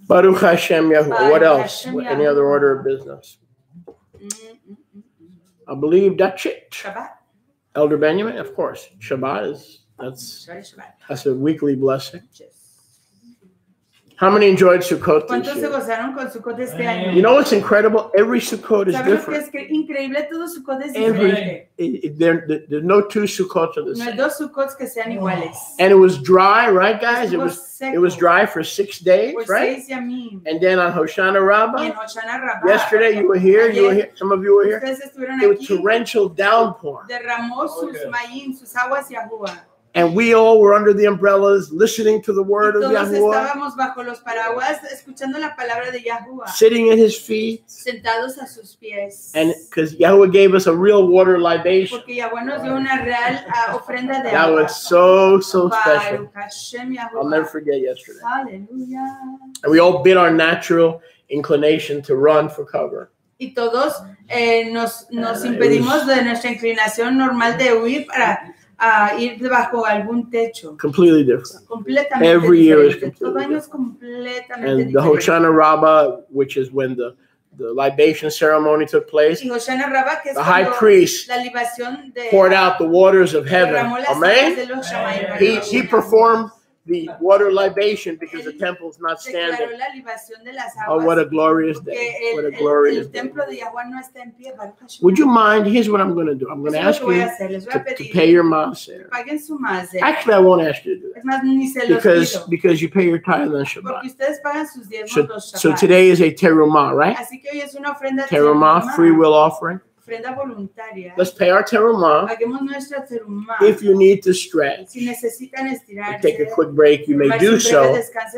Baruch Hashem Yahuwah. What else? Any other order of business? I believe that's it. Shabbat. Elder Benjamin, of course. Shabbat is that's a weekly blessing. How many enjoyed Sukkot this year? You know what's incredible? Every Sukkot is different. There's no two Sukkot of the same. And it was dry, right, guys? It was dry for 6 days, right? And then on Hoshana Rabbah, yesterday you were here. Some of you were here. It was torrential downpour. And we all were under the umbrellas listening to the word of Yahuwah, sitting at his feet, and because Yahuwah gave us a real water libation. That was so special. I'll never forget yesterday. And we all bit our natural inclination to run for cover. Y todos nos impedimos de nuestra inclinación normal de huir para ir debajo algún techo. Completely different. Every year is completely different. And the Hoshana Rabbah, which is when the libation ceremony took place, the high priest poured out the waters of heaven. Amen. He performed the water libation because the temple is not standing. Oh, what a glorious day. What a glorious day. Would you mind? Here's what I'm going to do. I'm going to ask you to pay your maaser. Actually, I won't ask you to do that because you pay your tithe on Shabbat. So today is a terumah, right? Terumah, free will offering. Let's pay our terumah. If you need to stretch, take a quick break, you may do so.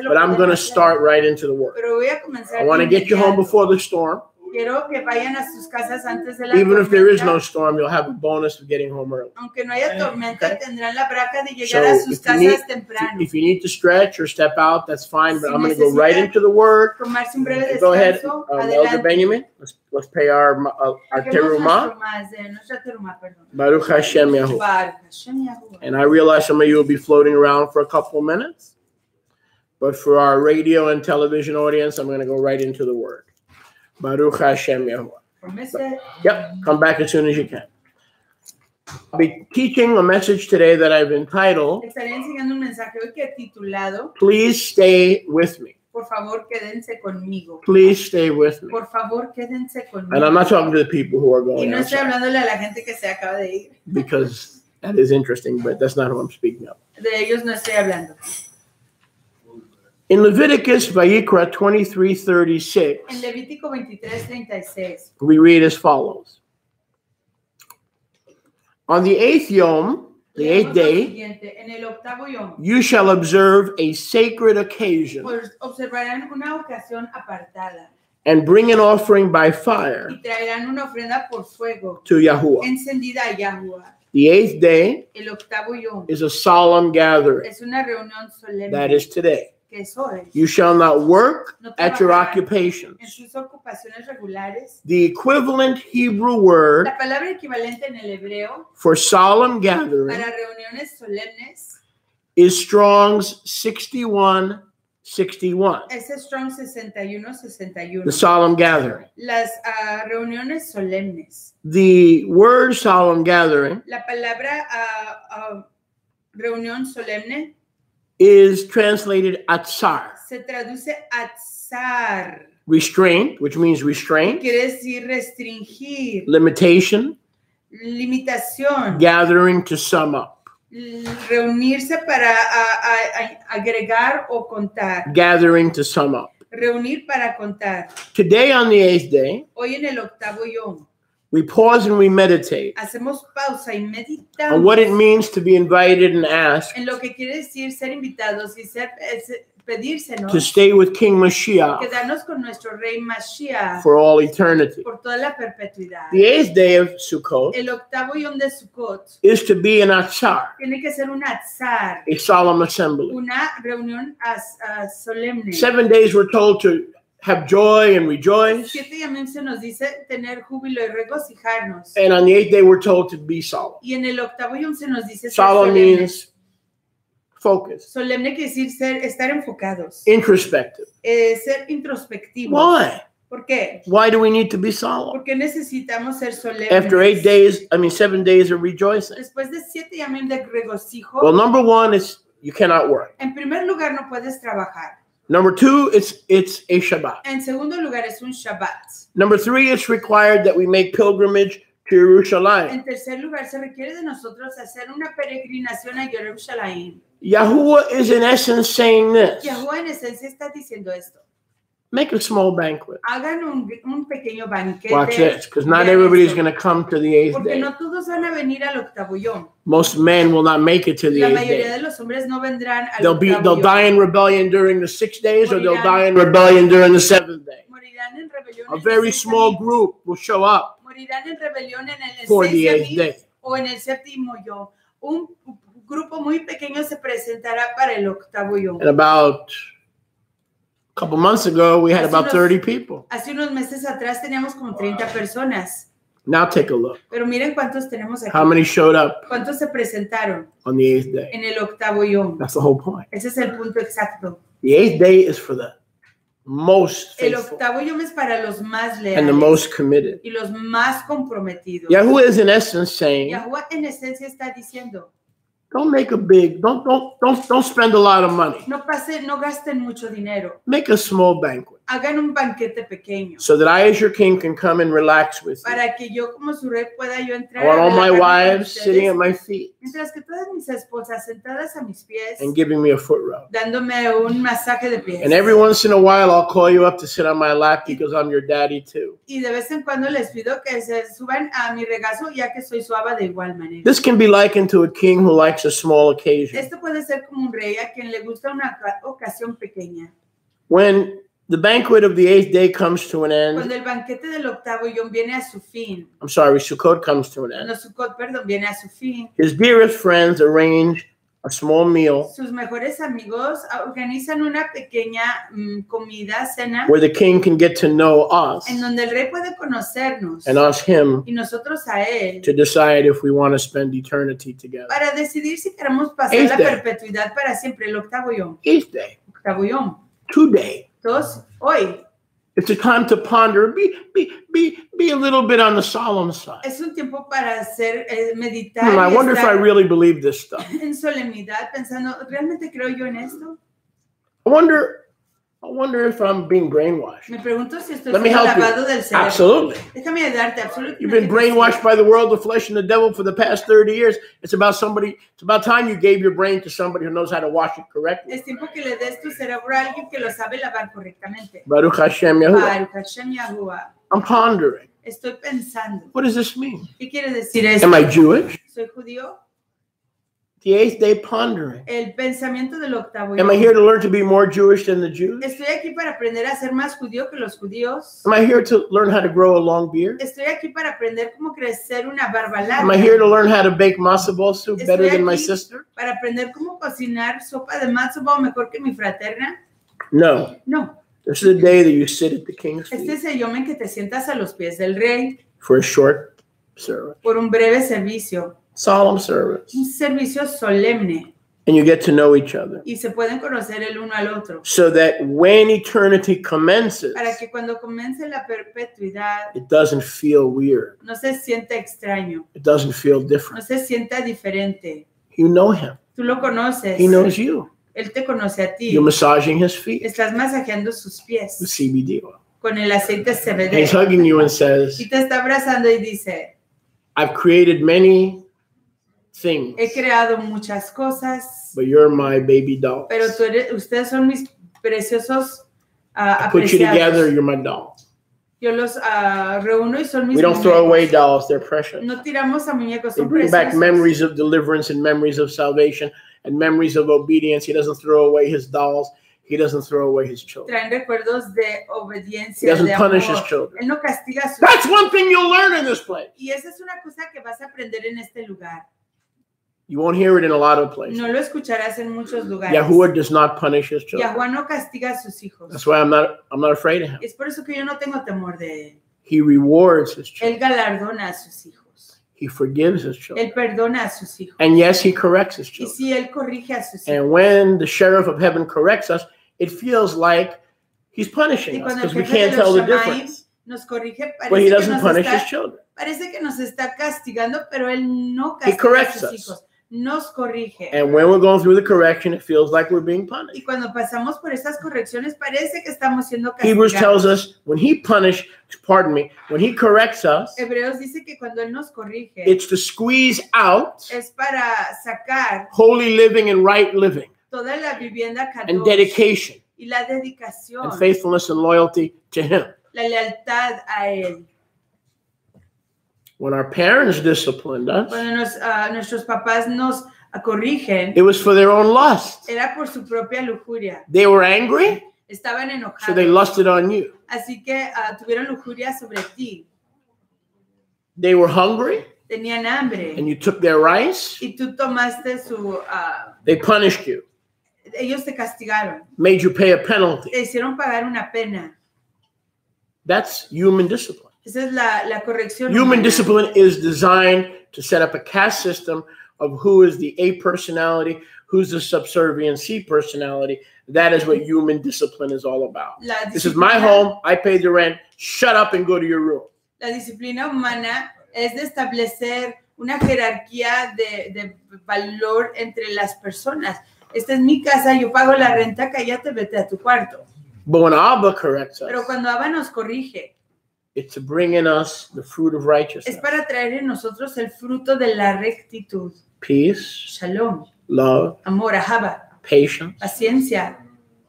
But I'm going to start right into the work. I want to get you home before the storm. Even if there is no storm, you'll have a bonus of getting home early. If you need to stretch or step out, that's fine. But I'm going to go right into the word. Go ahead, Elder Benjamin. Let's pay our terumah. Baruch Hashem Yahuwah. And I realize some of you will be floating around for a couple of minutes. But for our radio and television audience, I'm going to go right into the word. Baruch Hashem Yahuwah. Yep, come back as soon as you can. I'll be teaching a message today that I've entitled, Please Stay With Me. Please stay with me. And I'm not talking to the people who are going outside, because that is interesting, but that's not who I'm speaking of. In Leviticus, Vayikra 23:36, we read as follows. On the 8th Yom, the 8th day, you shall observe a sacred occasion and bring an offering by fire to Yahuwah. The 8th day is a solemn gathering. That is today. You shall not work at your occupations. The equivalent Hebrew word for solemn gathering is Strong's 61:61. The solemn gathering. The word solemn gathering is translated atzar. Se traduce atzar. Restraint, which means restraint. Quiere decir restringir. Limitation. Limitación. Gathering to sum up. Reunirse para agregar o contar. Gathering to sum up. Reunir para contar. Today on the 8th day, hoy en el octavo yom, we pause and we meditate hacemos pausa y meditamos on what it means to be invited and asked en lo que quiere decir ser invitados y ser pedírsenos to stay with King Mashiach quedarnos con nuestro Rey Mashiach for all eternity. Por toda la perpetuidad. The 8th day of Sukkot el octavo yom de Sukkot is to be an atzar, tiene que ser un atzar, a solemn assembly. Una reunión solemne. 7 days we're told to have joy and rejoice. 7 días se nos dice tener júbilo y regocijarnos. And on the 8th day we're told to be solemn. Y en el octavo yom se nos dice solemn means Focus. Solemne quiere decir estar enfocados. Introspective. Ser introspectivos. Why? ¿Por qué? Why do we need to be solemn? Porque necesitamos ser solemnes. After 7 days of rejoicing. Después de 7 días de regocijo. Well, number one is you cannot work. En primer lugar, no puedes trabajar. Number two, it's a Shabbat. En segundo lugar, es un Shabbat. Number three, it's required that we make pilgrimage to Jerusalem. En tercer lugar, se requiere de nosotros hacer una peregrinación a Jerusalén. Yahuwah is in essence saying this. Yahuwah en esencia está diciendo esto. Make a small banquet. Hagan un pequeño banquete. Watch this, because not everybody's going to come to the 8th Porque day. no todos van a venir al octavo yom. Most men will not make it to the La 8th mayoría day. de los hombres no vendrán al They'll octavo yom. die in rebellion during the 6 days, or they'll die in rebellion during the 7th day. Morirán en rebelión A very small group will show up morirán en rebelión en el for the 8th day. o en el séptimo yom. Un grupo muy pequeño se presentará para el octavo yom. And about a couple months ago, we had about 30 people. Hace unos meses atrás teníamos como 30 personas. Now take a look. Pero miren cuántos tenemos aquí. How many showed up ¿Cuántos se presentaron on the 8th day? en el octavo yom? That's the whole point. Ese es el punto exacto. The 8th day is for the most El faithful octavo yom es para los más and the leales most committed. y los más comprometidos. Yahuwah is in essence saying, Yahuwah en esencia está diciendo, don't spend a lot of money. no gasten mucho dinero. Make a small banquet Hagan un banquete pequeño so that I as your king can come and relax with you. para que yo como su rey pueda yo entrar I want all my relajarme con wives ustedes, sitting at my feet mientras que todas mis esposas sentadas a mis pies and giving me a foot rub. dándome un masaje de pies. And every once in a while, I'll call you up to sit on my lap because I'm your daddy too. Y de vez en cuando les pido que se suban a mi regazo ya que soy su aba de igual manera. This can be likened to a king who likes a small occasion. Esto puede ser como un rey a quien le gusta una ocasión pequeña. When the banquet of the 8th day comes to an end, Cuando el banquete del octavo yom viene a su fin, I'm sorry, Sukkot comes to an end, cuando Sukkot, perdón, viene a su fin, his dearest friends arrange a small meal sus mejores amigos organizan una pequeña comida, cena, where the king can get to know us en donde el rey puede conocernos and us him y nosotros a él, to decide if we want to spend eternity together. para decidir si queremos pasar Eighth la day. perpetuidad para siempre, el octavo yom. 8th day, Octavo yom. today. Entonces, hoy It's a time to ponder, be a little bit on the solemn side. es un tiempo para hacer, meditar I y wonder if I estar really believe this stuff. en solemnidad, pensando, ¿realmente creo yo en esto? I wonder if I'm being brainwashed. Me pregunto si estoy Let me siendo help you. lavado del cerebro. Absolutely. Déjame ayudarte, absolutamente. You've been brainwashed by the world, the flesh, and the devil for the past 30 years. It's about time you gave your brain to somebody who knows how to wash it correctly. Es tiempo que le des tu cerebro a alguien que lo sabe lavar correctamente. Baruch Hashem Yahuwah. Baruch Hashem Yahuwah. I'm pondering. Estoy pensando. What does this mean? ¿Qué quiere decir eso? Am I Jewish? ¿Soy judío? The 8th day pondering. El pensamiento del octavo. Am I here to learn to be more Jewish than the Jews? Estoy aquí para aprender a ser más judío que los judíos. Am I here to learn how to grow a long beard? Estoy aquí para aprender cómo crecer una barba larga. Am I here to learn how to bake matzo ball soup better than my sister? Para aprender cómo cocinar sopa de matzo ball mejor que mi fraterna? No. No. This is the day that you sit at the king's Este feet es el yom en que te sientas a los pies del rey for a short service, por un breve servicio, solemn service, un servicio solemne, and you get to know each other y se pueden conocer el uno al otro, so that when eternity commences, para que cuando comience la perpetuidad it doesn't feel weird. no se sienta extraño, It doesn't feel no different. se sienta diferente. You know him. Tú lo conoces, He knows you. él te conoce a ti, You're massaging his feet estás masajeando sus with pies CBD oil. con el aceite And CBD he's hugging you and says, y te está abrazando y dice, I've created many things, he creado muchas cosas, but you're my baby doll. pero ustedes son mis preciosos I put you together, apreciados. you're my doll. Yo los reúno y son mis We don't throw muñecos. away dolls, they're precious. No tiramos a muñecos, They son bring back preciosos. memories of deliverance and memories of salvation and memories of obedience. He doesn't throw away his dolls. He doesn't throw away his children. Traen recuerdos de He obediencia, doesn't de punish his amor. children. Él no castiga a sus That's one thing you'll learn in this place. Y esa es una cosa que vas a aprender en este lugar. You won't hear it in a lot of places. No lo escucharás en muchos lugares. Yahuwah does not punish his children. Yahuwah no castiga a sus hijos. That's why I'm not afraid of him. Es por eso que yo no tengo temor de él. He rewards his children. Él galardona a sus hijos. He forgives his children. Él perdona a sus hijos. And yes, he corrects his Y children. si él corrige a sus hijos. And when the sheriff of heaven corrects us, it feels like he's punishing Y us cuando el because we jefe de can't tell los the Shammai difference. nos corrige, But he doesn't punish his children. parece que nos está castigando, pero él no He castiga a corrects sus us. hijos. Nos corrige. And when we're going through the correction, it feels like we're being punished. Y cuando pasamos por estas correcciones, parece que estamos siendo Hebrews tells castigados. us when he when he corrects us, Hebreos dice que cuando él nos corrige, it's to squeeze out es para sacar holy living and right living toda la vivienda and kadosh dedication y la dedicación, and faithfulness and loyalty to him. la lealtad a él. When our parents disciplined us, Cuando nuestros papás nos corrigen, it was for their own lust. era por su propia lujuria. They were angry, Estaban so they enojados, lusted on you. así que tuvieron lujuria sobre ti. They were hungry, Tenían hambre and you took their rice. y tú tomaste su... They punished you, ellos te castigaron, made you pay a penalty. te hicieron pagar una pena. That's human discipline. Esa es la corrección Human humana. discipline is designed to set up a caste system of who is the A personality, who's the subservient C personality. That is what human discipline is all about. This is my home. I paid the rent. Shut up and go to your room. La disciplina humana es de establecer una jerarquía de valor entre las personas. Esta es mi casa, yo pago la renta, cállate, vete a tu cuarto. But when Abba corrects Pero us, cuando Abba nos corrige, it's to bring in us the fruit of righteousness, es para traer en nosotros el fruto de la rectitud. peace, Shalom, love, amor, ahava, patience, paciencia,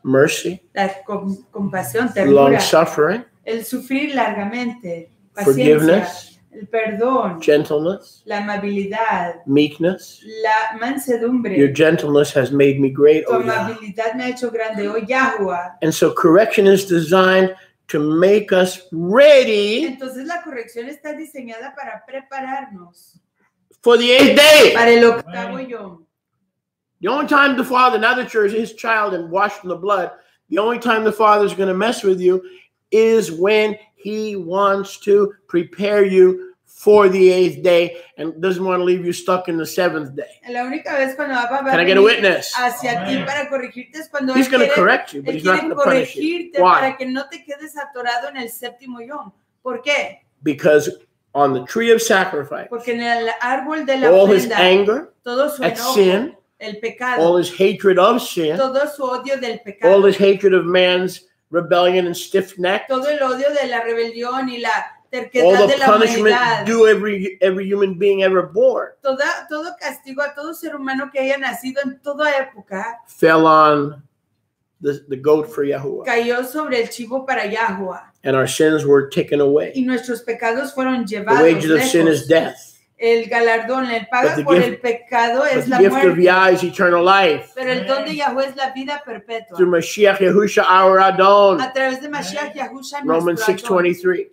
mercy, la compasión, ternura, long suffering, el sufrir largamente, paciencia, forgiveness, el perdón, gentleness, la amabilidad, meekness. la mansedumbre. Your gentleness has made me great, Tu O Yah. amabilidad me ha hecho grande, oh Yahuwah. And so correction is designed to make us ready Entonces la corrección está diseñada para prepararnos for the 8th day. para el octavo yom. The only time the Father, now that you're his child and washed in the blood, the only time the Father's going to mess with you is when he wants to prepare you for the 8th day and doesn't want to leave you stuck in the 7th day. La única vez cuando Abba va Can a I get a venir witness? hacia ti para corregirte es cuando He's él going to quiere, correct you, but él he's not quiere going to punish you. corregirte Why? para que no te quedes atorado en el séptimo yom. ¿Por qué? Because on the tree of sacrifice, Porque en el árbol de la all his ofrenda, anger todo su at enojo, sin, el pecado, all his hatred of sin, todo su odio del all pecado, his hatred of man's rebellion and stiff neck, todo el odio de la rebelión y la all terquedad de the la punishment humanidad, due every human being ever born todo castigo a todo ser humano que haya nacido en toda época fell on the goat for Yahuwah, cayó sobre el chivo para Yahuwah and our sins were taken away. y nuestros pecados fueron The llevados wages of sin is lejos. death, El galardón, el But pago the por gift- el pecado but es the la gift of muerte, Yah is eternal life pero el don de Yahuwah es la vida perpetua. through Mashiach Yahusha our Adon. A través de Mashiach Yahusha, Romans nuestro Adón. 6:23.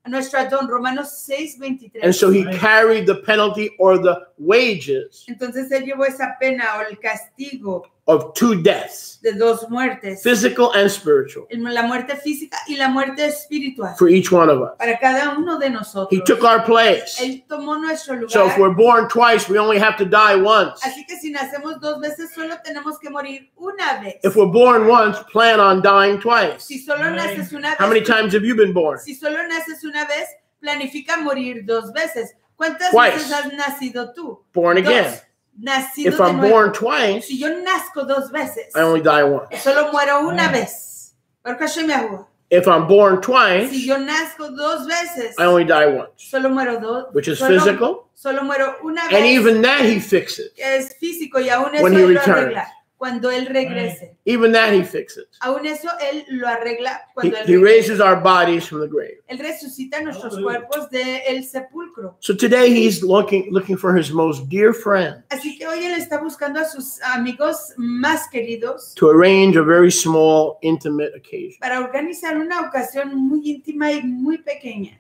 Nuestro Adón, Romanos 6:23. And so he carried the penalty or the wages Entonces él llevó esa pena o el castigo of 2 deaths, de 2 muertes, physical and spiritual, la muerte física y la muerte espiritual, for each one of us. para cada uno de nosotros. He took our place. Él tomó nuestro lugar. So if we're born twice, we only have to die once. Así que si nacemos 2 veces, solo tenemos que morir una vez. If we're born once, plan on dying twice. Si solo naces una How many vez, times have you been born? si solo naces una vez, planifica morir 2 veces. ¿Cuántas Twice. veces has nacido tú? Born again. 2. Nacido If de I'm nuevo. born twice, Si yo nazco 2 veces, I only die once. solo muero una vez. Baruch Hashem Yahuwah. If I'm born Si twice, yo nazco 2 veces, I only die once, solo muero 2. which is solo, physical. Solo muero una And vez. even that he fixes. Es físico y aún eso When he él lo returns. arregla cuando él regrese. Even that he fixes. Aún eso él lo arregla He, cuando él he regrese. raises our bodies from the grave. Él resucita nuestros cuerpos del sepulcro. So today he's looking for his most dear friend Así que hoy él está buscando a sus amigos más queridos to arrange a very small, intimate occasion. para organizar una ocasión muy íntima y muy pequeña.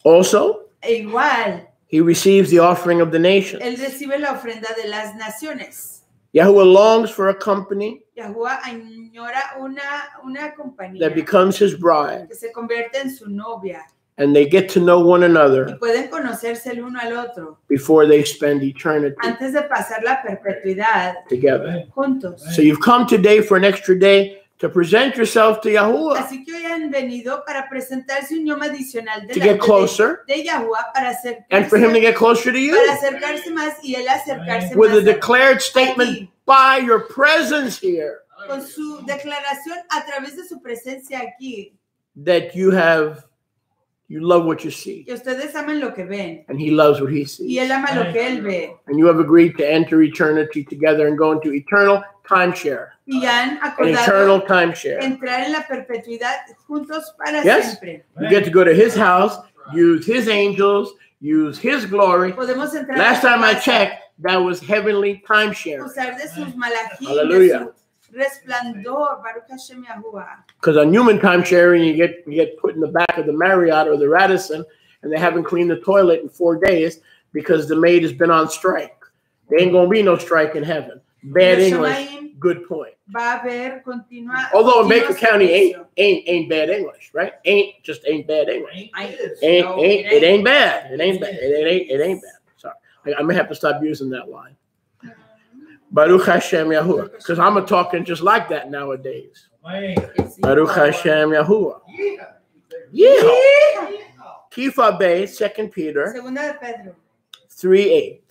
Also, E igual, he receives the offering of the nations. él recibe la ofrenda de las naciones. Yahuwah longs for a company Yahuwah añora una compañía that becomes his bride que se convierte en su novia And they get to know one another y pueden conocerse el uno al otro before they spend eternity antes de pasar la perpetuidad together. juntos. So you've come today for an extra day to present yourself to Yahuwah. Así que hoy han venido para presentarse un yom adicional to get closer, de Yahuwah para acercarse, and for him to get closer to you. Para acercarse más y él acercarse with más a declared statement by your presence here. Con su declaración a través de su presencia aquí. That you love what you see. Que ustedes aman lo que ven. And he loves what he sees. Y él ama lo que él ve. And you have agreed to enter eternity together and go into eternal timeshare. Y han acordado an eternal timeshare. Entrar en la perpetuidad juntos para siempre. You get to go to his house, use his angels, use his glory. Podemos entrar Last time I checked, that was heavenly timeshare. Usar de sus malachim, Hallelujah. Resplandor, Baruch Hashem Yahuwah. Because on human time sharing, you get put in the back of the Marriott or the Radisson, and they haven't cleaned the toilet in 4 days because the maid has been on strike. There ain't gonna be no strike in heaven. Bad English. Good point. Although in Baker County ain't bad English, right? Ain't bad English. It ain't bad. It ain't bad. Sorry, I'm gonna have to stop using that line. Baruch Hashem Yahuwah, because I'm talking just like that nowadays. Baruch Hashem Yahuwah. Yeah. Kifa Bay, 2 Peter 3:8.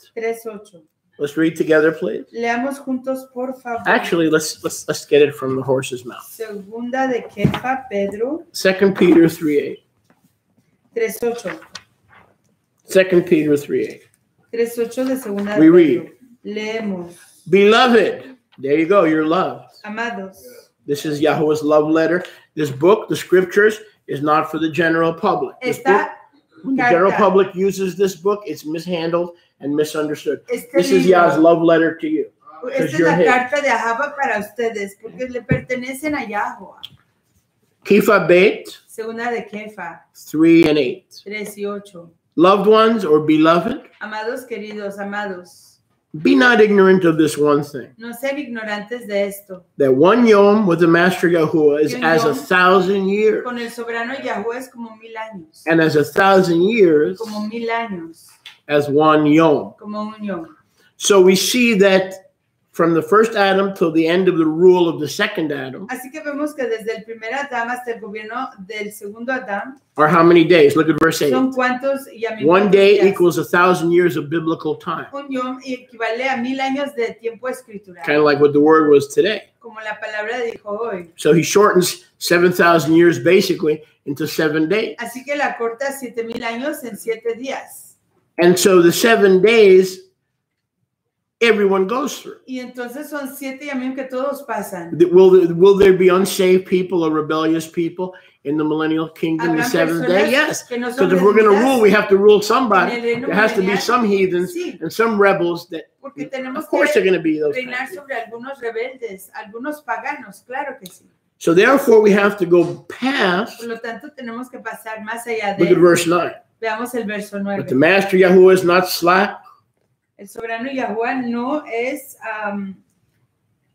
Let's read together, please. Leamos juntos, por favor. Actually, let's get it from the horse's mouth. Segunda de Kefa, Pedro. 2 Peter 3:8. 3:8. 2 Peter 3:8. 3:8 de segunda de We Pedro. read. Leemos. Beloved, there you go, you're loved. Amados. This is Yahweh's love letter. This book, the scriptures, is not for the general public. When the general public uses this book, it's mishandled and misunderstood. This is Yah's love letter to you. Esta es la carta de Ahava para ustedes, porque le pertenecen a Yahweh. Kifa Beit, Segunda de Kefa, 3 and 8. 3 y 8. Loved ones or beloved, amados queridos, amados, be not ignorant of this one thing. No sean ignorantes de esto. That one yom with the Master Yahuwah is as 1,000 years. Con el soberano Yahuwah es como 1000 años. And as 1,000 years. Como 1000 años. As one yom. Como un yom. So we see that from the first Adam till the end of the rule of the second Adam. Así que vemos que desde el primer Adán hasta el gobierno del segundo Adán. Are how many days? Look at verse 8. Son cuántos y a 1 day días. Equals 1,000 years of biblical time. Un yom equivale a 1000 años de tiempo escritural. Kind of like what the word was today. Como la palabra dijo hoy. So he shortens 7,000 years basically into 7 days. Así que la corta 7000 años en 7 días. And so the 7 days everyone goes through. Y entonces son 7 yamim que todos pasan. Will there be unsaved people or rebellious people in the millennial kingdom the 7th day? Yes. Because if we're going to rule, we have to rule somebody. There has to be some heathens and some rebels that, of course, they're going to be those. Reinar sobre algunos rebeldes, algunos paganos, claro que sí. So therefore, we have to go past. Por lo tanto, tenemos que pasar más allá de. Look at verse 9. Veamos el verso 9. But the Master Yahuwah is not slack. El soberano Yahuwah no es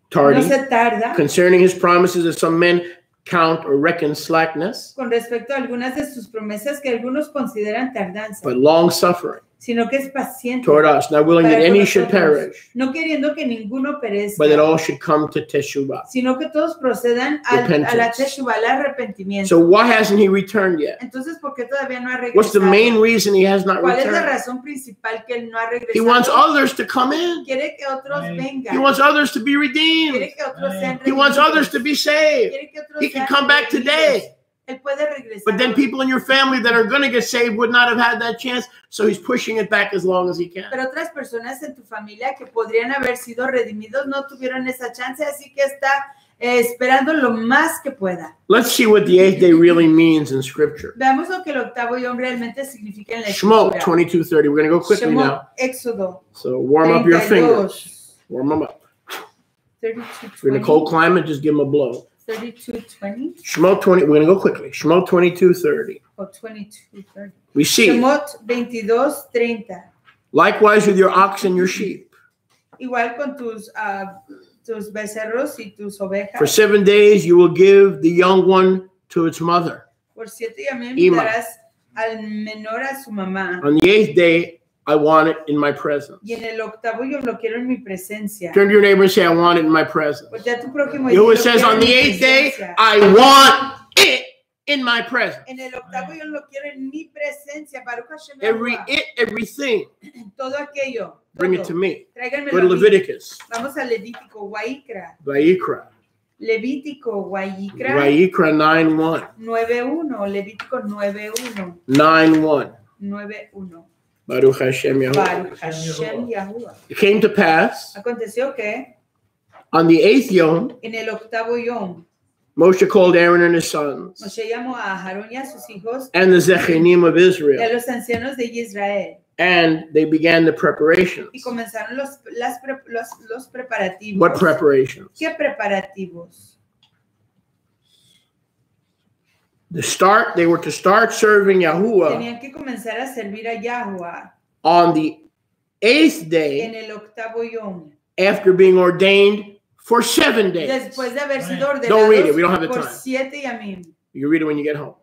tardy, no se tarda concerning his promises, as some men count or reckon slackness, con respecto a algunas de sus promesas que algunos consideran tardanza, but long suffering, sino que es paciente toward us, not willing that any should perish, no queriendo que ninguno perezca, but that all should come to teshuvah, sino que todos procedan a la teshuvah, al arrepentimiento. So why hasn't he returned yet? Entonces, ¿por qué todavía no ha regresado? What's the main reason he has not returned? ¿Cuál es la razón principal que él no ha regresado? He wants others to come in. Quiere que otros vengan. He wants others to be redeemed. Quiere que otros sean he wants others to be saved. Quiere que otros he can come back today. Él puede regresar. But then people in your family that are going to get saved would not have had that chance, so he's pushing it back as long as he can. Pero otras personas en tu familia que podrían haber sido redimidos no tuvieron esa chance, así que está esperando lo más que pueda. Let's see what the 8th day really means in Scripture. Veamos lo que el octavo yom realmente significa en la Shemot Escritura. 22:30. We're going to go quickly Shemot, now. Éxodo. So warm up your fingers. Warm them up. 32:20. If you're in a cold climate, just give them a blow. 32:20. Shemot 20. We're going to go quickly. Shemot 22:30. Oh, 22:30. We see. Shemot 22:30. Likewise with your ox and your sheep. Igual con tus becerros y tus ovejas. For 7 days you will give the young one to its mother. Por 7 yamim darás al menor a su mamá. On the 8th day, I want it in my presence. Y en el octavo yo lo quiero en mi presencia. Turn to your neighbor and say, I want it in my presence. Porque a tu prójimo It says on the 8th day, I want it in my presence. En el octavo yo lo quiero en mi presencia. Baruch Hashem. Everything. Todo aquello. Bring it to me. Tráiganmelo Go to a Leviticus. mí. Vamos a Levítico, Wayikra. Vayikra. Levítico, Wayikra. Vayikra 9:1. 9:1. Levítico 9:1. 9:1. 9:1. Baruch Hashem Yahuwah. Baruch Hashem Yahuwah. It came to pass Aconteció que on the 8th yom, en el octavo yom, Moshe called Aaron and his sons Moshe llamó a Aarón y a sus hijos and the Zechanim of y a Israel, los ancianos de Israel. and they began the preparations. Y comenzaron los preparativos. What preparations? ¿Qué preparativos? They were to start serving Yahuwah Tenían que comenzar a servir a Yahuwah on the 8th en day el octavo yom. after being ordained for 7 days. Después de haber sido Don't read it. We don't have the ordenados por time. 7 yamim. You read it when you get home.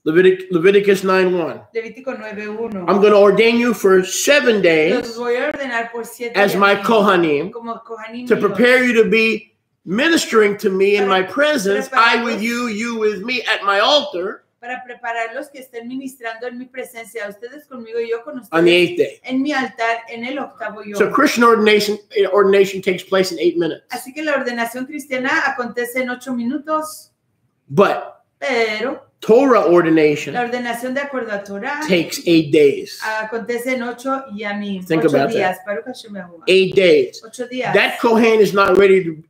Leviticus 9:1. Levítico 9:1. I'm going to ordain you for 7 Los days voy a ordenar por 7 as my yamim, Kohanim como Kohanim to míos, prepare you to be ministering to me in my presence, I with you, you with me at my altar para prepararlos que estén ministrando en mi presencia, ustedes conmigo y yo con on the ustedes 8th day. en mi altar en el octavo yom. So Christian ordination takes place in 8 minutes. Así que la ordenación cristiana acontece en 8 minutos, But pero Torah ordination la ordenación de acuerdo a Torah takes 8 days. acontece en 8 yamim, Think 8 about días. Baruch Hashem Yahuwah. 8 days. 8 días. That Kohen is not ready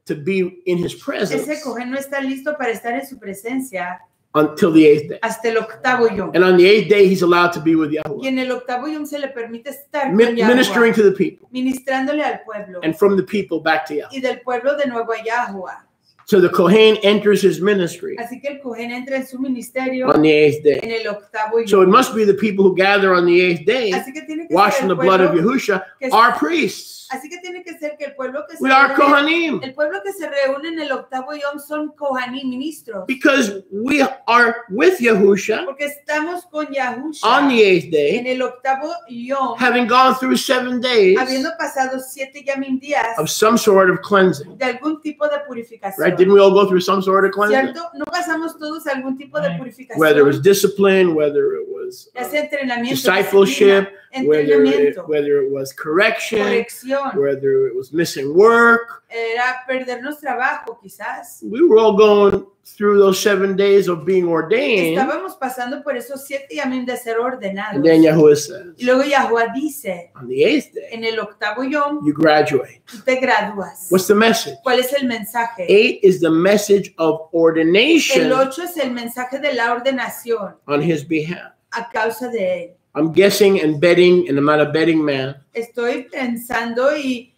to be in his presence Ese Kohen no está listo para estar en su presencia until the 8th day. hasta el octavo yom. And on the 8th day, he's allowed to be with Y Yahuwah, en el octavo yom se le permite estar con ministering Yahuwah, to the people, ministrándole al pueblo and from the people back to Yahuwah. y del pueblo de nuevo a Yahuwah. So the Kohen enters his ministry Así que el Kohen entra en su ministerio on the 8th day. en el octavo yom. So it must be the people who gather on the 8th day, Así que tiene que washing ser the el blood of pueblo Yahusha, que are priests. Así que tiene que ser que el pueblo que se We are reúne, Kohanim. el pueblo que se reúne en el octavo yom son Kohanim, ministros. Because we are with Yahusha Porque estamos con Yahusha on the 8th en day, el octavo yom, having gone through 7 days habiendo pasado 7 yamim días of some sort of cleansing. de algún tipo de purificación. Right? Didn't we all go through some sort of cleansing? ¿Cierto? No pasamos todos algún tipo de purificación. Whether it was discipline, whether it was Ya sea entrenamiento, discipleship, entrenamiento, whether it was correction, corrección, whether it was missing work. era perdernos trabajo quizás. We were all going through those 7 days of being ordained. Estábamos pasando por esos 7 yamim de ser ordenados. And then Yahuwah says, Y luego Yahuwah dice, on the 8th day, en el octavo yom, you graduate. tú te gradúas. What's the message? ¿Cuál es el mensaje? 8 is the message of ordination El 8 es el mensaje de la ordenación on his behalf. a causa de él. I'm guessing and betting, and I'm not a betting man. Estoy pensando y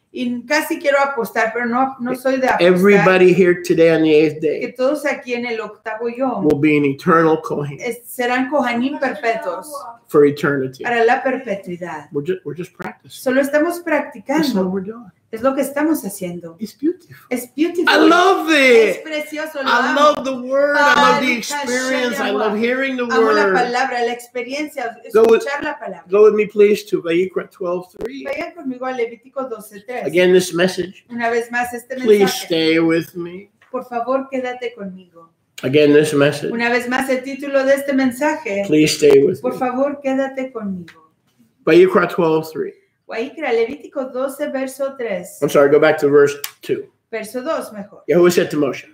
casi quiero apostar, pero no soy de apostar. Everybody here today on the 8th Que day todos aquí en el octavo yom will be an eternal Kohen serán Kohanim perpetuos for eternity. para la perpetuidad. We're just practicing. Solo estamos That's what practicando. we're doing. Es lo que estamos haciendo. It's beautiful. Es beautiful. I love Es it. precioso. Lo I amo. love the word. I love the Baruch experience. I Hashem love hearing the Amo la word. palabra, la experiencia, Go with- escuchar la palabra. Go with me, please, to Vayikra 12:3. Vayan conmigo a Levítico 12:3. Again, this message. Una vez más este Please mensaje. stay with me. Por favor, quédate conmigo. Again, this message. Una vez más el título de este mensaje. Please stay with Por me. favor, quédate conmigo. Vayikra 12:3. Guayikra, Levítico 12, verso 3. I'm sorry, go back to verse 2. Verso 2 mejor. Yahuwah said to Moshe,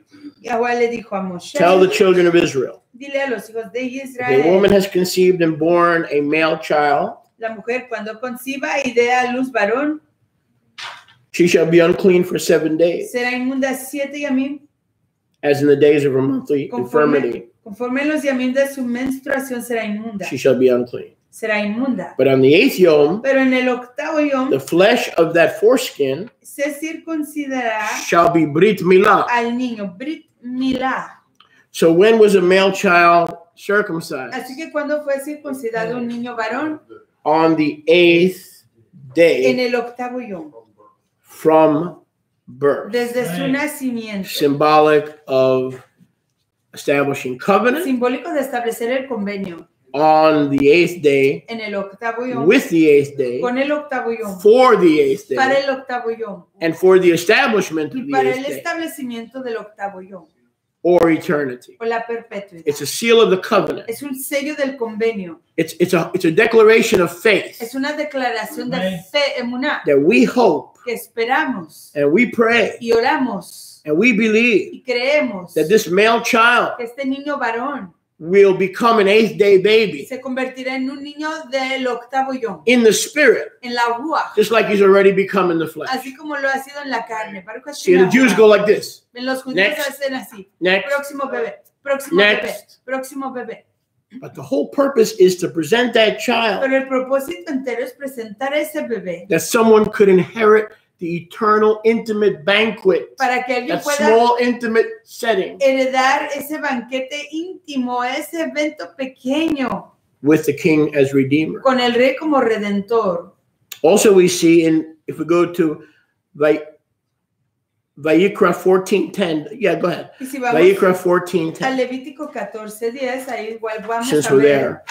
Yahuwah le dijo a Moshe, tell the children of Israel, dile a los hijos de if a woman Israel, has conceived and born a male child, la mujer cuando conciba y dé a luz varón, she shall be unclean for 7 days, será inmunda 7 yamim, as in the days of her monthly infirmity, conforme los yamim de su menstruación será inmunda, she shall be unclean. será inmunda. But on the 8th yom, Pero en el octavo yom the flesh of that foreskin se circuncidará shall be brit milah. al niño, Brit Milá. So when was a male child circumcised? Así que cuando fue circuncidado un niño varón, On the 8th day en el octavo yom, from birth. desde su nacimiento, Symbolic of establishing covenant. Simbólico de establecer el convenio. On the 8th day, en el octavo yom, with the 8th day, con el octavo yom, for the 8th day, para el octavo yom, and for the establishment of the para 8th el day, establecimiento del octavo yom, or eternity. O la perpetuidad. It's a seal of the covenant. Es un sello del convenio. It's a declaration of faith. Es una declaración de fe, emuná, that we hope, que esperamos, and we pray, y oramos, and we believe y creemos that this male child que este niño varón will become an 8th day baby se convertirá en un niño del octavo yom, in the spirit, en la ruach, just like he's already become in the flesh. así como lo ha sido en la carne. See, the Jews go like this. Los judíos Next. hacen así. Next. Próximo bebé, próximo Next. bebé, próximo bebé. But the whole purpose is to present that child Pero el propósito entero es presentar a ese bebé that someone could inherit the eternal intimate banquet, para que alguien that pueda small intimate setting heredar ese banquete íntimo, ese evento pequeño with the king as redeemer. con el rey como redentor. Also, we see if we go to Vayikra 14:10. Yeah, go ahead. Y si vamos Vayikra a 14:10. Levítico 14:10, ahí igual vamos Since a we're ver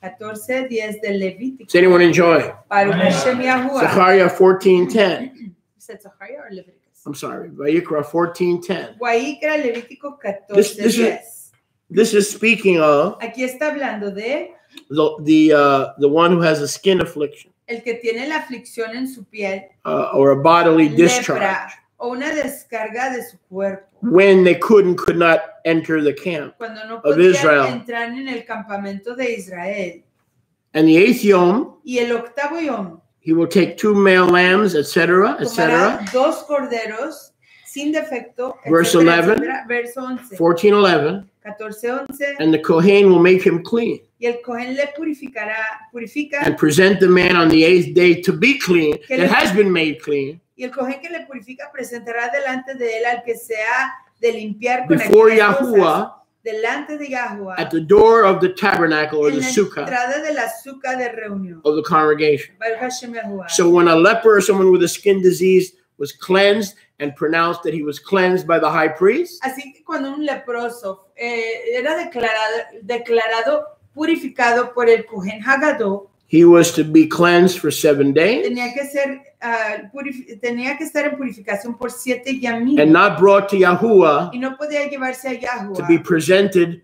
there. 14:10 del Levítico. Does anyone enjoy? Baruch Hashem Yahuwah. Zechariah 14:10. ¿Es Zechariah o Levíticos? I'm sorry, Vayikra 14:10. Vayikra Levítico 14:10. This is speaking of Aquí está hablando de the one who has a skin affliction, el que tiene la aflicción en su piel, or a bodily discharge, lepra, o una descarga de su cuerpo, when they could not enter the camp cuando no of podían Israel. entrar en el campamento de Israel. And the 8th yom, Y el octavo yom he will take 2 male lambs, etc., tomará etc. 2 corderos sin defecto, Verse etcétera, 11. etcétera. Verso 11, 14:11. 14:11. And the Kohen will make him clean Y el Cohen le purifica and present the man on the 8th day to be clean, Que that le- has been made clean, y el Cohen que le purifica presentará delante de él al que sea de limpiar con before aquellas cosas, Yahuwah delante de Yahuwah, at the door of the tabernacle or en the la sukkah entrada de la suca de reunión. of the congregation. Baruch Hashem Yahuwah. So when a leper or someone with a skin disease was cleansed and pronounced that he was cleansed by the high priest, Así que cuando un leproso era declarado purificado por el Cohen Hagadó, he was to be cleansed for 7 days tenía que estar en purificación por 7 yamim, and not brought to Yahuwah y no podía llevarse a to be Yahuwah presented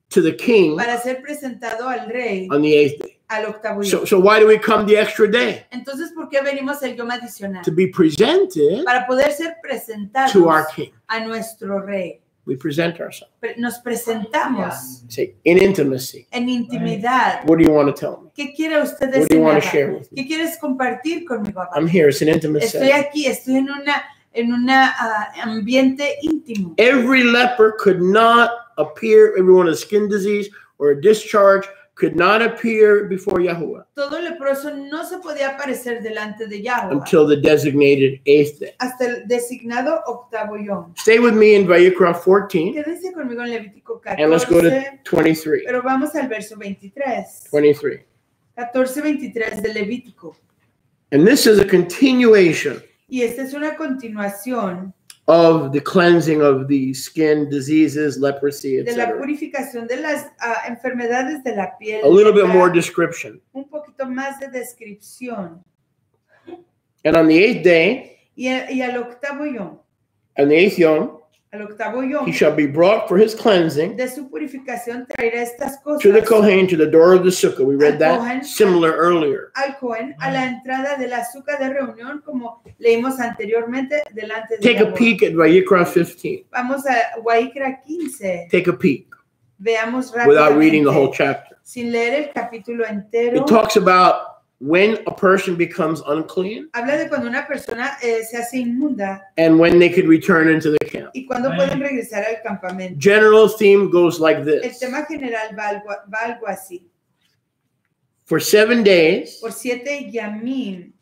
to the king para ser presentado al rey on the 8th day. al octavo yom. So why do we come the extra day? Entonces, ¿por qué venimos el yom adicional? To be presented Para poder ser presentados to our king. a nuestro rey. We present ourselves. Nos presentamos Say, in intimacy. en intimidad. What do you want to tell me? ¿Qué quiere usted What do you want to decir? share with me? ¿Qué quieres compartir conmigo? Abba? I'm here. It's an intimate Estoy setting. aquí, estoy en un ambiente íntimo. Every leper could not appear, everyone with a skin disease or a discharge could not appear before Yahuwah Todo leproso no se podía aparecer delante de Yahuwah until the designated 8th day. hasta el designado octavo yom. Stay with me in Vayikra 14 Quédense conmigo en Levítico and let's go to 14, 23. pero vamos al verso 23. 23. 14:23 de Levítico. And this is a continuation Y esta es una continuación of the cleansing of the skin diseases, leprosy, de la etc. purificación de las enfermedades de la piel. A little bit lepra, more description. un poquito más de descripción. And on the 8th day, Y al octavo yom, on the 8th yom, al octavo yom, he shall be brought for his cleansing de su purificación traerá estas cosas to the Kohen, to the door of the sukkah. We read Al Kohen. that similar earlier. al Cohen a la entrada de la azúcar de reunión, como leímos anteriormente, delante de Take a Yahuwah. peek at Vayikra 15. Vamos a Guaikra 15. Take a peek Veamos without reading the whole rápidamente, chapter. sin leer el capítulo entero. It talks about when a person becomes unclean Habla de cuando una persona se hace inmunda and when they could return into the camp. y cuando pueden regresar al campamento. General theme goes like El this. tema general va algo así. For 7 days, Por 7 yamim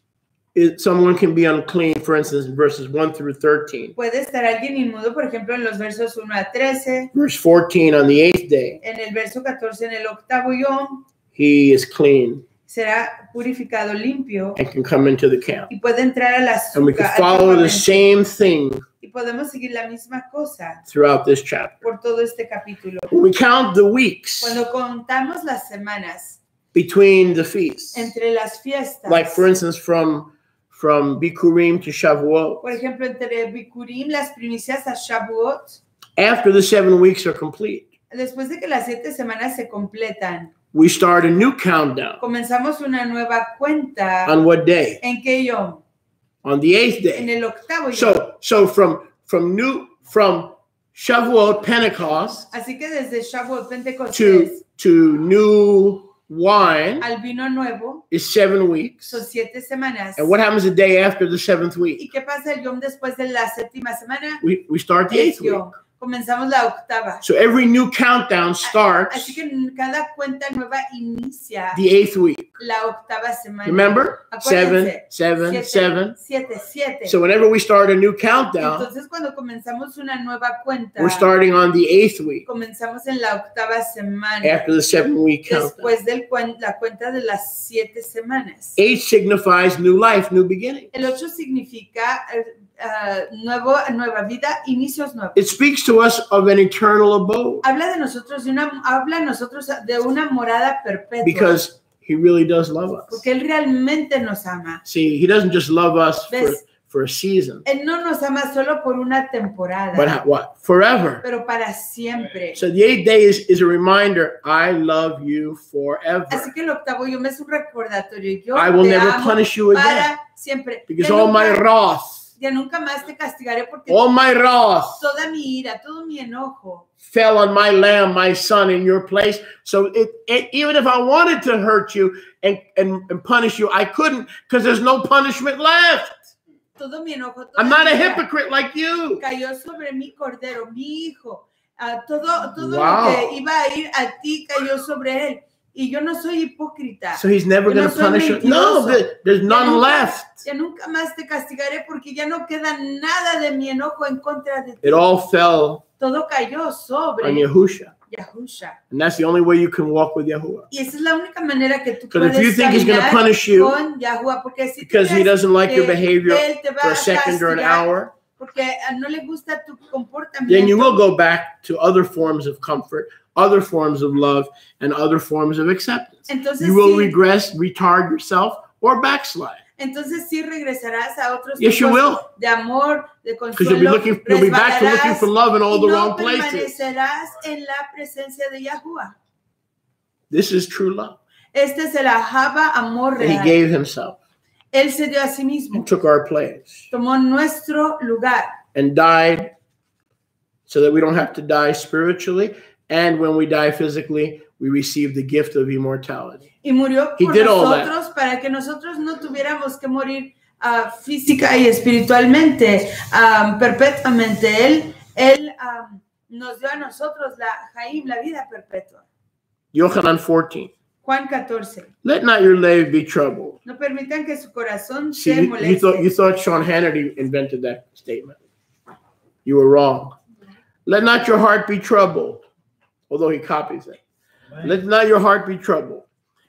someone can be unclean, for instance, in verses 1 through 13. puede estar alguien inmundo, por ejemplo, en los versos 1 a 13, Verse 14, on the 8th day, en el verso 14, en el octavo yom, he is clean será purificado limpio and can come into the camp. y puede entrar a la And we can azúcar, follow the same thing y podemos seguir la misma cosa throughout this chapter. por todo este capítulo. When we count the weeks Cuando contamos las semanas between the feasts, entre las fiestas, like for instance from Bikurim to Shavuot, por ejemplo, entre Bikurim, las primicias a Shavuot, after the 7 weeks are complete, después de que las 7 semanas se completan, we start a new countdown. comenzamos una nueva cuenta. On what day? ¿En qué yom? On the 8th En day. el octavo yom. So from Shavuot, Pentecost, Así que desde Shavuot, Pentecostés, to new wine al vino nuevo, is 7 weeks. son 7 semanas. And what happens the day after the 7th week? ¿Y qué pasa el yom después de la 7ª semana? We start the 8th week. Comenzamos la octava. So every new countdown starts Así que cada cuenta nueva inicia the 8th week. la octava semana. Remember? 7, 7, 7. 7. So whenever we start a new countdown, Entonces cuando comenzamos una nueva cuenta, we're starting on the 8th week comenzamos en la octava semana. after the 7-week countdown. Después de la cuenta de las 7 semanas. 8 signifies new life, new beginning. El 8 significa nueva vida, inicios nuevos. It speaks to us of an eternal abode Habla de nosotros de una morada perpetua. because he really does love us. Porque él realmente nos ama. See, he doesn't just love us ¿Ves? for a season, Él no nos ama solo por una temporada, but what? Forever. pero para siempre. So the 8th day is a reminder, I love you forever. Así que el octavo yom es un recordatorio. Yo I will te never amo punish you again para siempre. because Ya all my nunca- wrath, Ya nunca más te castigaré porque all my wrath toda mi ira, todo mi enojo fell on my lamb, my son, in your place. So even if I wanted to hurt you and punish you, I couldn't because there's no punishment left. todo mi enojo, toda I'm not a mi ira hypocrite like you. cayó sobre mi cordero, mi hijo. Todo Wow. lo que iba a ir a ti cayó sobre él. Y yo no soy hipócrita. So he's never Yo going no to soy punish you. No, mentiroso. there's none Ya nunca- left. Ya nunca más te castigaré porque ya no queda nada de mi enojo en contra de ti. It all fell Todo cayó sobre on Yahusha. Yahusha. And that's the only way you can walk with Yahuwah. Y esa es la única manera que tú Because if you puedes think he's going to caminar punish you con Yahuwah, porque si tú because he crees doesn't like your que behavior él te va for a a second or an castigar hour, porque no le gusta tu comportamiento, then you will go back to other forms of comfort, other forms of love, and other forms of acceptance. entonces You will sí, regress, retard yourself, or backslide. entonces sí regresarás a otros Yes, you tipos will. de amor, de Because you'll consuelo, be back to looking for love in all y the no wrong places. permanecerás en la presencia de Yahuwah. This is true love. Este es el ahava amor And he real. gave himself Él se dio a sí mismo, and took our place tomó nuestro lugar and died so that we don't have to die spiritually. And when we die physically, we receive the gift of immortality. y murió He por did all that. nosotros para que nosotros no tuviéramos que morir física y espiritualmente, perpetuamente. Él nos dio a nosotros la Jaim, la vida perpetua. Yochanan 14. Juan 14. Let not your slave be troubled. No permitan que su corazón See, se you moleste. thought Sean Hannity invented that statement. You were wrong. Let not your heart be troubled, although he copies it. Right. Let not your heart be troubled.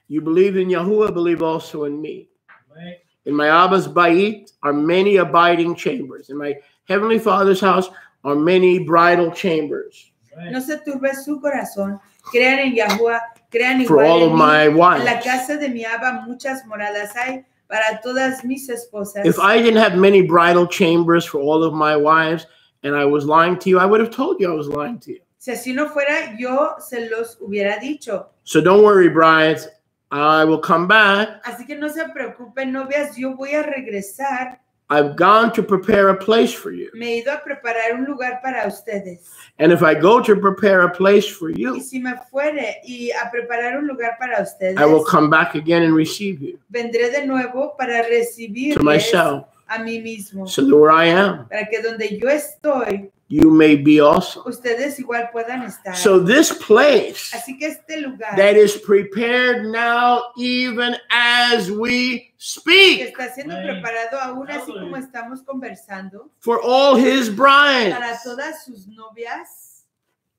You believe in Yahuwah, believe also in me. Right. In my Abba's Bayit are many abiding chambers. In my heavenly Father's house are many bridal chambers. Right. No se turbe su corazón. Crean en Yahuwah, crean For igual all en of mí. my En la wives. casa de mi Abba muchas moradas hay para todas mis esposas. If I didn't have many bridal chambers for all of my wives and I was lying to you, I would have told you I was lying to you. Si así no fuera, yo se los hubiera dicho. So don't worry, brides. I will come back. Así que no se preocupen, novias, yo voy a regresar. I've gone to prepare a place for you. Me he ido a preparar un lugar para ustedes. And if I go to prepare a place for Y you, si me fuere y a preparar un lugar para ustedes, I will come back again and receive you vendré de nuevo para recibirles to myself, a mí mismo. so that where I am, Para que donde yo estoy, you may be also. ustedes igual puedan estar. So this place Así que este lugar that is prepared now, even as we que speak, está siendo Amén. preparado aún así como estamos conversando for all his brides, para todas sus novias,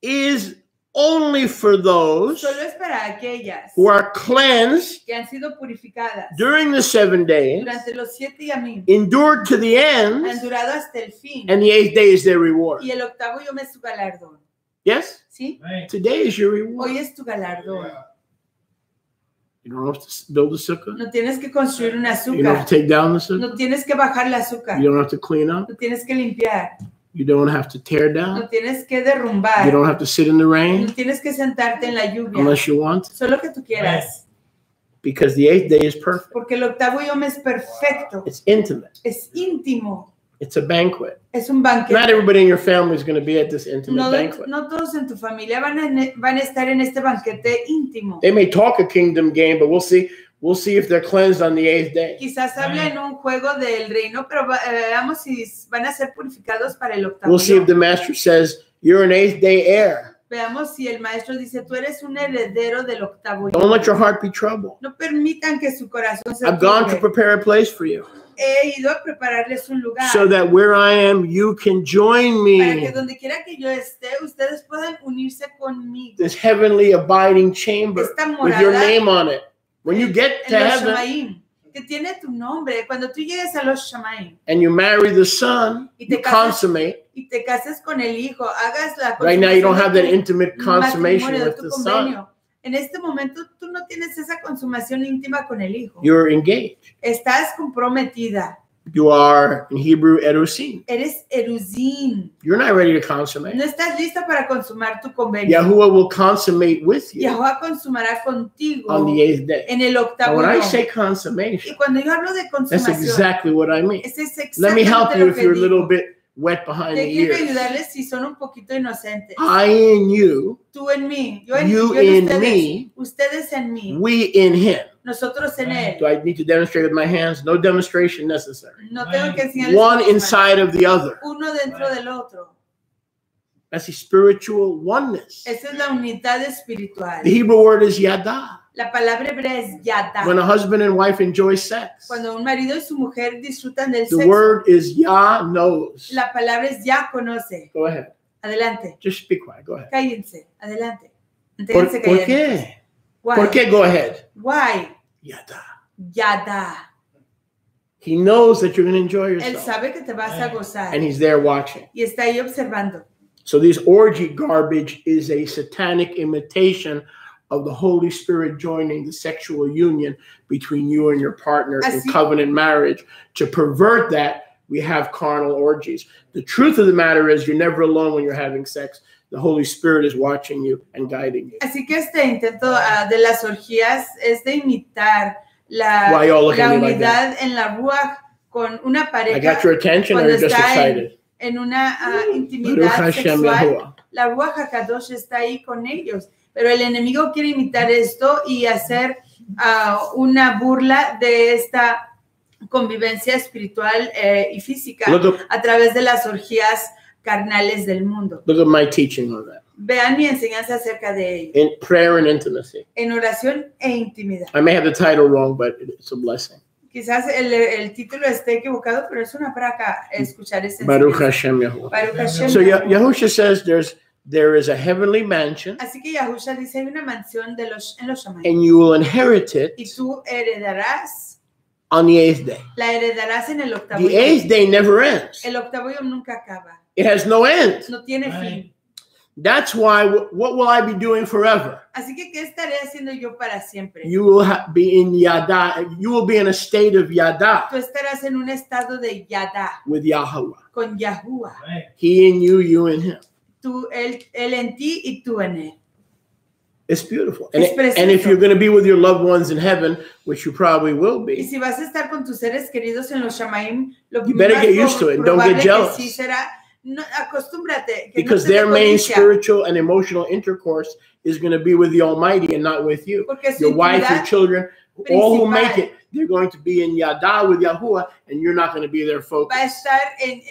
is only for those Solo es para aquellas who are cleansed que han sido purificadas during the 7 days, durante los 7 yamim, endured to the end, han durado hasta el fin, and the 8th day is their reward. y el octavo yom es su galardón. Yes? ¿Sí? Today is your reward. Hoy es tu galardón. You don't have to build a sukkah. No tienes que construir un You don't have azúcar. to take down the sukkah. No tienes que bajar el azúcar. You don't have to clean up. No tienes que limpiar. You don't have to tear down. No tienes que derrumbar. You don't have to sit in the No rain tienes que sentarte en la lluvia. unless you want, Solo que tú quieras. because the 8th day is perfect. Porque el octavo yom es perfecto. It's intimate. Es íntimo. It's a banquet. Es un banquete. Not everybody in your family is going to be at this intimate banquet. No todos en tu familia van a estar en este banquete íntimo. They may talk a kingdom game, but we'll see. We'll see if they're cleansed on the 8th day. Quizás hablen un juego del reino, pero veamos si van a ser purificados para el octavo. We'll see if the master says, you're an 8th day heir. Veamos si el maestro dice, tú eres un heredero del octavo. Don't let your heart be troubled. No permitan que su corazón se I've gone to turbe. prepare a place for you, He ido a prepararles un lugar so that where I am, you can join para que me. donde quiera que yo esté, ustedes puedan unirse conmigo. This heavenly abiding chamber Esta with your morada name on it. When you get to en los heaven Shamaim, que tiene tu nombre. Cuando tú llegues a los Shamaim and you marry the son, y te you casas, consummate. y te cases con el hijo, hagas la Right now, you don't have that consumación intimate de tu consummation matrimonio, de with tu the son. convenio. En este momento tú no tienes esa consumación íntima con el hijo. You're engaged. Estás comprometida. You are, in Hebrew, erusin. Eres eruzín. You're not ready to consummate. No estás lista para consumar tu convenio. Yahuwah will consummate with you Yahuwah consumará contigo on the 8th day. en el Now, octavo when I yom. say consummation, Y cuando yo hablo de that's consumación, exactly what I mean. ese es Let me help exactamente you lo if que you're a little digo. bit wet behind the Te quiero ears. ayudarles si son un poquito inocentes. I in you, Tú en mí, yo en You yo en in ustedes, me, ustedes en mí, we in him. nosotros en él. Do I need to demonstrate with my hands? No demonstration necessary. No tengo que enseñarles One con mis inside of the other. manos. Uno dentro del otro. That's the spiritual oneness. Esa es la unidad espiritual. The Hebrew word is yada. La palabra hebrea es yada. When a husband and wife enjoy sex, Cuando un marido y su mujer disfrutan del the sexo, word is ya knows. la palabra es ya conoce. Go ahead. Adelante. Just be quiet. Go ahead. Cállense. Adelante. ¿Por Manténganse qué? calladitos. Why? ¿Por qué? Go ahead. Why? Yada. Yada. He knows that you're going to enjoy Él yourself. sabe que te vas a gozar. And he's there watching. Y está ahí observando. So this orgy garbage is a satanic imitation of the Holy Spirit joining the sexual union between you and your partner in Así- covenant marriage. To pervert that, we have carnal orgies. The truth of the matter is you're never alone when you're having sex. The Holy Spirit is watching you and guiding you. Así que este intento de las orgías es de imitar la Why y'all looking at me like unidad en la ruach con una I pareja got your attention or cuando you're just está excited? en una Baruch intimidad Hashem sexual. Yahuwah. La ruach HaKadosh está ahí con ellos, pero el enemigo quiere imitar esto y hacer una burla de esta convivencia espiritual y física Look a través de las orgías carnales del mundo. Look at my teaching on that. Vean mi enseñanza acerca de ello. In prayer and intimacy. En oración e intimidad. I may have the title wrong, but it's a blessing. Quizás el título esté equivocado, pero es una praca escuchar ese Baruch Hashem Yahuwah. Baruch Hashem. So Yahusha says there is a heavenly mansion, Así que Yahusha dice, hay una mansión en los Shamaim. and you will inherit it Y tú heredarás, on the 8th day. la heredarás en el octavo The 8th day never ends. El octavo yom nunca acaba. It has no end. No tiene fin. That's why, what will I be doing forever? Así que, ¿qué estaré haciendo yo para siempre? You will be in yada. You will be in a state of yada Tú estarás en un estado de yada with Yahweh. con Yahuwah. He in you, you in him. Tú, él en ti y tú en él. It's beautiful. Es And precioso. if you're going to be with your loved ones in heaven, which you probably will Y be, si vas a estar con tus seres queridos en los Shamaim, lo You better más get used to it and don't probable get que jealous. sí será, no, acostúmbrate. Que because no te dé their main codicia, spiritual and emotional intercourse is going to be with the Almighty and not with you. porque su Your wife, your intimidad children, all who principal make it, they're going to be in Yada with Yahuwah, and you're not going to be their va a focus. estar en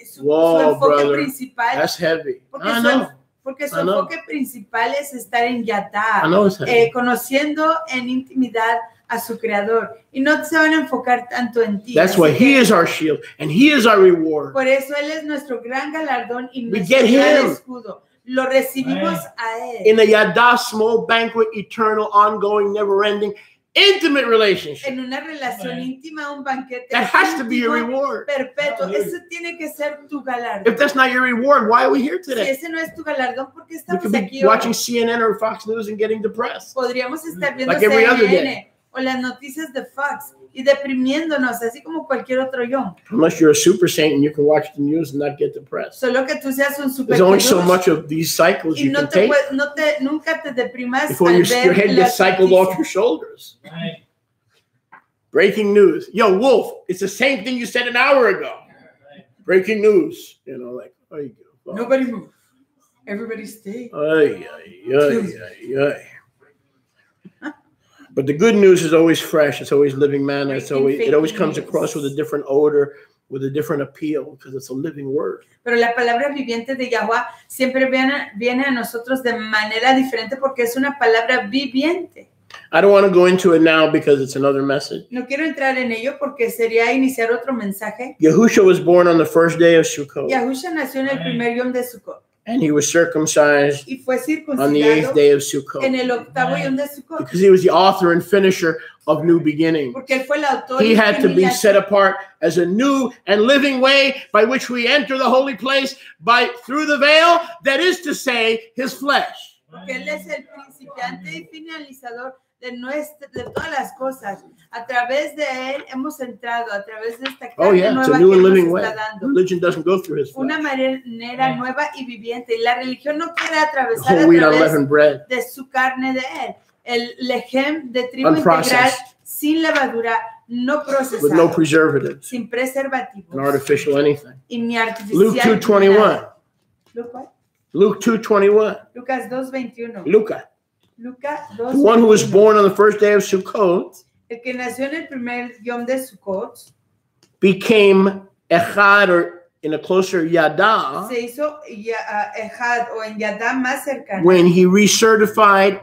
su Whoa, enfoque brother. principal. That's heavy. Porque I su, know. porque su I know. enfoque principal es estar en I Yadá, know it's heavy. conociendo en intimidad a su creador. Y no se van a enfocar tanto en ti. That's Así why que He is our shield and He is our reward. por eso Él es nuestro gran galardón y We nuestro get gran him. escudo. lo recibimos a él. In a yada, small banquet, eternal, ongoing, never-ending, intimate relationship. En una relación íntima, un banquete That has to be your reward. perpetuo. Eso tiene que ser tu galardón. If that's not your reward, why are we here Si today? ese no es tu galardón, ¿por qué We estamos could be aquí hoy? watching CNN or Fox News and getting depressed. Podríamos estar viendo Like every other day. CNN o las noticias de Fox y deprimiéndonos, así como cualquier otro yo. Unless you're a super saint and you can watch the news and not get depressed. Solo que tú seas un super There's only so much of these cycles y you no can te, take nunca te deprimas before al your ver head gets las cycled off your noticias. shoulders. Breaking news. Yo, Wolf, it's the same thing you said an hour ago. Breaking news. You know, like, oh, you go. Nobody move. Everybody stay. Ay, ay, ay, ay, ay. But the good news is always fresh. It's always living manna. It always comes across with a different odor, with a different appeal, because it's a living word. Pero la palabra viviente de Yahweh siempre viene a nosotros de manera diferente porque es una palabra viviente. I don't want to go into it now because it's another message. No quiero entrar en ello porque sería iniciar otro mensaje. Yahushua was born on the first day of Sukkot. Yahushua nació en el primer yom de Sukkot. And he was circumcised Y fue on the 8th circuncidado day of Sukkot. en el octavo yom de Sukkot. Because he was the author and finisher of new beginnings. Porque él fue el autor He y had to be finalización. set apart as a new and living way by which we enter the holy place through the veil, that is to say, his flesh. Porque él es el principiante y finalizador de todas las cosas. A través de él hemos entrado, a través de esta Oh carne yeah, it's nueva a new que and nos living way. está dando. Religion doesn't go through his Una flesh. manera nueva y viviente. Y la religión no quiere The atravesar whole a wheat través unleavened bread. de su carne de él. El lejem de trigo Unprocessed. integral sin levadura, no With no procesado, preservatives sin preservativos and artificial anything. y ni artificial. Luke 2:21. Luke what? Luke 2:21. Lucas 2:21. Lucas. Lucas The one who was 2:21. born on the first day of Sukkot El que nació en el primer yom de Sukkot became echad, or in a closer yada, se hizo Ejad o en Yadá más cercana when he recertified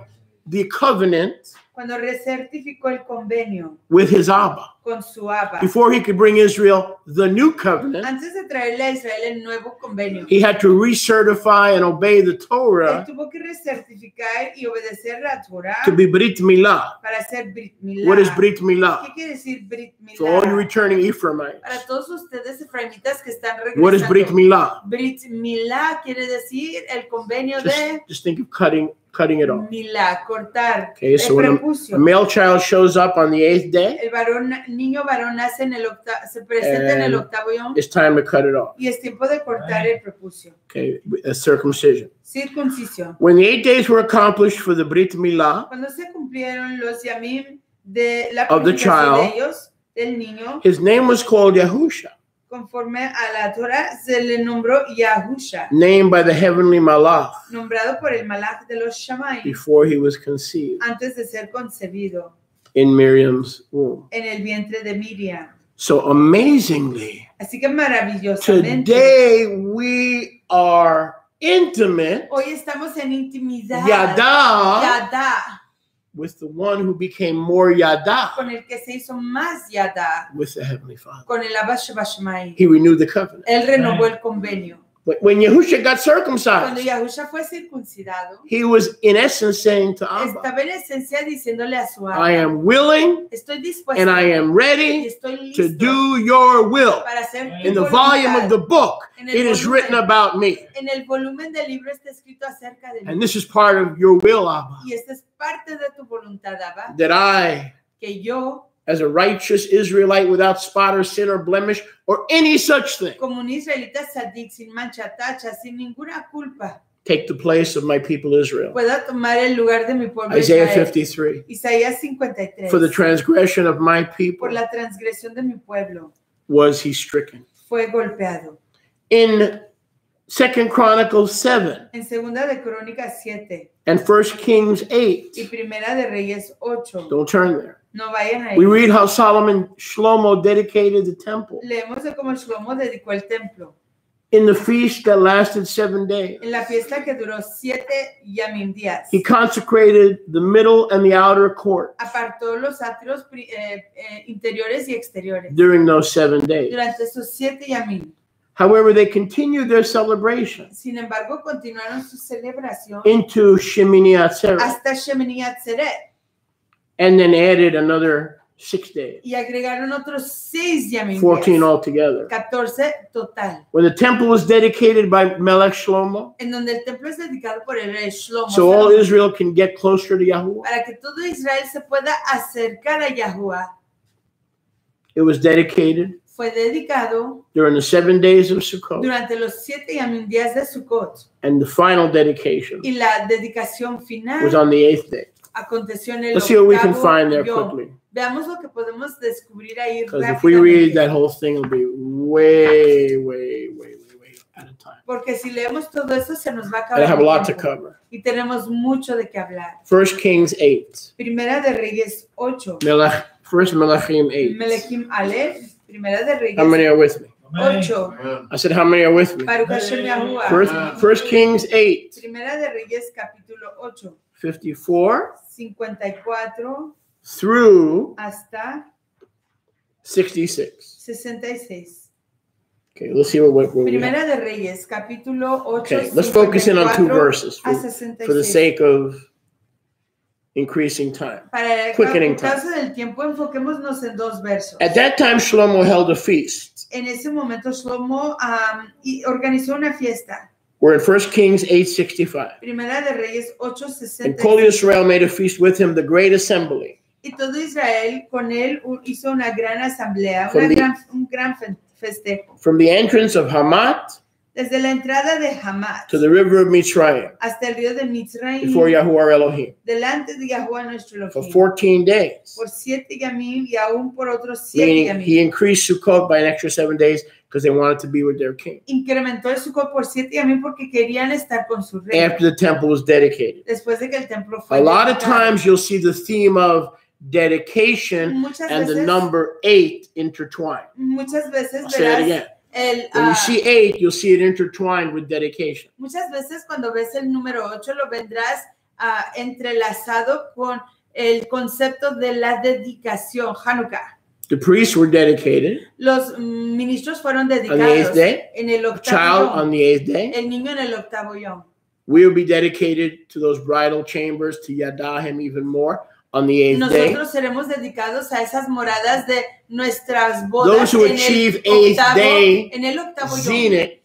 the covenant cuando recertificó el convenio with his Abba. con su Abba. Before he could bring Israel the new covenant, Antes de traerle a Israel el nuevo convenio, he had to recertify and obey the él Torah tuvo que recertificar y obedecer la Torah to be Brit Milah. para hacer Brit Milá. What is Brit ¿Qué Milah? quiere decir Brit Milá? For all you returning Ephraimites, Para todos ustedes efraimitas que están what is Brit regresando. Milah? Brit Milá quiere decir el convenio de Just think of cutting it off. Milá, cortar. Okay, El so when a prepucio. male child shows up on the 8th day, El niño varón nace en el se presenta en el octavo yom it's time to cut it off. y es tiempo de cortar el prepucio. Okay, a circumcision. Circuncisión. When the 8 days were accomplished for the Brit Milah, Cuando se cumplieron los yamim de la Of the purificación de child. ellos, del niño, his name was called Yahusha, conforme a la Torah, se le nombró Yahusha, named by the heavenly Malach nombrado por el Malach de los Shamayim, before he was conceived antes de ser concebido in Miriam's womb. en el vientre de Miriam. So amazingly, Así que maravillosamente, today we are intimate, hoy estamos en intimidad, Yada, Yada, with the one who became more Yada con el que se hizo más Yada, with the Heavenly Father. con el Abba Shebashmaim. He renewed the covenant. Él renovó el convenio. When Yahusha got Cuando circumcised, Yahusha fue circuncidado, he was in essence saying to Abba, estaba en esencia diciéndole a su Abba, I am willing estoy dispuesto and I am y ready estoy to listo do your will. para hacer tu In the voluntad. volume of the book, En el it is volumen- written about me. En el volumen del libro está escrito acerca de mí. And this is part of your will, Abba, Y esta es parte de tu voluntad, Abba, that I, que yo, as a righteous Israelite without spot or sin or blemish or any such thing, como un israelita sadik, sin mancha, tacha, sin ninguna culpa, take the place of my people Israel. pueda tomar el lugar de mi pueblo Isaiah Israel. 53. Isaías 53. For the transgression of my people Por la transgresión de mi pueblo was he stricken. fue golpeado. In 2 Chronicles 7 En segunda de Crónicas 7 and 1 Kings y 8, primera de Reyes 8. don't turn there. No vayan ahí. We read how Shlomo dedicated the temple Leemos de cómo Shlomo dedicó el templo. in the feast that lasted 7 days. En la fiesta que duró 7 yamim días. He consecrated the middle and the outer court Apartó los atrios interiores y exteriores during those 7 days. durante esos 7 yamim. However, they continued their celebration. Sin embargo, continuaron su celebración into Shemenee Atzereth. Hasta Shemenee Atzereth. And then added another 6 days. Y agregaron otros 6 días. 14 altogether. 14 total. When the temple was dedicated by Melech Shlomo. En donde el templo es dedicado por el rey Shlomo. So all Israel can get closer to Yahuwah. Para que todo Israel se pueda acercar a Yahuwah. It was dedicated. Fue dedicado during the 7 days of Sukkot. Durante los 7 días de Sukkot. And the final dedication. Y la dedicación final was on the 8th day. Aconteció en el Let's see what we can find there quickly. Veamos lo que podemos descubrir ahí rápidamente. Because if we read that whole thing, it'll be way out of time. Porque si leemos todo eso se nos va a acabar. I have a lot to cover. Y tenemos mucho de qué hablar. 1 Kings 8. Primera de Reyes 8. First Melachim 8. Melachim Aleph. Primera de Reyes. How many are with me? 8. I said, how many are with me? Baruch Hashem Yahuwah. First Kings 8. Primera de Reyes capítulo 8. 54 through hasta 66. Okay, let's see what Primera de Reyes capítulo 8. Okay, let's focus in on 2 verses for the sake of increasing time, quickening time. Del tiempo, enfoquémonos en 2 versos. At that time, Shlomo held a feast. En ese momento, Shlomo organizó una fiesta. We're in 1 Kings 8:65. Primera de Reyes 8:65. And Kol Yisrael made a feast with him, the great assembly. Y todo Israel con él hizo una gran asamblea, un gran festejo. From the entrance of Hamat. Desde la entrada de Hamat to the river of Mitzrayim, hasta el río de Mitzrayim, before Yahuwah Elohim, delante de Yahuwah nuestro Elohim, for 14 days. Por 7 yamim y aún por otros 7 Meaning yamim. He increased Sukkot by an extra 7 days because they wanted to be with their king. Incrementó el Sukkot por 7 yamim porque querían estar con su rey. After the temple was dedicated. Después de que el templo fue a lot of times you'll see the theme of dedication and the number 8 intertwined. Muchas veces I'll say it again. When you see 8, you'll see it intertwined with dedication. Muchas veces cuando ves el número 8 lo vendrás entrelazado con el concepto de la dedicación, Hanukkah. The priests were dedicated. Los ministros fueron dedicados on the 8th day. En el octavo child yom. On the 8th day. El niño en el octavo yom. We will be dedicated to those bridal chambers to Yadahim even more. On the 8th day. Nosotros seremos dedicados a esas moradas de nuestras bodas. Those who achieve 8th day en el octavo zenith,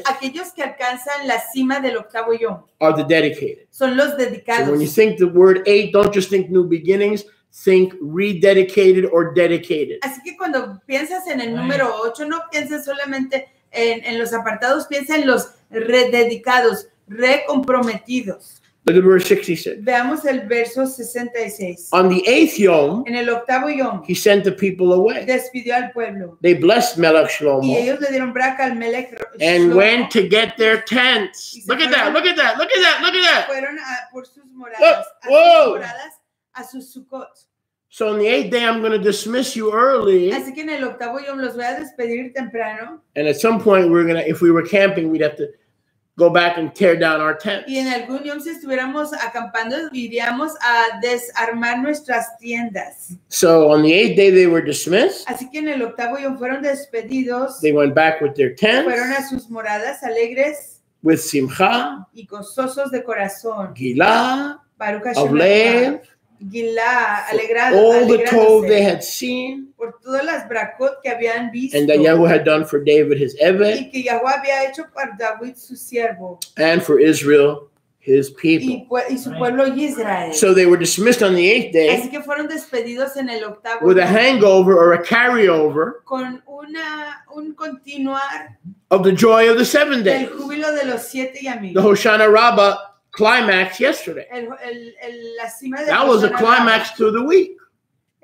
aquellos que alcanzan la cima del octavo yom, are the dedicated. Son los dedicados. So when you think the word 8, don't just think new beginnings, think rededicated or dedicated. Así que cuando piensas en el número 8, no pienses solamente en los apartados, piensa en los rededicados, recomprometidos. Look at verse 66. Veamos el verso 66. On the 8th yom, en el octavo yom, he sent the people away. Despidió al pueblo. They blessed Melech Shlomo. Y ellos le dieron braca al Melech Shlomo. And went to get their tents. Look at that, look at that, look at that, look at that. Fueron por sus moradas, a sus Sukkot. So on the 8th day, I'm going to dismiss you early. Así que en el octavo yom los voy a despedir temprano. And at some point, if we were camping, we'd have to go back and tear down our tents. Y en algún yom, si estuviéramos acampando, iríamos a desarmar nuestras tiendas. So on the 8th day, they were dismissed. Así que en el octavo yom fueron despedidos. They went back with their tents. Fueron a sus moradas alegres. With simcha. Y gozosos de corazón. Gilah. Baruch Hashem. Avlev. Gilah, alegrado. All the tov they had seen. Por todas las brakot que habían visto. And that Yahweh had done for David his Eved. Y que Yahweh había hecho para David su siervo. And for Israel his people. Y su pueblo Israel. So they were dismissed on the 8th day. Así que fueron despedidos en el octavo. With a hangover or a carryover. Con un continuar. Of the joy of the 7 days. El júbilo de los 7 yamim. The Hoshana Rabbah climax yesterday. La cima de that was a climax to the week.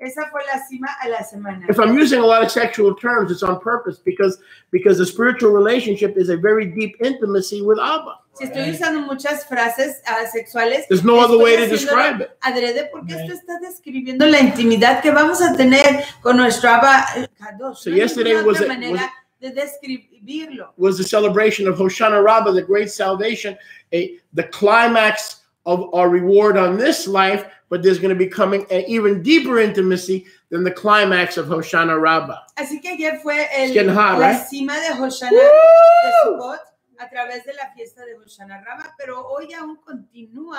Esa fue la cima a la semana. If I'm using a lot of sexual terms, it's on purpose because the spiritual relationship is a very deep intimacy with Abba. Si estoy usando muchas frases sexuales, there's no other way to describe it. Adrede porque esto está describiendo la intimidad que vamos a tener con nuestro Abba Kadosh. So yesterday was de describirlo. Was the celebration of Hoshana Rabbah, the great salvation, the climax of our reward on this life, but there's going to be coming an even deeper intimacy than the climax of Hoshana Rabbah. Así que ayer fue la cima de Hoshana de Sukkot a través de la fiesta de Hoshana Rabbah, pero hoy aún continúa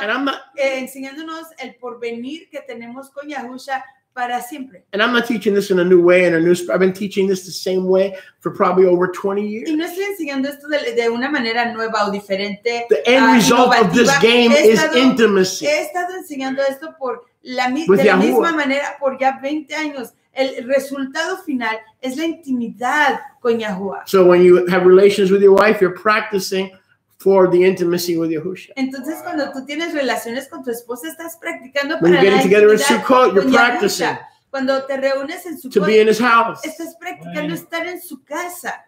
enseñándonos el porvenir que tenemos con Yahusha para siempre. And I'm not teaching this in a new way, I've been teaching this the same way for probably over 20 years. Y no estoy enseñando esto de una manera nueva o diferente. The end result of this game is intimacy. He estado enseñando esto de la misma manera por ya 20 años. El resultado final es la intimidad con Yahuwah. So when you have relations with your wife, you're practicing for the intimacy with Yahusha. Entonces, cuando tú tienes relaciones con tu esposa, estás practicando when para you're getting together at Sukkot, you're practicing. Cuando te reúnes en Sukkot, to be in his house. Estás practicando estar en su casa.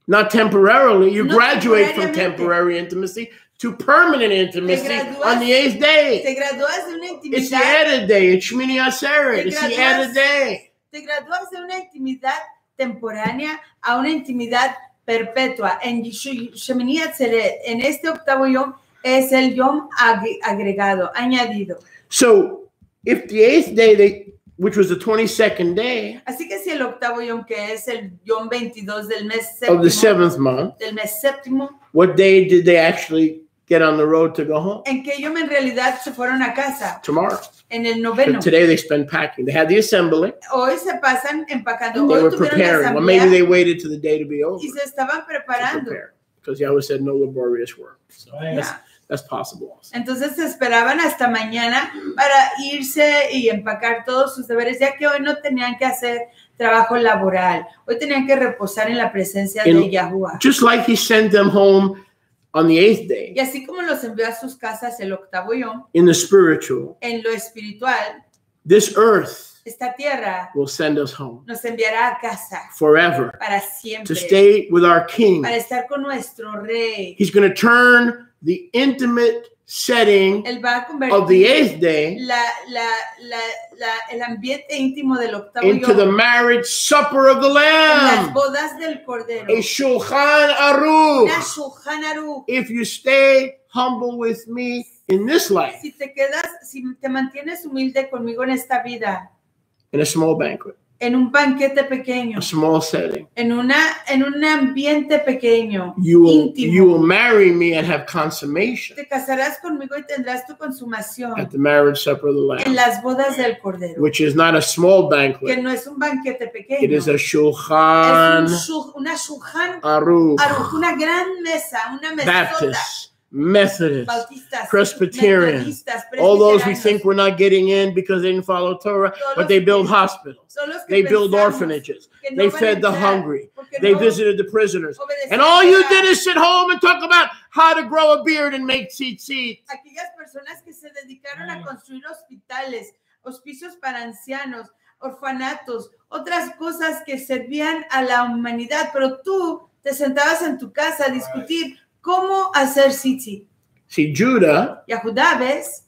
Not temporarily. You graduate from temporary intimacy to permanent intimacy on the 8th day. Te gradúas de una intimidad. It's the added day. It's Shemenee Atzereth. It's the added day. Te gradúas de una intimidad temporánea a una intimidad perpetua. En Shemenee Atzereth, en este octavo yom, es el yom agregado, añadido. So, if the 8th day, which was the 22nd day, así que si el octavo yom, que es el yom 22 del mes séptimo, of the 7th month, del mes séptimo, what day did they actually get on the road to go home? ¿En qué yom en realidad se fueron a casa? Tomorrow. En el noveno. So today they spend packing. They had the assembly. Hoy se pasan empacando. They were preparing. Well, maybe they waited till the day to be over. Y se estaban preparando. Because Yahweh said no laborious work. So that's possible also. Entonces se esperaban hasta mañana para irse y empacar todos sus deberes, ya que hoy no tenían que hacer trabajo laboral. Hoy tenían que reposar en la presencia de Yahuwah. Just like he sent them home on the 8th day. Y así como los envió a sus casas el octavo yom, in the spiritual, en lo espiritual, this earth, esta tierra, will send us home. Nos enviará a casa. Forever. Para siempre. To stay with our King. Para estar con nuestro rey. He's going to turn the intimate setting of the 8th day el ambiente íntimo del octavo into the marriage supper of the Lamb. Las bodas del Cordero. A shulchan aruch. Una shulchan aruch. If you stay humble with me in this life. Si te mantienes humilde conmigo en esta vida. In a small banquet. En un banquete pequeño. A small setting. En un ambiente pequeño. You will marry me and have consummation. Te casarás conmigo y tendrás tu consumación. At the marriage supper of the Lamb. En las bodas del Cordero. Which is not a small banquet. Que no es un banquete pequeño. It is a shulchan. Una shulchan aruch. Una gran mesa, una mesota. Baptists. Methodist, Bautistas, Presbyterian, all those who think we're not getting in because they didn't follow Torah, but they build hospitals, they build orphanages, they fed the hungry, they visited the prisoners, and all you did is sit home and talk about how to grow a beard and make tzitzit. Aquellas personas que se dedicaron a construir hospitales, hospicios para ancianos, orfanatos, otras cosas que servían a la humanidad, pero tú te sentabas en tu casa a discutir ¿cómo hacer tzitzit? See, Judah, Yahudá, ¿ves?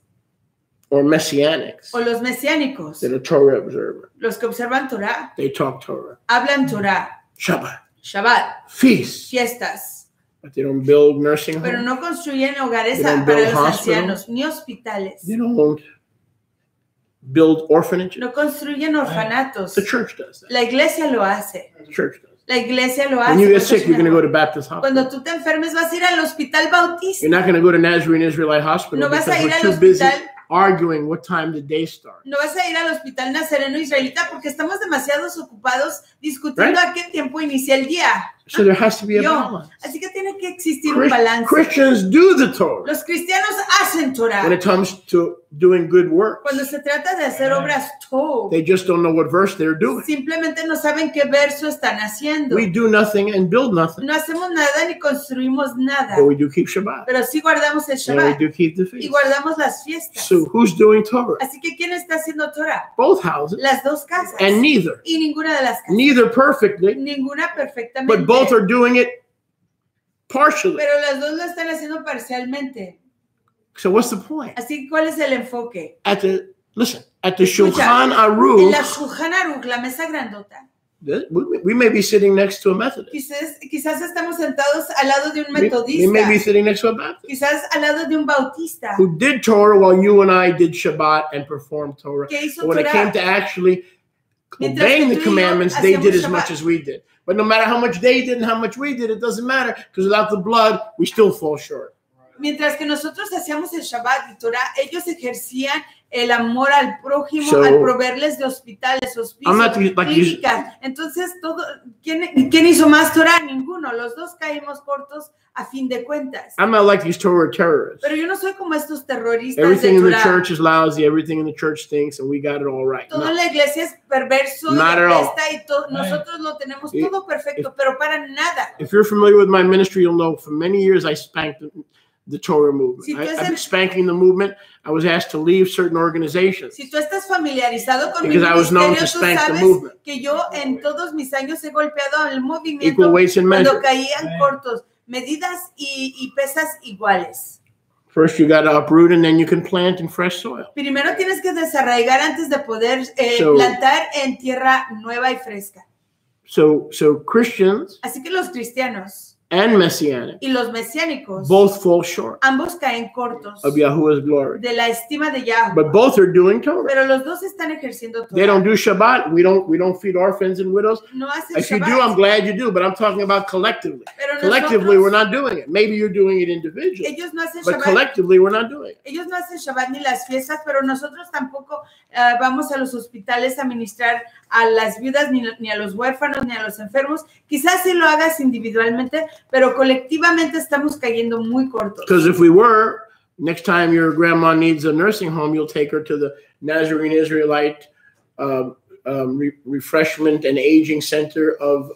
Or Messianics, o los mesiánicos, that are Torah observant, los que observan Torah, they talk Torah, hablan Torah, Shabbat, feasts, fiestas, but they don't build nursing homes, pero no construyen hogares para los ancianos, ni hospitales, they don't build orphanages, no construyen orfanatos. The church does that. La iglesia lo hace. The church does. La iglesia lo hace. When you get sick, you're going to go to Baptist hospital. Cuando tú te enfermes, vas a ir al hospital bautista. You're not going to go to Nazarene Israelite Hospital no vas because a ir we're too busy arguing what time the day starts. No vas a ir al hospital nazareno israelita porque estamos demasiado ocupados discutiendo a qué tiempo inicia el día. So there has to be a balance. Así que tiene que existir un balance. Christians do the Torah. Los cristianos hacen Torah. When it comes to doing good work. Cuando se trata de hacer obras Tov. They just don't know what verse they're doing. Simplemente no saben qué verso están haciendo. We do nothing and build nothing. No hacemos nada ni construimos nada. But we do keep Shabbat. Pero sí guardamos el Shabbat. And we do keep the feast. Y guardamos las fiestas. So who's doing Torah? Así que ¿quién está haciendo Torah? Both houses. Las dos casas. And neither. Y ninguna de las casas. Neither perfectly. Ninguna perfectamente. But both are doing it partially. Pero las dos lo están haciendo parcialmente. So what's the point? Así que ¿cuál es el enfoque? At the shulchan aruch. En la shulchan aruch, la mesa grandota. We may be sitting next to a Methodist. Quizás estamos sentados al lado de un metodista. We may be sitting next to a Baptist. Quizás al lado de un bautista. Who did Torah while you and I did Shabbat and performed Torah. But when it came to actually obeying the commandments, they did as much as we did. But no matter how much they did and how much we did, it doesn't matter, because without the blood, we still fall short. Mientras que nosotros hacíamos el Shabbat y Torah, ellos ejercían el amor al prójimo, al proveerles de hospitales, hospicios, clínicas. Entonces, ¿quién hizo más Torah? Ninguno. Los dos caímos cortos a fin de cuentas. I'm not like these Torah terrorists. Pero yo no soy como estos terroristas everything de Torah. In the church is lousy. Everything in the church stinks, and we got it all right. Todo en la iglesia es perverso, y apesta, y nosotros lo tenemos todo perfecto, pero para nada. If you're familiar with my ministry, you'll know for many years I spanked the Torah movement. I've been spanking the movement. I was asked to leave certain organizations. Si tú estás familiarizado con because I was known to spank the movement. Que yo en todos mis años he golpeado el movimiento cuando caían cortos, medidas y pesas iguales. First you got to uproot, and then you can plant in fresh soil. Primero tienes que desarraigar antes de poder plantar en tierra nueva y fresca. So Christians. Así que los cristianos and messianic, y los mesiánicos, both fall short. Ambos caen cortos of Yahuwah's glory. De la estima de Yahweh. But both are doing Torah. Pero los dos están ejerciendo Torah. They don't do Shabbat. We don't feed orphans and widows. No hacen if Shabbat. You do, I'm glad you do. But I'm talking about collectively. Pero collectively, we're not doing it. Maybe you're doing it individually. Ellos no hacen but Shabbat. Collectively, we're not doing it. Ellos no hacen Shabbat ni las fiestas, pero nosotros tampoco vamos a los hospitales a ministrar a las viudas, ni a los huérfanos, ni a los enfermos. Quizás sí lo hagas individualmente, pero colectivamente estamos cayendo muy cortos. Because if we were, next time your grandma needs a nursing home, you'll take her to the Nazarene Israelite refreshment and aging center of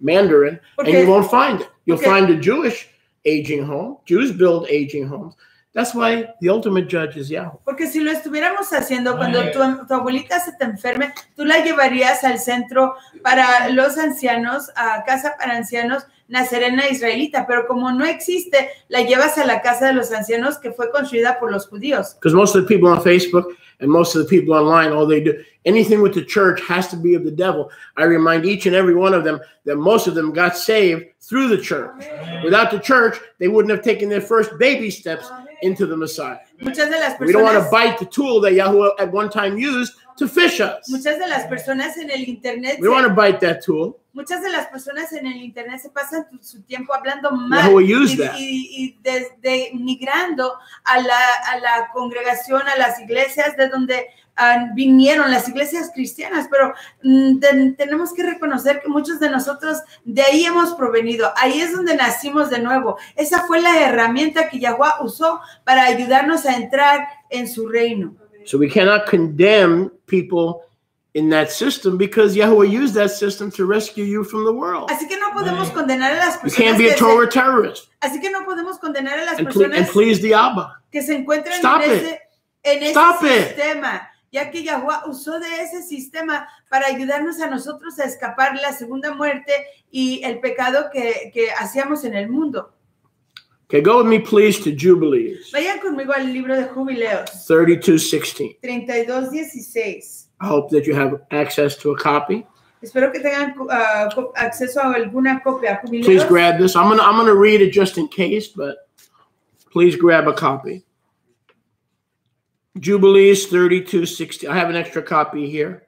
Mandarin, and you won't find it. You'll find a Jewish aging home. Jews build aging homes. That's why the ultimate judge is Yahweh. Porque si lo estuviéramos haciendo, cuando tu abuelita se te enferme, tú la llevarías al centro para los ancianos, a casa para ancianos, Nazarena Israelita, pero como no existe, la llevas a la casa de los ancianos que fue construida por los judíos. Because most of the people on Facebook and most of the people online, all they do, anything with the church has to be of the devil. I remind each and every one of them that most of them got saved through the church. Without the church, they wouldn't have taken their first baby steps into the Messiah. Muchas de las personas, we don't want to bite the tool that Yahweh at one time used to fish us. Muchas de las personas en el internet, we don't want to bite that tool. Muchas de las personas en el internet se pasan su tiempo hablando mal y denigrando a la congregación, a las iglesias de donde vinieron, las iglesias cristianas, pero tenemos que reconocer que muchos de nosotros de ahí hemos provenido, ahí es donde nacimos de nuevo. Esa fue la herramienta que Yahweh usó para ayudarnos a entrar en su reino. So we cannot condemn people in that system because Yahweh used that system to rescue you from the world. Así que no podemos condenar a las personas. You can't be a Torah terrorist. Así que no podemos condenar a las personas and please the Abba. Que se encuentran en ese sistema, ya que Yahweh usó de ese sistema para ayudarnos a nosotros a escapar la segunda muerte y el pecado que hacíamos en el mundo. Okay, go with me, please, to Jubilees. Vayan conmigo al libro de Jubileos. 32:16. 32:16. I hope that you have access to a copy. Espero que tengan acceso a alguna copia. Jubileos. Please grab this. I'm gonna read it just in case, but please grab a copy. Jubilees 32:16. I have an extra copy here.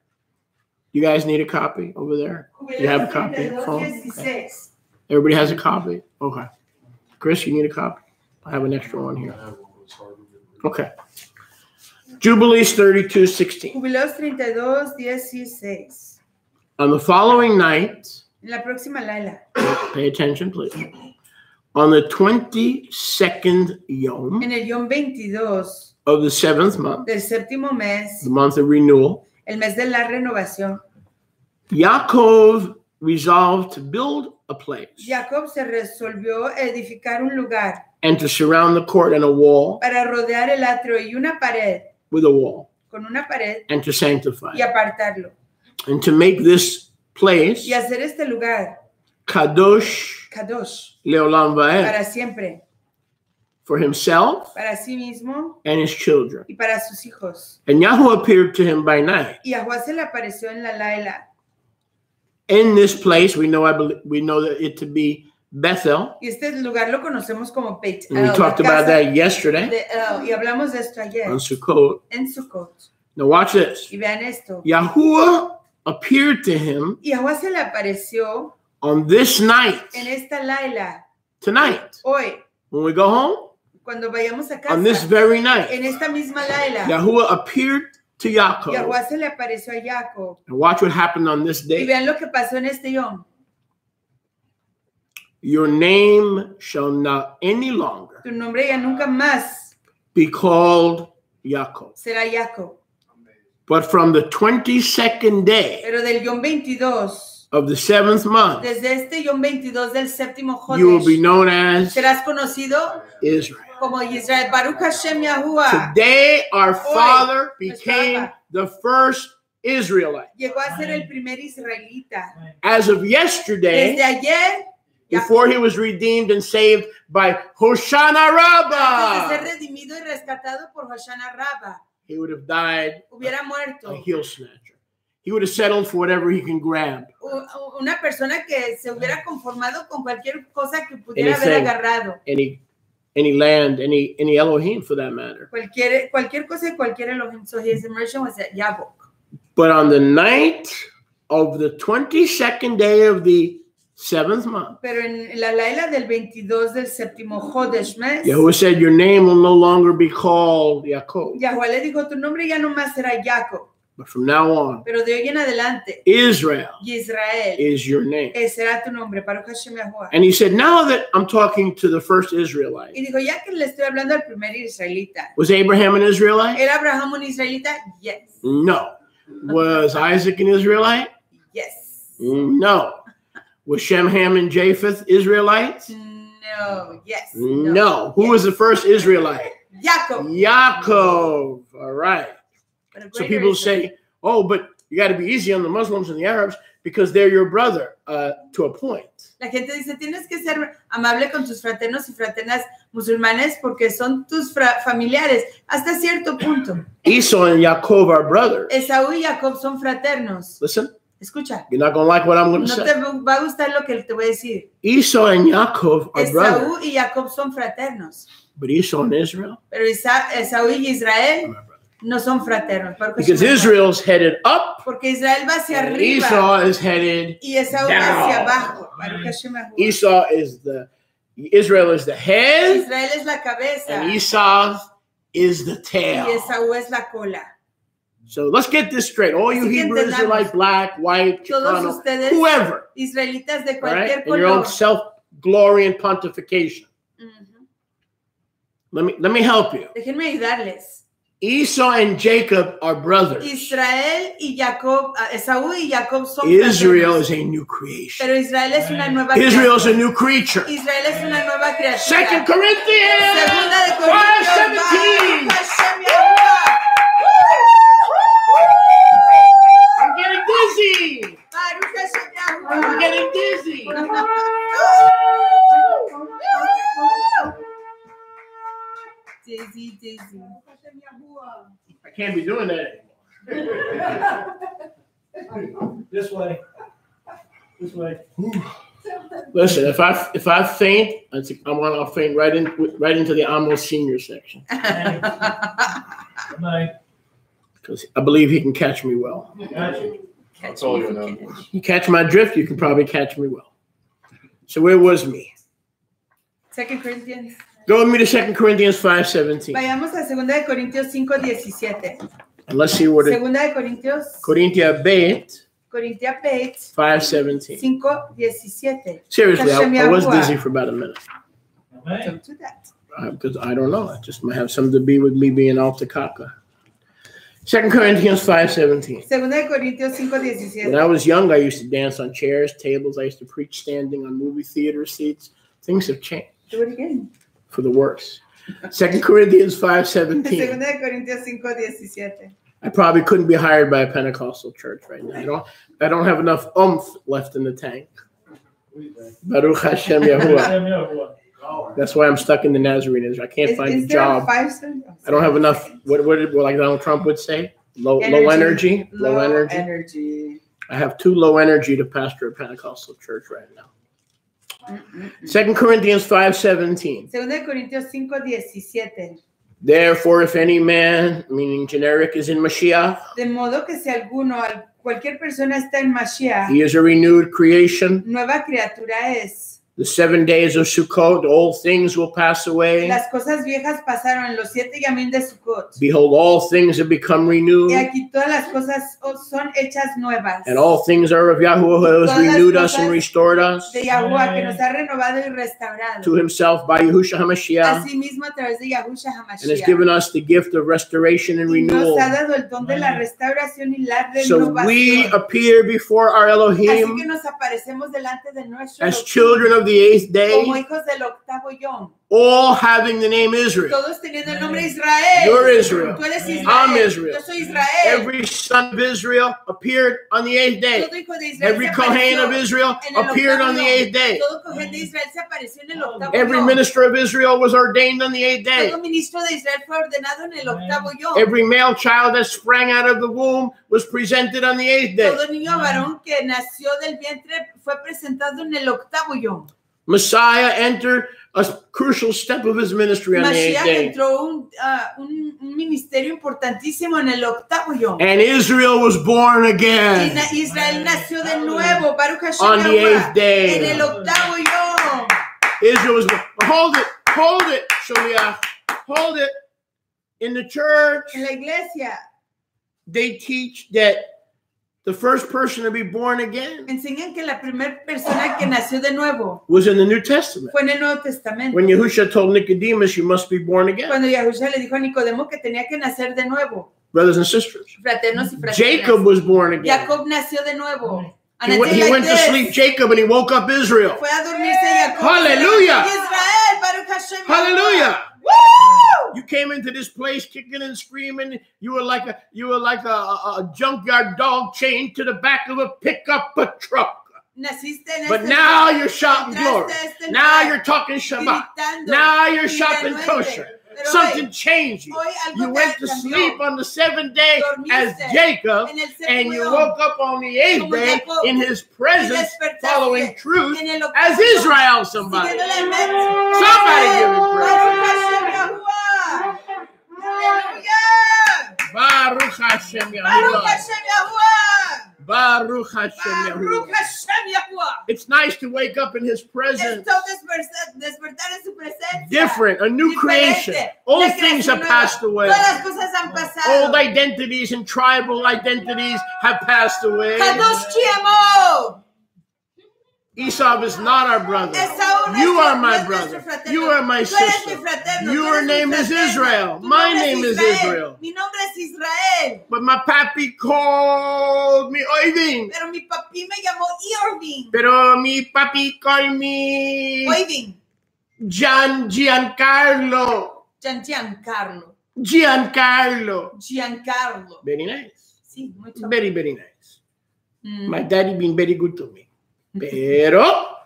You guys need a copy over there? You have a copy? Okay. Everybody has a copy? Okay. Chris, you need a copy? I have an extra one here. Okay. Jubilees 32:16. Jubileos 32:16. On the following night, la próxima Laila. Pay attention, please. On the 22nd Yom, en el Yom 22 of the 7th month, del séptimo mes, the month of renewal, el mes de la renovación, Yaakov resolved to build a place. Jacob se resolvió edificar un lugar. And to surround the court and a wall. Para rodear el atrio y una pared. With a wall. Con una pared. And to sanctify. Y apartarlo. And to make this place. Y hacer este lugar. Kadosh. Kadosh. Leolam va'ed. Para siempre. For himself. Para sí mismo. And his children. Y para sus hijos. And Yahweh appeared to him by night. Y Yahweh se le apareció en la Laila. In this place, we know that it to be Bethel. Y este lugar lo conocemos como Beit And we talked about that yesterday. Y hablamos de esto ayer. On Sukkot. En Sukkot. Now watch this. Y vean esto. Yahuwah appeared to him. Yahuwah se le apareció. On this night. En esta laila. Tonight. Hoy. When we go home. Cuando vayamos a casa. On this very night. En esta misma laila. Yahuwah appeared to Yaakov. Yahuwah se le apareció a Jacob. And watch what happened on this day. Y vean lo que pasó en este yom. Your name shall not any longer. Tu nombre ya nunca más. Be called Yaakov. Será Jacob. But from the 22nd day. Pero del yom 22. Of the 7th month. Desde este yom 22 del séptimo Jodesh. You will be known as. Serás conocido. Israel. Como Israel. Baruch Hashem Yahuwah. Today our father became the first Israelite. Llegó a ser el primer israelita. As of yesterday. Desde ayer. Before he was redeemed and saved by Hoshana Rabbah. Antes de ser redimido y rescatado por Hoshana Rabbah. He would have died. Hubiera muerto. A heel snatcher. He would have settled for whatever he can grab. Una persona que se hubiera conformado con cualquier cosa que pudiera haber agarrado. Any land, any Elohim for that matter. Cualquier cosa y cualquier Elohim. So his immersion was at Yabok. But on the night of the 22nd day of the 7th month. Pero en la laila del 22 del séptimo Jodesh mes. Yahuwah said, your name will no longer be called Yaakov. Yahuwah le dijo, tu nombre ya no más será Jacob. But from now on, pero de hoy en adelante, Israel is your name. Será tu nombre, Baruch Hashem Yahuwah. And he said, now that I'm talking to the first Israelite. Y dijo, ya que le estoy hablando al primer israelita. Was Abraham an Israelite? ¿Era Abraham un israelita? Yes. No. Was Isaac an Israelite? Yes. No. Was Shem, Ham, and Japheth Israelites? No. Yes. No. Who was the first Israelite? Yaakov. All right. So people say, oh, but you got to be easy on the Muslims and the Arabs because they're your brother to a point. La gente dice, tienes que ser amable con tus fraternos y fraternas musulmanes porque son tus familiares hasta cierto punto. Esau and Yaakov are brothers. Esaú y Jacob son fraternos. Listen. Escucha. You're not going to like what I'm going to say. No te va a gustar lo que te voy a decir. Esau and Yaakov are brothers. Esaú y Jacob son fraternos. But Esau and Israel? Pero Esaú y Israel no son fraternos. Because Israel's headed up. Porque Israel va hacia arriba. Esau is headed y Esaú va hacia abajo. Israel is the head. Israel es la cabeza. And Esau is the tail. Y Esaú es la cola. So let's get this straight. All you Hebrew Israelites, black, white, Chicano, whoever. Israelitas de cualquier right? color. In your own self-glory and pontification. Let me help you. Déjenme ayudarles. Esau and Jacob are brothers. Israel y Jacob, Esaú y Jacob son Israel fraternos. is a new creation. Pero Israel es una nueva Israel is a new creature. Israel es una nueva criatura. 2 Corinthians Segunda de Corintios 5:17. I'm getting dizzy. I'm getting dizzy. Dizzy. I can't be doing that anymore. This way. Listen, if I faint, I'll faint right into the Amos senior section. Good night. Because I believe he can catch me well. Catch me. You catch my drift, you can probably catch me well. So where was me? 2 Corinthians. Go with me to 2 Corinthians 5:17. Vayamos a 2 de Corintios 5:17. And let's see what it is. 2 de Corintios. Corintia Bet. 5:17. 5:17. Seriously, I was busy for about a minute. Don't do that. Because I don't know. It just might have something to be with me being Alta Kaka. 2 Corinthians 5:17. 2 de Corintios 5:17. When I was young, I used to dance on chairs, tables. I used to preach standing on movie theater seats. Things have changed. Do it again. For the worse. 2 Corinthians 5:17. 2 de Corintios 5:17. I probably couldn't be hired by a Pentecostal church right now. I don't have enough oomph left in the tank. Baruch Hashem Yahuwah. That's why I'm stuck in the Nazarene. I can't find a job. I don't have enough. What like Donald Trump would say? Low energy. I have too low energy to pastor a Pentecostal church right now. 2 Corinthians 5:17. 2 Corintios 5:17. Therefore, if any man, meaning generic, is in Mashiach, De modo que si cualquier persona está en Mashiach, he is a renewed creation. Nueva criatura es. The 7 days of Sukkot, all things will pass away. Las cosas viejas pasaron en los 7 yamim de Sukkot. Behold, all things have become renewed. Y aquí todas las cosas son hechas nuevas. And all things are of Yahuwah, who has renewed us and restored us de Yahuwah, que nos ha renovado y restaurado. To himself by Yahushua HaMashiach. Así mismo a través de Yahushua HaMashiach. And has given us the gift of restoration and renewal. Nos ha dado el don de la restauración y la renovación. So we appear before our Elohim Así que nos aparecemos delante de nuestro as children of the 8th day. Como hijos del octavo yom. All having the name Israel. Todos teniendo el nombre Israel. You're Israel. Tú eres Israel. I'm Israel. Yo soy Israel. Every son of Israel appeared on the 8th day. Todo hijo de Israel Every Kohen of Israel appeared on the 8th day. Todo Kohen de Israel se apareció en el octavo Every yom. minister of Israel was ordained on the 8th day. Todo ministro de Israel fue ordenado en el octavo yom. Every male child that sprang out of the womb was presented on the 8th day. Todo niño varón que nació del vientre fue presentado en el octavo yom. Messiah entered a crucial step of his ministry on the 8th day. Entró un ministerio importantísimo en el octavo yom. And Israel was born again. Y Israel nació de nuevo, Baruch Hashem, on the 8th day. En el octavo yom. Israel was born. Hold it, Shaliach. Hold it. In the church, en la iglesia, they teach that the first person to be born again enseñan que la primera persona que nació de nuevo was in the New Testament. Fue en el Nuevo Testamento. When Yahushua told Nicodemus, you must be born again. Cuando Yahushua le dijo a Nicodemo que tenía que nacer de nuevo. Brothers and sisters. Fraternos y fraternas. Jacob was born again. Jacob nació de nuevo. He went to sleep, Jacob, and he woke up Israel. Fue a dormirse Jacob. Hallelujah. Israel, Baruch Hashem. Hallelujah. Woo! You came into this place kicking and screaming. You were like a junkyard dog chained to the back of a pickup truck. But now you're shouting glory. Now you're talking Shabbat. Now you're shouting kosher. Something changed you. You went to sleep on the 7th day as Jacob, and you woke up on the 8th day in his presence, following truth as Israel. Somebody give him praise. Baruch Hashem Yahuwah. Baruch Hashem Yahuwah. It's nice to wake up in his presence. Different, a new creation. Old things have passed away. Old identities and tribal identities have passed away. Esau is not our brother. You are my brother. You are my sister. Your name is Israel. My name is Israel. But my papi called me Oivin. Pero mi papi called me Giancarlo. Very nice. Very, very nice. My daddy been very good to me. Pero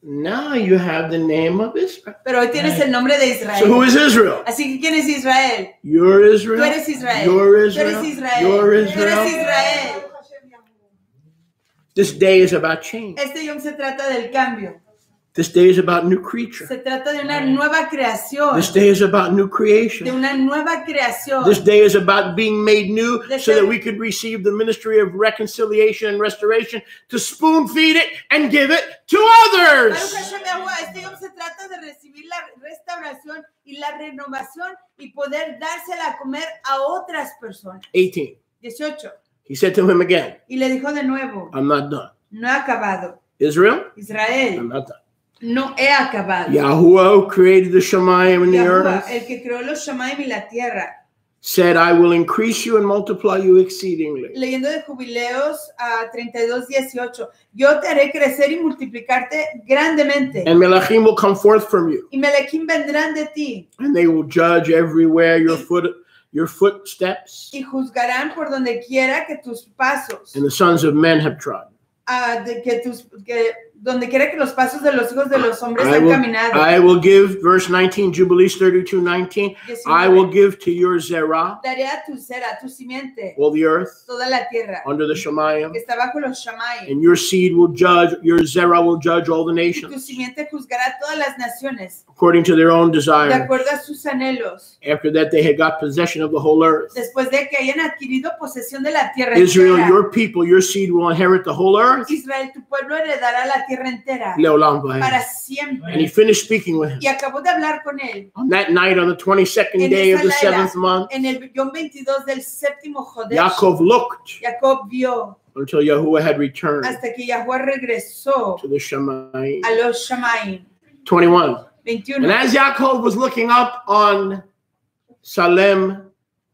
now you have the name of Israel. Pero hoy tienes el nombre de Israel. So who is Israel? Así que ¿quién es Israel? You're Israel. Tú eres Israel. You're Israel. Tú eres Israel. You're Israel. Tú eres Israel. This day is about change. Este yom se trata del cambio. This day is about new creature. Se trata de una nueva creación. This day is about new creation. De una nueva creación. This day is about being made new so that we could receive the ministry of reconciliation and restoration to spoon feed it and give it to others. Este yom se trata de recibir la restauración y la renovación y poder dársela a comer a otras personas. 18. He said to him again. Y le dijo de nuevo. I'm not done. No he acabado. Israel. I'm not done. No he acabado. Yahuwah, who created the Shemayim and the earth, el que creó los Shemayim y la tierra, said, I will increase you and multiply you exceedingly. Leyendo de Jubileos 32:18, yo te haré crecer y multiplicarte grandemente. And Melachim will come forth from you. Y Melachim vendrán de ti. And they will judge everywhere your footsteps. Y juzgarán por donde quiera que tus pasos. And the sons of men have trodden. donde quiera que los pasos de los hijos de los hombres han caminado. I will give, verse 19, Jubilees 32:19. I will give to your zerah, daré a tu zera, tu simiente, all the earth, toda la tierra, under the Shemayim, que está bajo los Shamayim. and your seed will judge, your zerah will judge all the Y tu nations, simiente juzgará a todas las naciones, according to their own de desire. acuerdo a sus anhelos. After that, they had got possession of the whole earth. Después de que hayan adquirido posesión de la tierra Israel, entera, your people, your seed will inherit the whole earth. Israel, tu pueblo heredará la tierra entera Leolam va'ed. para siempre. And he finished speaking with him. Y acabó de hablar con él. On that night, on the 22nd En day of esa the laila, 7th month, en el Yom 22 del séptimo Jodesh, Yaakov looked Jacob vio until Yahuwah had returned hasta que Yahuwah regresó to the Shemayim. a los Shamayim. 21. 21. And as Yaakov was looking up on Salem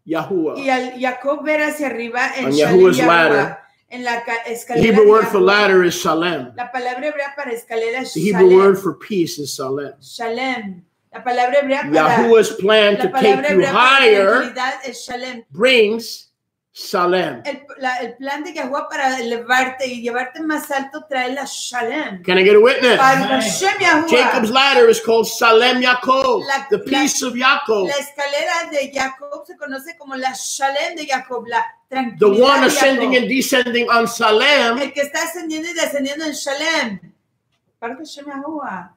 Yahuwah, Y al Jacob ver hacia arriba en on Shalem Yahuwah's Yahuwah, ladder, en la the escalera Hebrew de word for Yahuwah. ladder is Salem. La palabra hebrea para escalera es The Hebrew Shalem. word for peace is Salem. Shalem. La palabra hebrea para Yahuwah's plan la to palabra take you hebrea para higher tranquilidad es Shalem. brings Salem. El plan de Yahuwah para elevarte y llevarte más alto trae la Shalem. Can I get a witness? Para Hashem Yahuwah. Jacob's ladder is called Salem Yaakov, La- the peace of Yaakov. La escalera de Jacob se conoce como la Shalem de Jacob, la The tranquilidad one de ascending Jacob. and descending on Salem El que está ascendiendo y descendiendo en Shalem. Para Hashem Yahuwah.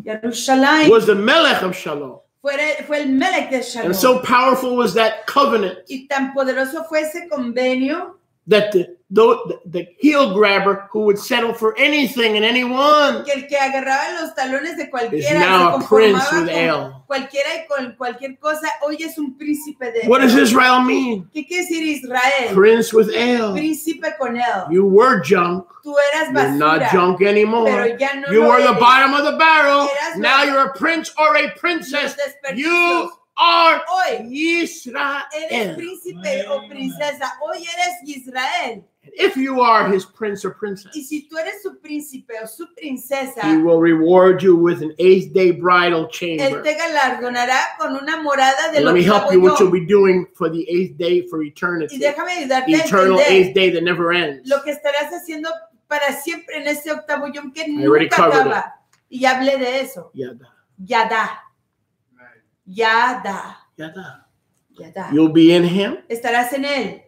Yerushalayim. was the Melech of Shalom. Fue el Melech de Shalom. And so powerful was that covenant Y tan poderoso fue ese convenio that the heel grabber who would settle for anything and anyone que el que agarraba los talones de is cualquiera now se a prince conformaba with con El. cualquiera y con cualquier cosa, hoy es un príncipe de What does él. Israel mean? ¿Qué quiere decir Israel? Prince with El. Príncipe con él. You were junk. Tú eras You're not basura, junk anymore. pero ya no You lo were the eres. bottom of the barrel. Eras Now los- you're a prince or a princess. los desperdicios. You are Hoy Israel. eres príncipe o princesa, hoy eres Israel. If you are his prince or princess, Y si tú eres su príncipe o su princesa, he will reward you with an 8th-day bridal él chamber. te galardonará con una morada de And let lo me que help hago you what yo. you'll be doing for the 8th day for Y eternity. déjame ayudarte The a eternal entender 8th day that never ends. lo que estarás haciendo para siempre en ese octavo yom que already nunca covered acaba. Y hablé de eso. Yada, Yada. Yada. yada. Yada. You'll be in him. Estarás en él.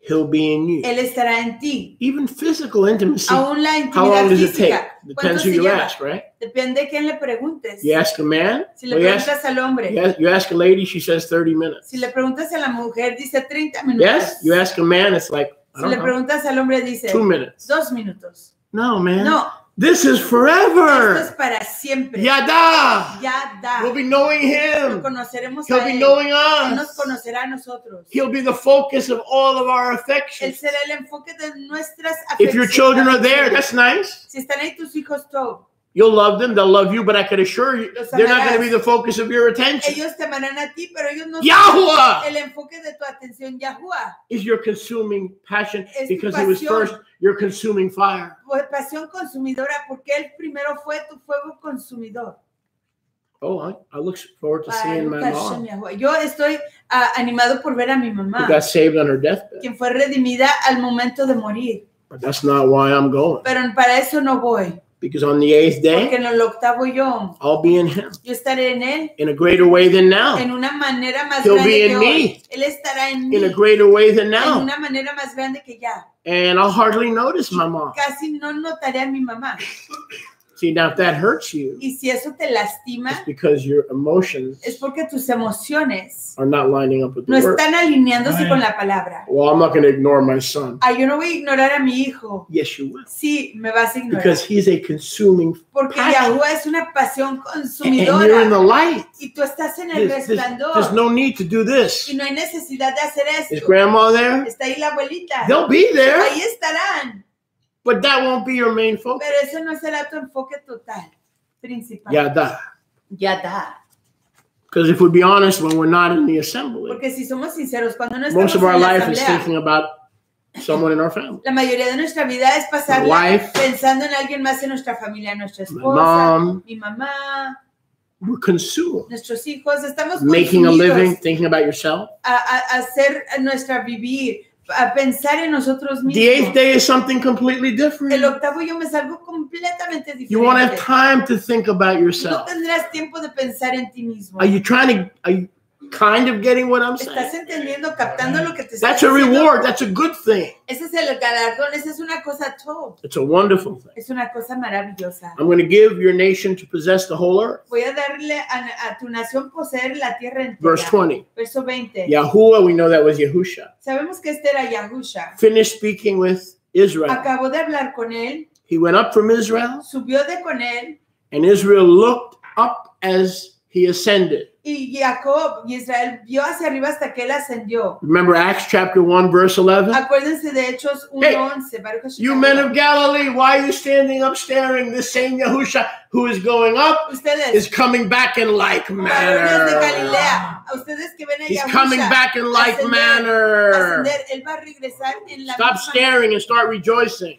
He'll be in you. Él estará en ti. Even physical intimacy. Aún la How long intimidad does it take? física. Depends ¿Cuánto who se you lleva? ask, right? Depende de quién le preguntes. You ask a man, Si le or you ask, preguntas al hombre. you ask a lady, she says 30 minutes. Si le preguntas a la mujer, dice 30 minutos. Yes, you ask a man, it's like, I Si don't le know, preguntas al hombre, dice 2 minutes. 2 minutos. No, man. No, This is esto es forever. para siempre. Yada. Yada. We'll be knowing Lo him. conoceremos He'll a be él. knowing Él nos us. conocerá a nosotros. He'll be the focus of all of our Él affections. será el enfoque de nuestras If your afecciones. children are there, that's nice. Si están ahí tus hijos, todo. You'll love them, they'll love you, but I can assure you, Los they're not amarás. going to be the focus of your attention. Ellos te amarán a ti, pero ellos no Yahuwah el enfoque de tu atención. Yahuwah, is your consuming passion Es tu because he was pasión. first your consuming fire. pasión consumidora, porque él primero fue tu fuego consumidor. Oh, I look forward to seeing my Baruch mom, Hashem Yahuwah. Yo estoy animado por ver a mi who mamá, got saved on her deathbed. quien fue redimida al momento de morir. But that's not why I'm going. Pero para eso no voy, Because on the 8th porque day, en el octavo yom I'll be in him yo estaré en él in a greater way than now. en una manera más He'll grande be que in hoy. me. Él estará en mí In a greater way than en now. una manera más grande que ya. And I'll hardly notice my mom. Casi no notaré a mi mamá. See, now if that hurts you, Y si eso te lastima, it's because your emotions es porque tus emociones are not lining up with the no word. están alineándose con la palabra. Well, I'm not going to ignore my son. Yo no voy a ignorar a mi hijo. Yes, you will. Sí, me vas a ignorar. Because he's a consuming Porque passion. Yahuwah es una pasión And you're in the consumidora. light. Y tú estás en el There's resplandor. no need to do this. Y no hay necesidad de hacer Is esto. grandma there? Está ahí la abuelita. They'll be there, Ahí estarán. but that won't be your main focus. Pero eso no será tu enfoque total, principal. Yada. Ya da. Because if we be honest, when we're not in the assembly, Porque si somos sinceros, cuando no most estamos of our en la life is asamblea, thinking about someone in our family. la mayoría de nuestra vida es pasarla My wife, pensando en alguien más en nuestra familia, nuestra My esposa, mom. mi mamá, We're consumed. nuestros hijos. Estamos Making a living, consumidos thinking about yourself. a hacer nuestra vivir, a pensar en nosotros mismos. The 8th day is something completely different. El octavo yom es algo completamente diferente. You won't have time to think about yourself. No tendrás tiempo de pensar en ti mismo. Are you kind of getting what I'm saying? ¿Estás entendiendo, captando lo que te estoy That's a diciendo? reward. That's a good thing. Ese es el galardón, esa es una cosa top. It's a wonderful thing. Es una cosa maravillosa. I'm going to give your nation to possess the whole earth. Voy a darle a tu nación poseer la tierra entera. Verse 20. Verso 20. Yahuwah, we know that was Yahusha. Sabemos que este era Yahusha. Finished speaking with Israel. Acabó de hablar con él. He went up from Israel. Subió de con él. And Israel looked up as he ascended. Y Jacob y Israel vio hacia arriba hasta que él ascendió. Remember Acts chapter 1 verse 11? Acuérdense de Hechos 1:11. Hey, you men of Galilee, why are you standing up staring? This same Yahusha who is going up is coming back in like manner. De Galilea, a ustedes que ven a He's coming back in like manner. Él va a regresar en la Stop staring and start rejoicing.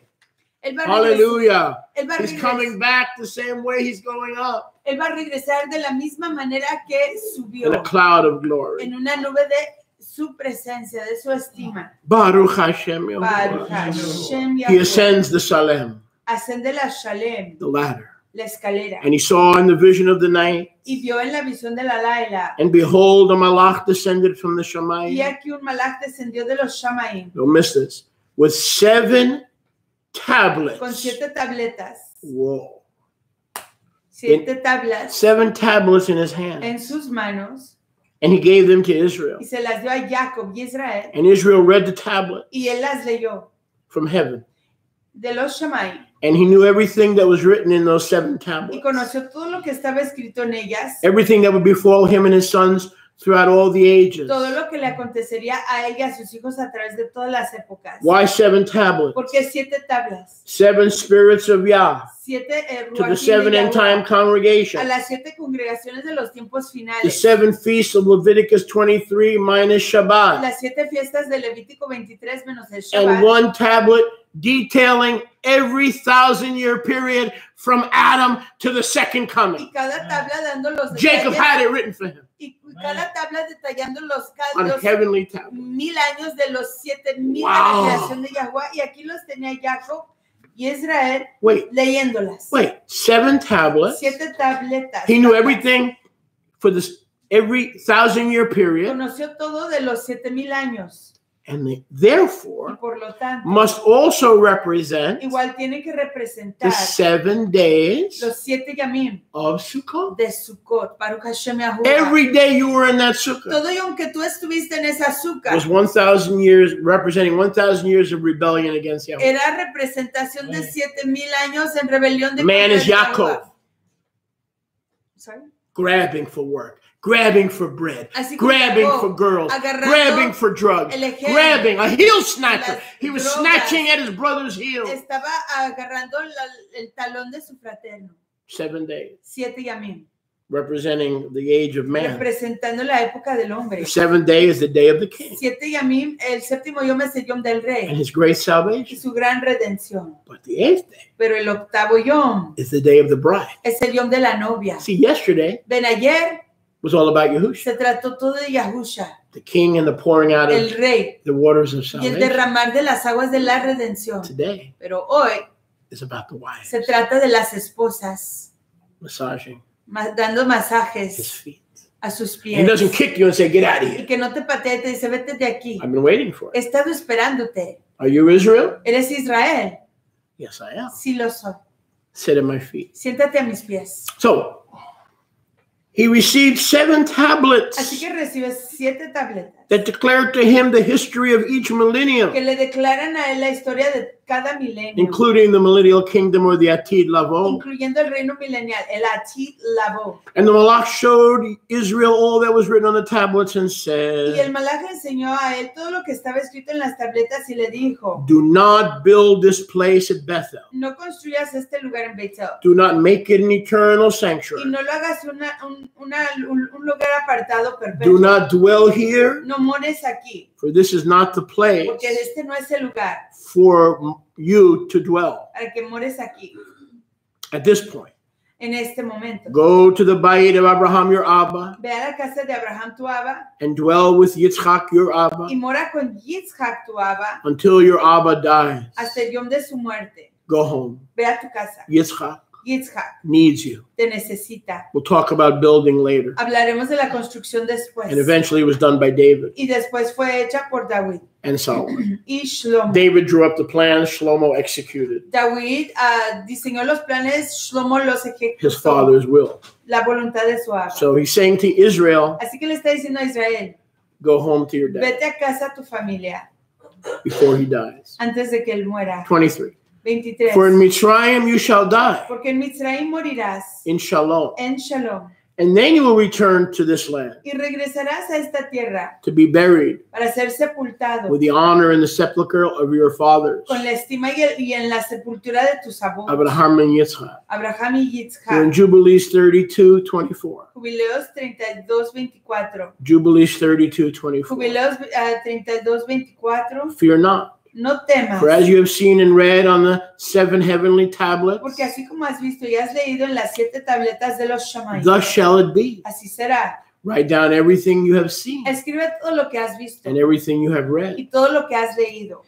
Hallelujah. He's coming back the same way he's going up. Él va a regresar de la misma manera que subió. In a cloud of glory. En una nube de su presencia, de su estima. Baruch Hashem Yahuwah. Baruch Hashem Yahuwah. He ascends the Salem. Ascende la Shalem. The ladder. La escalera. And he saw in the vision of the night. Y vio en la visión de la Laila. And behold, a malach descended from the Shamayim. Y aquí un malach descendió de los Shamayim. Don't miss this. With 7 tablets. Con 7 tabletas. Whoa. 7 tablas. 7 tablets in his hand. En sus manos. And he gave them to Israel. Y se las dio a Jacob y Israel. And Israel read the tablet. Y él las leyó. From heaven. De los Shamayim. And he knew everything that was written in those 7 tablets. Y conoció todo lo que estaba escrito en ellas. Everything that would befall him and his sons throughout all the ages. Todo lo que le acontecería a ella y a sus hijos a través de todas las épocas. Why 7 tablets? Porque 7 tablas. 7 spirits of Yah. 7 to the 7 end time congregation. A las 7 congregaciones de los tiempos finales. The 7 feasts of Leviticus 23 minus Shabbat. Las 7 fiestas de Levítico 23 menos el Shabbat. And 1 tablet detailing every 1,000-year period from Adam to the second coming. Y cada tabla dando los detalles. Jacob had it written for him. Y cada tabla detallando los on heavenly tablets. 1000 años de los 7000 de la creación de Yahweh. Y aquí los tenía Jacob y Israel leyéndolas. Wait, 7 tablets. 7 tabletas. He knew everything for this every 1,000-year period. Conoció todo de los 7000 años. And they, therefore, por lo tanto, must also represent igual tiene que representar the 7 days los 7 yamim of Sukkot. De Sukkot. Baruch Hashem Yahuwah. Every day you were in that Sukkah. Todo y aunque tú estuviste en esa Sukkah. Was 1,000 years, representing 1,000 years of rebellion against Yahweh. Era representación de 7000 años en rebelión de Man is Yaakov. Sorry? Grabbing for work. Grabbing for bread, grabbing for girls, grabbing for drugs, grabbing, a heel snatcher. He was snatching at his brother's heel. Estaba agarrando el talón de su fraterno. 7 days. 7 yamim. Representing the age of man. Representando la época del hombre. The 7th day is the day of the king. 7 yamim, el séptimo yom es el yom del rey. And his great salvation. Y su gran redención. But the 8th day. Pero el octavo yom. Is the day of the bride. Es el yom de la novia. See, yesterday. Ven ayer. Was all about Yahusha. Se trató todo de Yahusha. The king and the pouring out el rey, of the waters of salvation. Y el derramar de las aguas de la redención. Today. Pero hoy is about the wives. Se trata de las esposas. Massaging. Dando masajes. His feet. A sus pies. He doesn't kick you and say, get out of here. Y que no te patee, te dice, vete de aquí. I've been waiting for it. He estado esperándote. Are you Israel? ¿Eres Israel? Yes, I am. Sí lo soy. Sit at my feet. Siéntate a mis pies. So, he received 7 tablets. Así que recibe 7 tabletas. That declared to him the history of each millennium. Que le declaran a él la historia de cada milenio. Including the millennial kingdom or the Atid Lavo. Incluyendo el reino milenial, el Atid Lavo. And the Malach showed Israel all that was written on the tablets and said. Y el Malach enseñó a él todo lo que estaba escrito en las tabletas y le dijo. Do not build this place at Bethel. No construyas este lugar en Bethel. Do not make it an eternal sanctuary. Y no lo hagas un lugar apartado perpetuo. Do not dwell here. No mores aquí. For this is not the place. Porque este no es el lugar. For you to dwell. Para que mores aquí. At this point. en este momento. Go to the bayit of Abraham your Abba, Ve a la casa de Abraham tu Abba, and dwell with Yitzchak your Abba, y mora con Yitzhak tu Abba, until your Abba dies. hasta el yom de su muerte. Go home. Ve a tu casa. Yitzchak Yitzhak needs you. te necesita. We'll talk about building later. Hablaremos de la construcción después. And eventually it was done by David Y después fue hecha por David and Solomon. y Shlomo. David drew up the plans, Shlomo executed David diseñó los planes, Shlomo los ejecutó. his father's will. La voluntad de su Abba. So he's saying to Israel, Así que le está diciendo a Israel, go home to your dad vete a casa a tu familia before he dies. antes de que él muera. 23. 23. For in Mitzrayim you shall die, Porque en Mitzrayim morirás in Shalom, en Shalom and then you will return to this land y regresarás a esta tierra to be buried para ser sepultado with the honor and the sepulchre of your fathers, con la estima y en la sepultura de tus abuelos, Abraham and Yitzchak. Abraham y You're in Yitzhak. Jubilees 32:24. Jubileos 32:24. Jubilees 32:24. Jubileos 32:24. Fear not. No temas, For as you have seen and read on the 7 heavenly tablets, porque así como has visto y has leído en las 7 tabletas de los Shammai, thus shall it be. así será. Write down everything you have seen Escribe todo lo que has visto and everything you have read. y todo lo que has leído.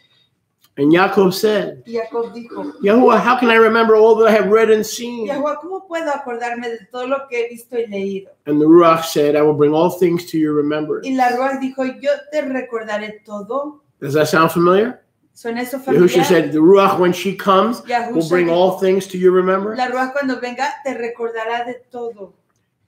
And Yaakov said, Y Jacob dijo, Yahuwah, how can I remember all that I have read and seen? Yahuwah, ¿cómo puedo acordarme de todo lo que he visto y leído? And the Ruach said, I will bring all things to your remembrance. Y la Ruach dijo, yo te recordaré todo. Does that sound familiar? ¿Son eso Yahusha familiar? said, the Ruach, when she comes, will Yahusha bring dijo, all things to your remembrance. la Ruach cuando venga te recordará de todo.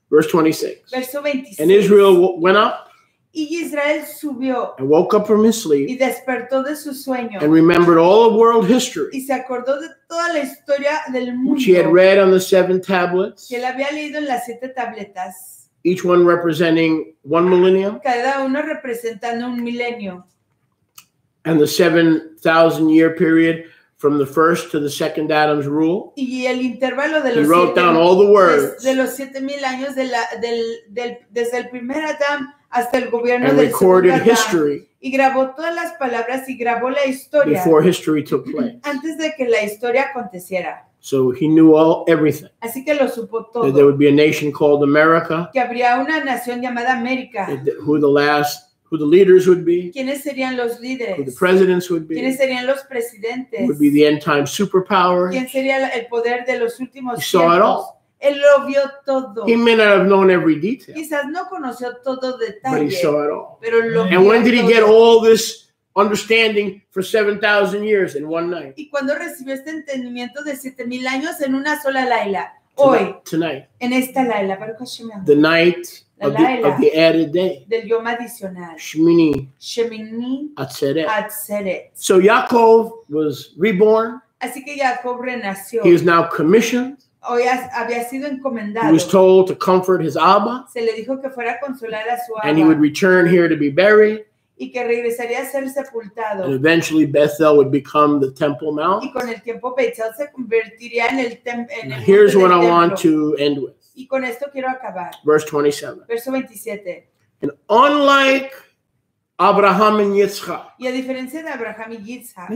Verse 26. Verso 26. And Israel went up Y Israel subió and woke up from his y sleep despertó de su sueño and remembered all of world history, y se acordó de toda la historia del which he had mundo read on the 7 tablets, que él había leído en las 7 tabletas, each one representing 1 millennium, cada uno representando un milenio, and the 7,000-year period from the first to the second Adam's rule. y el intervalo de He los wrote down all the words de los 7,000 años desde el primer Adán hasta el gobierno and del segundo recorded Adán, history y grabó todas las palabras y grabó la historia before history took place. antes de que la historia aconteciera. So he knew everything. Así que lo supo That there todo, would be a nation called America, que habría una nación llamada América. who the leaders would be, ¿Quiénes serían los who the líderes? presidents would be, ¿Quiénes serían los who presidentes? would be the end time superpower. ¿Quién sería el poder de los últimos He saw it tiempos? all. Él lo vio todo. He may not have known every detail, Quizás no conoció todo but he detalle, saw it all. pero lo And when vio did he todo. get all this understanding for 7,000 years in one night? Y cuando recibió este entendimiento de 7,000 años en una sola Laila, hoy, Tonight, en esta Laila, Baruch Hashem, the night of the added day, del yom adicional, Shemenee Shemenee Atzereth. Atzereth. So Yaakov was reborn. Así que Jacob renació. He is now commissioned. Hoy había sido He encomendado. was told to comfort his Abba, Se le dijo que fuera a consolar a su and he would Abba return here to be buried. y que regresaría a ser sepultado. And eventually Bethel would become the Temple Mount. Y con el tiempo Bethel se convertiría en el templo. Here's what I want to end with. Y con esto quiero acabar. Verse 27. Verso 27. And unlike Abraham and Yitzchak, Y a diferencia de Abraham y Yitzhak,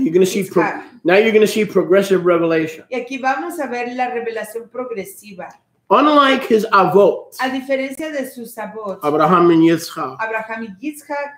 now you're going to see progressive revelation. y aquí vamos a ver la revelación progresiva. Unlike his avot, A diferencia de sus abots, Abraham and Yitzchak, Abraham y Yitzhak,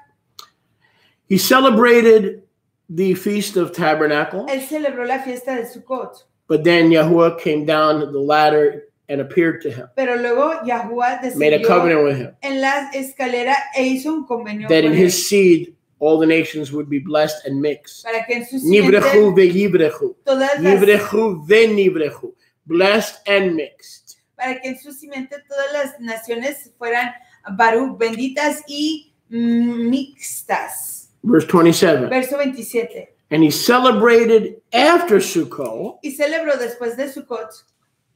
he celebrated the Feast of Tabernacles, él celebró la fiesta de Sukkot. but then Yahuwah came down the ladder and appeared to him, Pero luego Yahuwah made a descendió covenant with him, en la escalera e hizo un convenio that in con él, his seed all the nations would be blessed and mixed. para que en su Nivrechu simiente ve'yivrechu, todas las Nivrechu ve'nivrechu, blessed and mixed. para que en su simiente todas las naciones fueran Baruch, benditas y mixtas. Verse 27. Verso 27. And he celebrated after Sukkot Y celebró después de Sukkot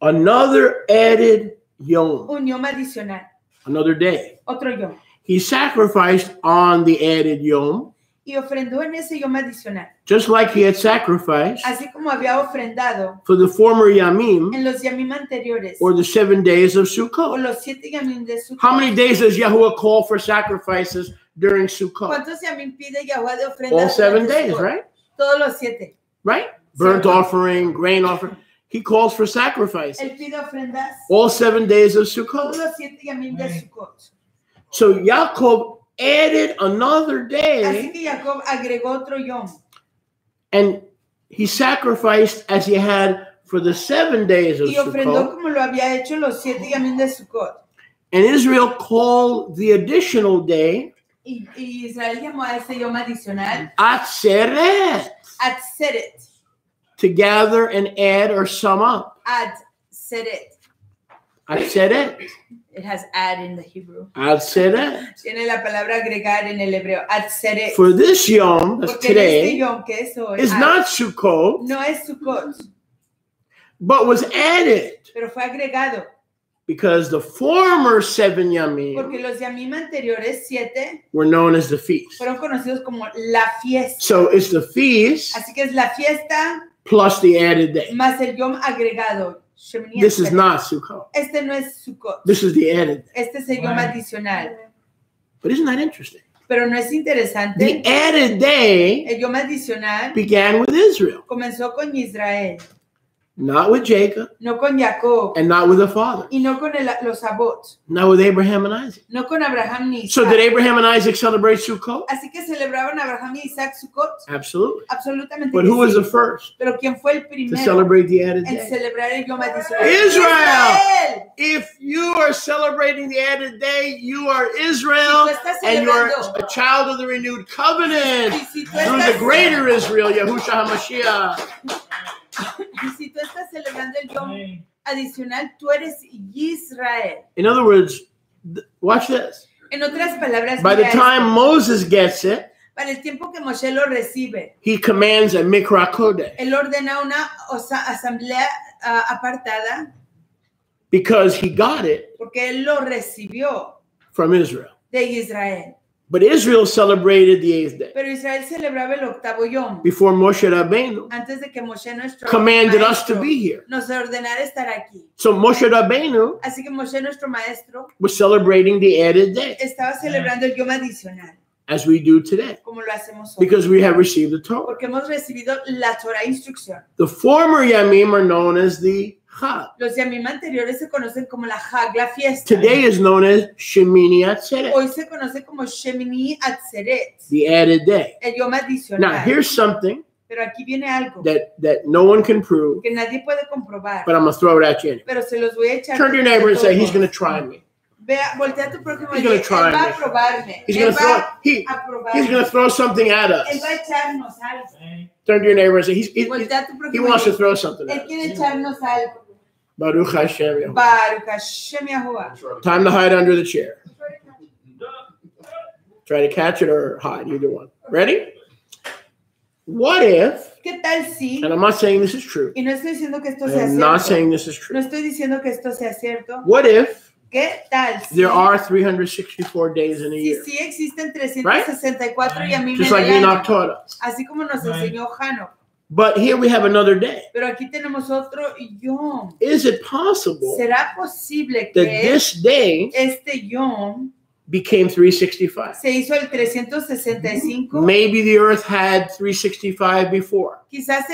another added yom, un yom adicional, another day. otro yom, He sacrificed on the added yom, y ofrendó en ese yom adicional, just like he had sacrificed así como había ofrendado for the former yamim, en los yamim anteriores, or the 7 days of o Sukkot. los 7 yamim de Sukkot. How many days does Yahuwah call for sacrifices during Sukkot? ¿Cuántos yamim pide Yahuwah de ofrendas? All 7 durante days, Sukkot? right? Todos los 7. Right? Burnt Cierto. offering, grain offering. he calls for sacrifices. Él pide ofrendas. All 7 days of Sukkot. Todos los 7 yamim de Sukkot. So Jacob added another day. Así que Jacob agregó otro yom. And he sacrificed as he had for the 7 days of Y ofrendó Sukkot. como lo había hecho los 7 yamim de Sukkot. And Israel called the additional day Y Israel llamó a ese yom adicional Atzereth, Atzeret. to gather and add or sum up. Atzeret. Atzereth. It has add in the Hebrew. Atzereth. Tiene la palabra agregar en el hebreo. Atzeret. For this yom, that's Porque este today, yom que es hoy, is not Sukkot, no es Sukkot, but was added pero fue agregado. because the former 7 yamim Porque los yamim anteriores, 7, were known as the feast. fueron conocidos como la fiesta. So it's the feast Así que es la fiesta plus the added day. más el yom agregado. Shemenee This is Atzereth. not Sukkot. Este no es Sukkot. This is the added day. Este es el yom adicional. But isn't that interesting? Pero no es interesante. The added day El yom adicional began with Israel, comenzó con Israel, not with Jacob, no con Jacob, and not with the father, y no con los Abot, not with Abraham and Isaac. no con Abraham ni So Isaac. did Abraham and Isaac celebrate Sukkot? Así que celebraban Abraham y Isaac Sukkot. Absolutely. Absolutamente. But que who was sí. the first Pero ¿quién fue el to primero celebrate the added en day? celebrar el yom adicional? Israel. Israel. If you are celebrating the added day, you are Israel, Si tú estás and you're celebrando- a child of the renewed covenant Y si tú through estás- the greater Israel, Yahushua HaMashiach. Y si tú estás celebrando el yom adicional, tú eres Israel. In other words, watch this. En otras palabras, By the mira time esto. Moses gets it, Para el tiempo que Moshe lo recibe, he commands a Mikra Kodesh él ordena una asamblea apartada because he got it porque él lo recibió from Israel. de Israel. But Israel celebrated the 8th day Pero Israel celebraba el octavo yom before Moshe Rabbeinu antes de que Moshe, nuestro commanded us maestro, to be here. nos ordenara estar aquí. So Moshe Rabbeinu Así que Moshe, nuestro maestro, was celebrating the added day estaba celebrando el yom adicional, as we do today como lo hacemos hoy. because we have received the Torah. Porque hemos recibido la Torah instrucción. The former Yamim are known as the Chag. Los yamim anteriores se conocen como la Hag, la fiesta. Today is known as Shemenee Atzereth, Hoy se conoce como Shemenee Atzereth, the added day. el yom Now, adicional. here's something Pero aquí viene algo that no one can prove, que nadie puede comprobar. but I'm going to throw it at you anyway. Pero se los voy a echar. Turn to your neighbor and say, he's going to try me. Vea, voltea a tu próximo He's y gonna él try va a me. probarme. He's Él going to throw va a he's probarme. going to throw something at Él us. va a echarnos algo. Turn to your neighbor and say, Voltea a tu he próximo wants y to throw something él at us. quiere echarnos algo. Baruch Hashem. Yahuwah. Baruch Hashem Yahuwah. Time to hide under the chair. Try to catch it or hide, either one. Ready? What if, ¿Qué tal si? and I'm not saying this is true, Y no estoy diciendo que esto sea I'm not cierto. saying this is No true. estoy diciendo que esto sea cierto. What if ¿Qué tal si? there are 364 days in a Si year? sí existen 364 yamim Just en like el año, Enoch taught us. así como nos enseñó Hanok. But here we have another day. Pero aquí tenemos otro yom. Is it possible ¿Será posible that que this day este yom became 365? se hizo el 365? Maybe the earth had 365 before Quizás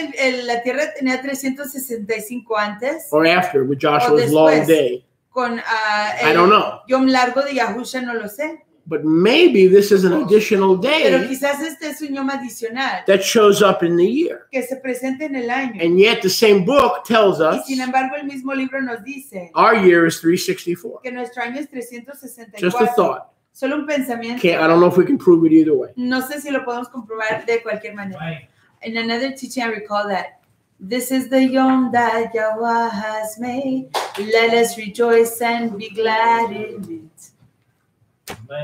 la tierra tenía 365 antes, or after with o Joshua's long después, day. con I el don't know. yom largo de Yahusha, no lo sé. But maybe this is an additional Pero day quizás este es un yom adicional that shows up in the year. que se presenta en el año. And yet the same book tells Y us sin embargo, el mismo libro nos dice our year is 364. que nuestro año es Just a 364. thought. Solo un pensamiento. I don't know if we can prove it either way. No sé si lo podemos comprobar de cualquier manera. In another teaching, I recall that this is the yom that Yahweh has made. Let us rejoice and be glad in it.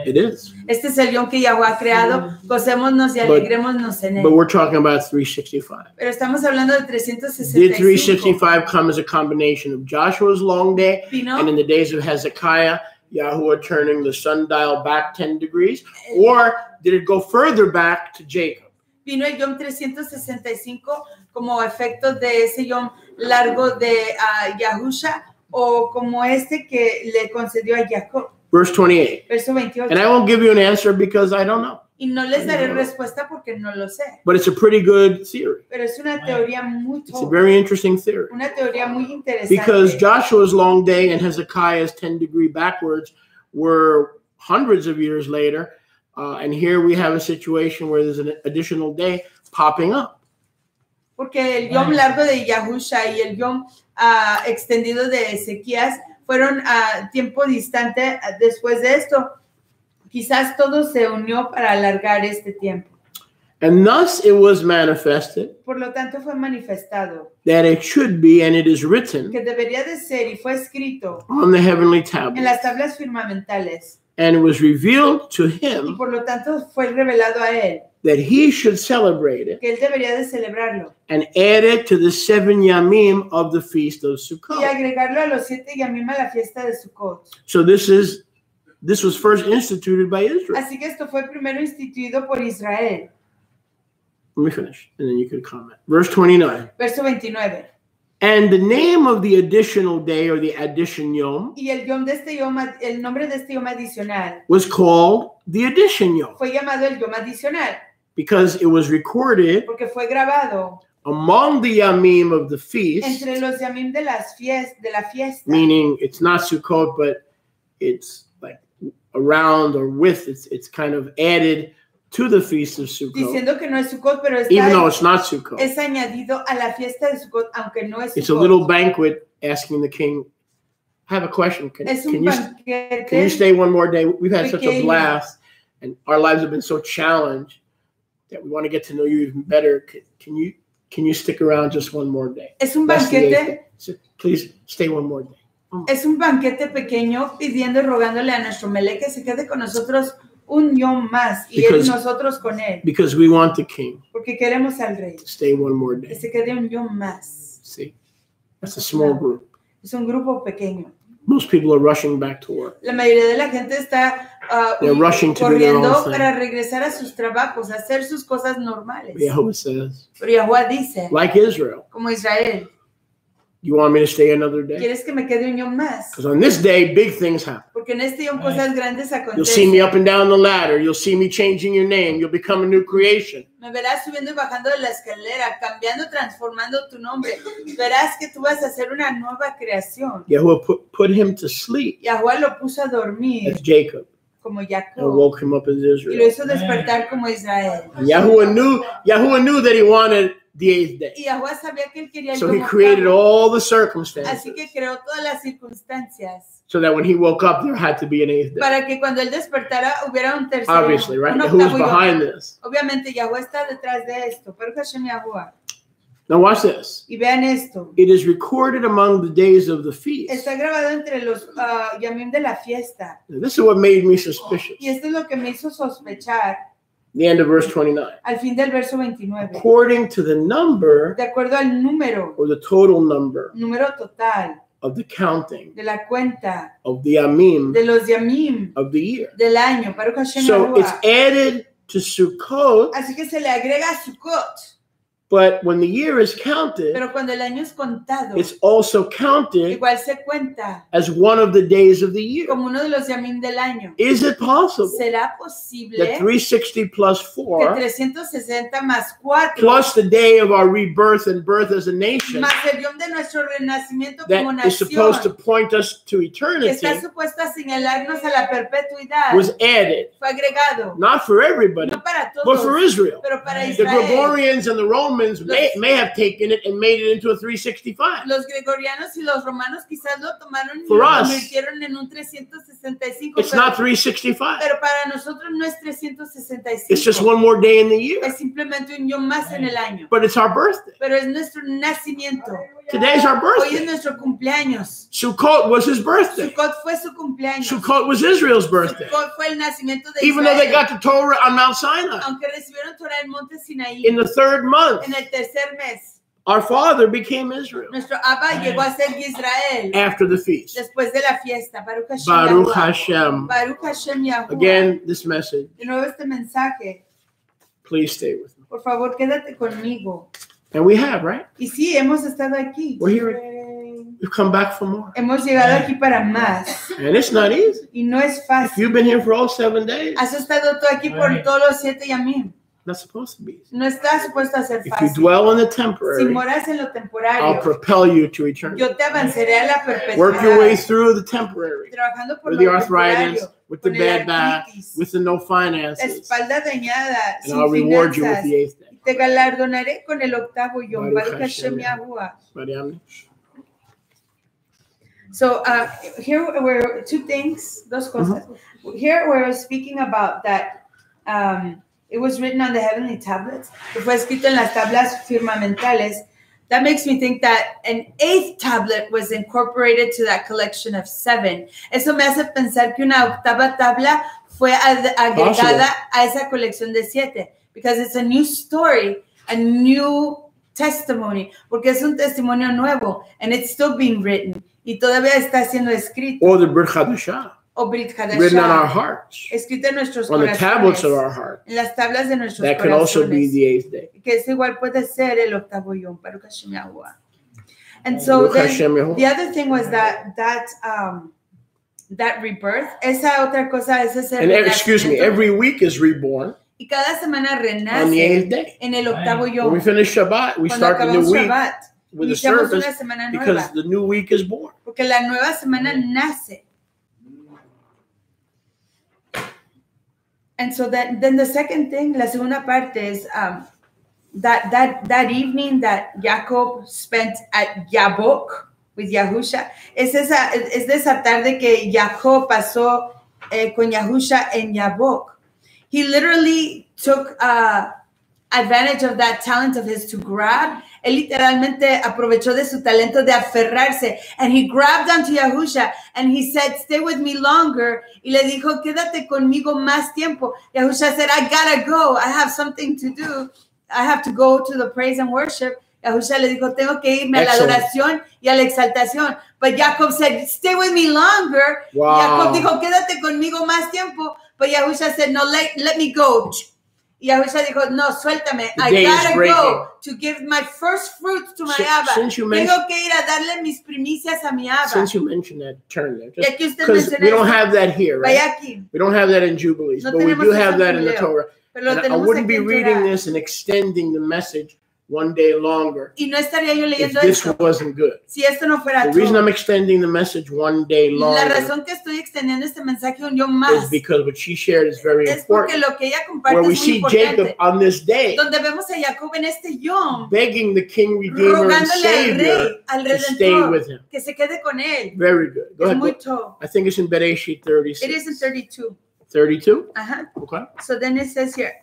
It is. Este es el yom que Yahweh ha creado. Gocémonos y alegrémonos en But él. we're talking about 365. Pero estamos hablando de Did 365. 365 come as a combination of Joshua's long day Vino, and in the days of Hezekiah, Yahuwah turning the sundial back 10 degrees? Or did it go further back to Jacob? vino el yom 365 como efecto de ese yom largo de Yahusha o como este que le concedió a Jacob. Verse 28. Verso 28. And I won't give you an answer because I don't know. Y no les daré respuesta porque no lo sé. But it's a pretty good theory. Pero es una teoría muy It's a very interesting theory. Una teoría muy interesante. Because Joshua's long day and Hezekiah's 10-degree backwards were hundreds of years later. And here we have a situation where there's an additional day popping up. Porque el yom largo de Yahusha y el yom extendido de Ezequías fueron a tiempo distante después de esto. Quizás todo se unió para alargar este tiempo. And thus it was manifested. Por lo tanto fue manifestado. That it should be, and it is written. Que debería de ser y fue escrito. On the heavenly tablets. En las tablas firmamentales. And it was revealed to him. Y por lo tanto fue revelado a él. That he should celebrate it. Que él debería de celebrarlo. And add it to the 7 yamim of the feast of Sukkot. Y agregarlo a los 7 yamim a la fiesta de Sukkot. So this was first instituted by Israel. Así que esto fue primero instituido por Israel. Let me finish, and then you can comment. Verse 29. Verso 29. And the name of the additional day, or the addition yom, y el yom de este yom, el nombre de este yom adicional, was called the addition yom. Fue llamado el yom adicional. Because it was recorded. Porque fue grabado. Among the yamim of the feast. Entre los yamim de la fiesta. Meaning, it's not Sukkot, but it's like around or with. It's kind of added to the feast of Sukkot. Diciendo que no es Sukkot, pero está, even though it's not Sukkot. Es añadido a la fiesta de Sukkot, aunque no es Sukkot. It's a little banquet asking the king. I have a question. Can you stay one more day? We've had such a blast, and our lives have been so challenged that we want to get to know you even better. Can you stick around just one more day? Es un banquete. So please stay one more day. Es un banquete pequeño pidiendo y rogándole a nuestro Melech que se quede con nosotros un yom más y nosotros con él. Because we want the king. Porque queremos al rey. Stay one more day. Que se quede un yom más. See, that's a small group. Es un grupo pequeño. Most people are rushing back to work. La mayoría de la gente está corriendo para regresar a sus trabajos, a hacer sus cosas normales. Yahweh says, pero Yahweh dice, like Israel, como Israel, you want me to stay another day? ¿Quieres que me quede un yom más? Because on this day, big things happen. Porque en este yom cosas grandes acontecen. You'll see me up and down the ladder. You'll see me changing your name. You'll become a new creation. Me verás subiendo y bajando de la escalera, cambiando, transformando tu nombre. Verás que tú vas a hacer una nueva creación. Yahweh put him to sleep. Yahweh lo puso a dormir. As Jacob. Como Jacob. And woke him up as Israel. Y lo hizo despertar como Israel. Yahweh knew that he wanted the 8th day. Y Yahweh sabía que él quería el so he created all the circumstances. Así que creó todas las circunstancias. So that when he woke up, there had to be an 8th day. Para que cuando él despertara hubiera un tercer. Obviously, right? Who's behind this? Obviamente Yahweh está detrás de esto. Pero Hashem Yahweh. Now watch this. Y vean esto. It is recorded among the days of the feast. Está grabado entre los yamim de la fiesta. Now, this is what made me suspicious. Y esto es lo que me hizo sospechar. The end of verse 29. Al fin del verso 29. According to the number. De acuerdo al número. Or the total number. Número total. Of the counting. De la cuenta. Of the yamim. De los yamim. Of the year. Del año. Baruch Hashem so Yahweh. It's added to Sukkot. Así que se le agrega a Sukkot. But when the year is counted, pero cuando el año es contado, it's also counted igual se cuenta as one of the days of the year. Como uno de los yamim del año. Is it possible ¿Será posible that 360 plus 4 que 360 más 4 plus the day of our rebirth and birth as a nation más el yom de nuestro renacimiento that como nación, is supposed to point us to eternity que está supuesto a señalarnos a la perpetuidad, was added, fue agregado, not for everybody, no para todos, but for Israel. Pero para the Gregorians and the Romans may have taken it and made it into a 365. Los gregorianos y los romanos quizás lo tomaron y for lo us, convirtieron en un 365. It's not 365. Pero para nosotros no es 365. It's just one more day in the year. Es simplemente un yom más en el año. But it's our birthday. Pero es nuestro nacimiento. Today's our birthday. Hoy es nuestro cumpleaños. Sukkot was his birthday. Sukkot fue su cumpleaños. Sukkot was Israel's birthday. Sukkot fue el nacimiento de Even Israel. though they got the Torah on Mount Sinai. Aunque recibieron Torah en Monte Sinaí. In the 3rd month. En el tercer mes. Our father became Israel. Nuestro Abba llegó a ser Israel. After the feast. Después de la fiesta. Baruch Hashem. Baruch Yahuwah. Hashem. Baruch Hashem Yahuwah. Again, this message. De nuevo este mensaje. Please stay with me. Por favor, quédate conmigo. And we have, right? Y sí, hemos estado aquí. We're here. We've come back for more. Hemos llegado aquí para más. And it's not easy. Y no es If fácil. you've been here for all 7 days, Has estado tú aquí por todos los 7 yamim. not supposed to be easy. No está supuesto a ser If you fácil. dwell in the Si temporary, moras en lo I'll temporario, propel you to eternity. yo te avanzaré a la Work your way perpetuidad. through the temporary, Trabajando por with lo the arthritis, temporario, with the con el bad back, artritis, with the no la finances, espalda dañada, and sin I'll reward you with finanzas. the 8th day. Te galardonaré con el 8º yom. Baruch Baruch Hashem Hashem. Yahuwah. Mariam? So here were 2 things, dos cosas. Here we're speaking about that it was written on the heavenly tablets. Que fue escrito en las tablas firmamentales. That makes me think that an 8th tablet was incorporated to that collection of 7. Eso me hace pensar que una 8ª tabla fue agregada a esa colección de 7. Because it's a new story, a new testimony. Porque es un testimonio nuevo. And it's still being written. Y todavía está siendo escrito. Or the Brit Chadashah, O Brit Hadashah, written on our hearts, escrito en nuestros on the corazones, tablets of our heart. en las tablas de nuestros That can also be corazones, the 8th day. que es igual puede ser el 8º yom, Baruch Hashem Yahuwah. And so Baruch then, Hashem Yahuwah. the other thing was that rebirth, esa otra cosa, ese es el And excuse me, renacimiento. every week is reborn Y cada semana on the 8th renace day. en el 8º When yom. we finish Shabbat, we Cuando start the new acabamos week Shabbat, with a iniciamos service una semana because nueva, the new week is born. porque la nueva semana nace. And so then the second thing, la segunda parte is that evening that Jacob spent at Yabok with Yahusha. Es de esa tarde que Jacob pasó con Yahusha en Yabok. He literally took advantage of that talent of his to grab. Él literalmente aprovechó de su talento de aferrarse. And he grabbed onto Yahusha and he said, stay with me longer. Y le dijo, quédate conmigo más tiempo. Yahusha said, I gotta go. I have something to do. I have to go to the praise and worship. Yahusha le dijo, tengo que irme a la adoración y a la exaltación. But Jacob said, stay with me longer. Wow. Jacob dijo, quédate conmigo más tiempo. But Yahusha said, no, let me go. Y Yahusha dijo, no, suéltame. I gotta go to give my first fruits to my Abba. Tengo que ir a darle mis primicias a mi Abba. Since you mentioned that term there, Because we don't have that here, right? Aquí. We don't have that in Jubilees, No but we do have that in the jubileo. Torah. And I wouldn't be reading this and extending the message one day longer Y no estaría yo if leyendo this esto wasn't good. si esto no fuera The reason todo. I'm extending the message one day La longer razón que estoy extendiendo este mensaje un yo is más because what she shared is very es porque important. lo que ella comparte Where we es muy see Jacob importante. on this day Donde vemos a Jacob en este yom begging the King, Redeemer, and rogándole al Savior rey, al to stay redentor, with him. que se quede con él. Very good. Go Es ahead. muy to. I think it's in Bereshit 36. It is in 32. 32? Ajá. Okay. So then it says here.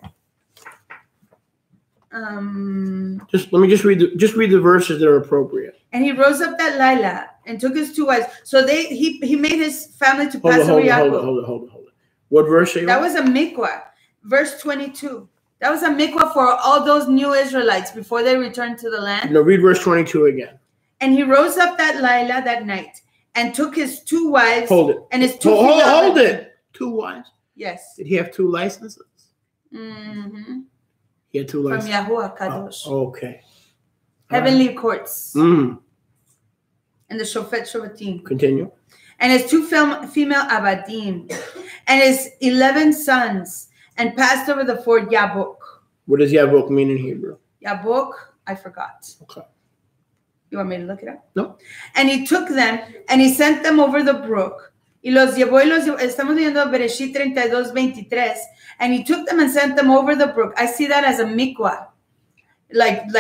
Let me read the verses that are appropriate. And he rose up that Lila and took his 2 wives. So he made his family to pass over Hold Yaakov. on. What verse are you That on? was a mikvah, verse 22. That was a mikvah for all those new Israelites before they returned to the land. No, read verse 22 again. And he rose up that Lila that night and took his 2 wives. Hold it. And his 2 Hold it. 2 wives. Yes. Did he have 2 licenses? Mm-hmm. He had 2 From licenses. Yahuwah Kadosh. Okay. Heavenly courts. Mm. And the Shofet Shovatim. Continue. And his 2 female Abadim. And his 11 sons. And passed over the ford Yabok. What does Yavok mean in Hebrew? Yabok, I forgot. Okay. You want me to look it up? No. And he took them and he sent them over the brook. Y los llevó. Estamos viendo Bereshit 32:23. And he took them and sent them over the brook. I see that as a mikvah. Like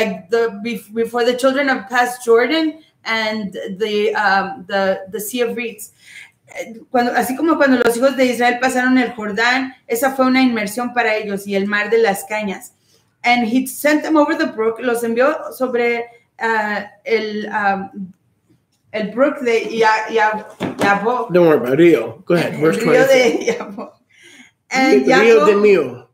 before the children have passed Jordan and the Sea of Reeds. Así como cuando los hijos de Israel pasaron el Jordán, esa fue una inmersión para ellos y el mar de las cañas. And he sent them over the brook. Los envió sobre el brook de Yabok. Don't worry about Rio. Go ahead. Verse 24. Rio de Yabok. And Rio de Jacob, Mio.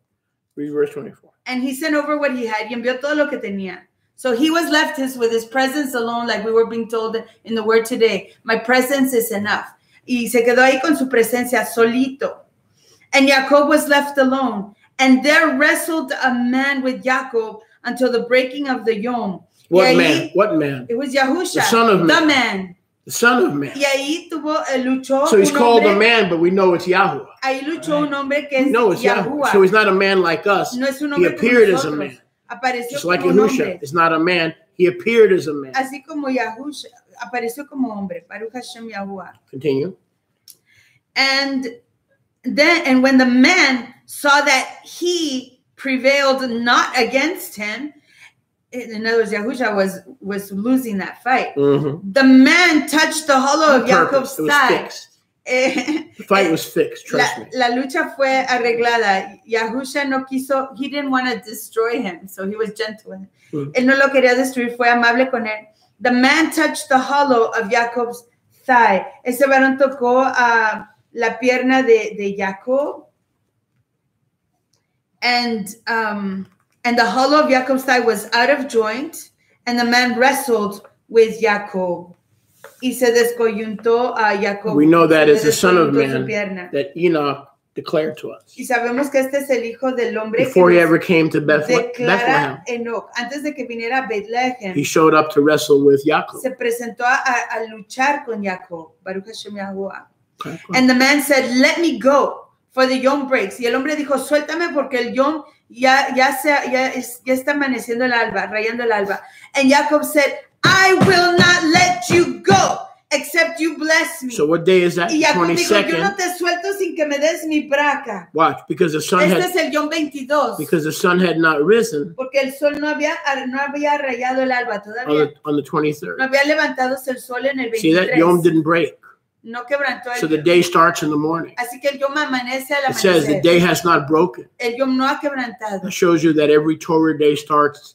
Read verse 24. and he sent over what he had. Y envió todo lo que tenía. So he was left with his presence alone, like we were being told in the word today. My presence is enough. Y se quedó ahí con su presencia solito. And Jacob was left alone. And there wrestled a man with Jacob until the breaking of the Yom. What man? What man? It was Yahusha, The son of the man. man. The Son of Man. Y ahí luchó So he's un called hombre, a man, but we know it's Yahweh. Ahí luchó un hombre que es No, it's Yahweh. Yahuwah. So he's not a man like us. No es un He hombre como appeared as a nosotros. man. Apareció Just like como un Yahusha hombre. is not a man. He appeared as a man. Así como Yahusha apareció como hombre. Baruch Hashem Yahuwah. Continue. And when the man saw that he prevailed not against him, in other words, Yahusha was losing that fight. Mm-hmm. The man touched the hollow of Jacob's thigh. The fight was fixed, trust me. La lucha fue arreglada. Yahusha no quiso, he didn't want to destroy him, so he was gentle. Mm-hmm. Él no lo quería destruir, fue amable con él. The man touched the hollow of Jacob's thigh. Ese varón tocó la pierna de Jacob. And the hollow of Jacob's thigh was out of joint, and the man wrestled with Jacob. Y se descoyuntó a Jacob. We know that is the Son of Man that Enoch declared to us. Y sabemos que este es el hijo del hombre before he ever came to Bethlehem. Enoch, antes de que viniera a Bethlehem. He showed up to wrestle with Jacob. Se presentó a luchar con Jacob. Baruch Hashem Yahuwah. Okay, cool. And the man said, "Let me go, for the yom breaks." Y el hombre dijo, "Suéltame porque el yom ya está amaneciendo el alba, rayando el alba." And Jacob said, "I will not let you go except you bless me." So what day is that? Y Jacob 22nd. Dijo, "Yo no te suelto sin que me des mi braca." Watch, because the sun es el yom 22. Because the sun had not risen. Porque el sol no había rayado el alba todavía. On the 23rd. No había levantado el sol en el 23. See, that yom didn't break. No quebrantó el so the day starts in the morning. Así que el yom amanece al amanecer. It says the day has not broken. El yom no ha quebrantado. It shows you that every Torah day starts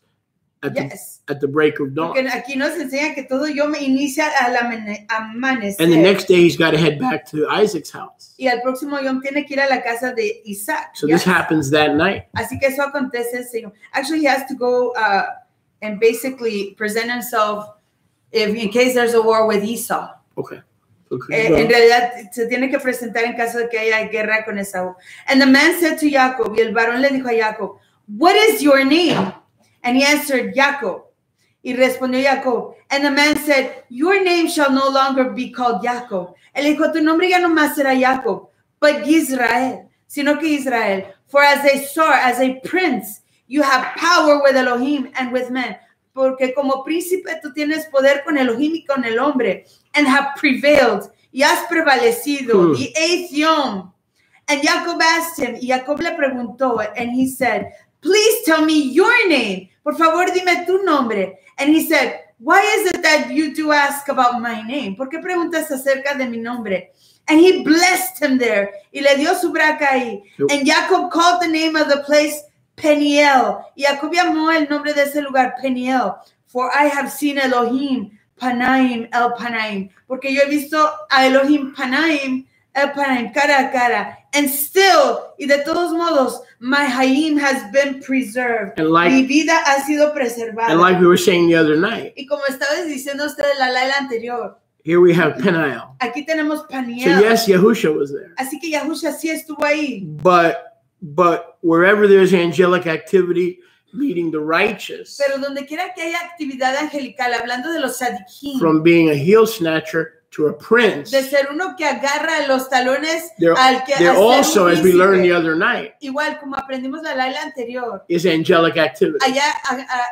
at the break of dawn. Porque aquí nos enseña que todo yom inicia al amanecer. And the next day he's got to head back to Isaac's house. Y al próximo yom tiene que ir a la casa de Isaac. So this happens that night. Así que eso acontece ese yom. Actually, he has to go and basically present himself in case there's a war with Esau. Okay. En realidad se tiene que presentar en caso de que haya guerra con Esaú. And the man said to Jacob, y el varón le dijo a Jacob, "What is your name?" And he answered, Jacob. Y respondió Jacob. And the man said, "Your name shall no longer be called Jacob." Él dijo, tu nombre ya no más será Jacob, but Israel, sino que Israel. For as a sword, as a prince, you have power with Elohim and with men. Porque como príncipe tú tienes poder con Elohim y con el hombre. And have prevailed. Y has prevalecido. The 8th yom. And Jacob asked him. Y Jacob le preguntó. And he said, "Please tell me your name. Por favor, dime tu nombre." And he said, "Why is it that you do ask about my name? ¿Por qué preguntas acerca de mi nombre?" And he blessed him there. Y le dio su braca ahí. And Jacob called the name of the place Peniel. Y Jacob llamó el nombre de ese lugar Peniel. For I have seen Elohim Panaim El Panaim. Porque yo he visto a Elohim Panaim El Panaim, cara a cara. And still, y de todos modos, my Hayim has been preserved. Mi vida ha sido preservada. And like we were saying the other night. Y como estabas diciendo ustedes la anterior. Here we have Peniel. Aquí tenemos Peniel. So yes, Yahusha was there. Así que Yahusha sí estuvo ahí. But wherever there's angelic activity leading the righteous, pero donde quiera que haya actividad angelical, hablando de los tzadikim, from being a heel snatcher to a prince, de ser uno que agarra los talones al que there also, as we learned the other night, igual como aprendimos la anterior, is angelic activity. Haya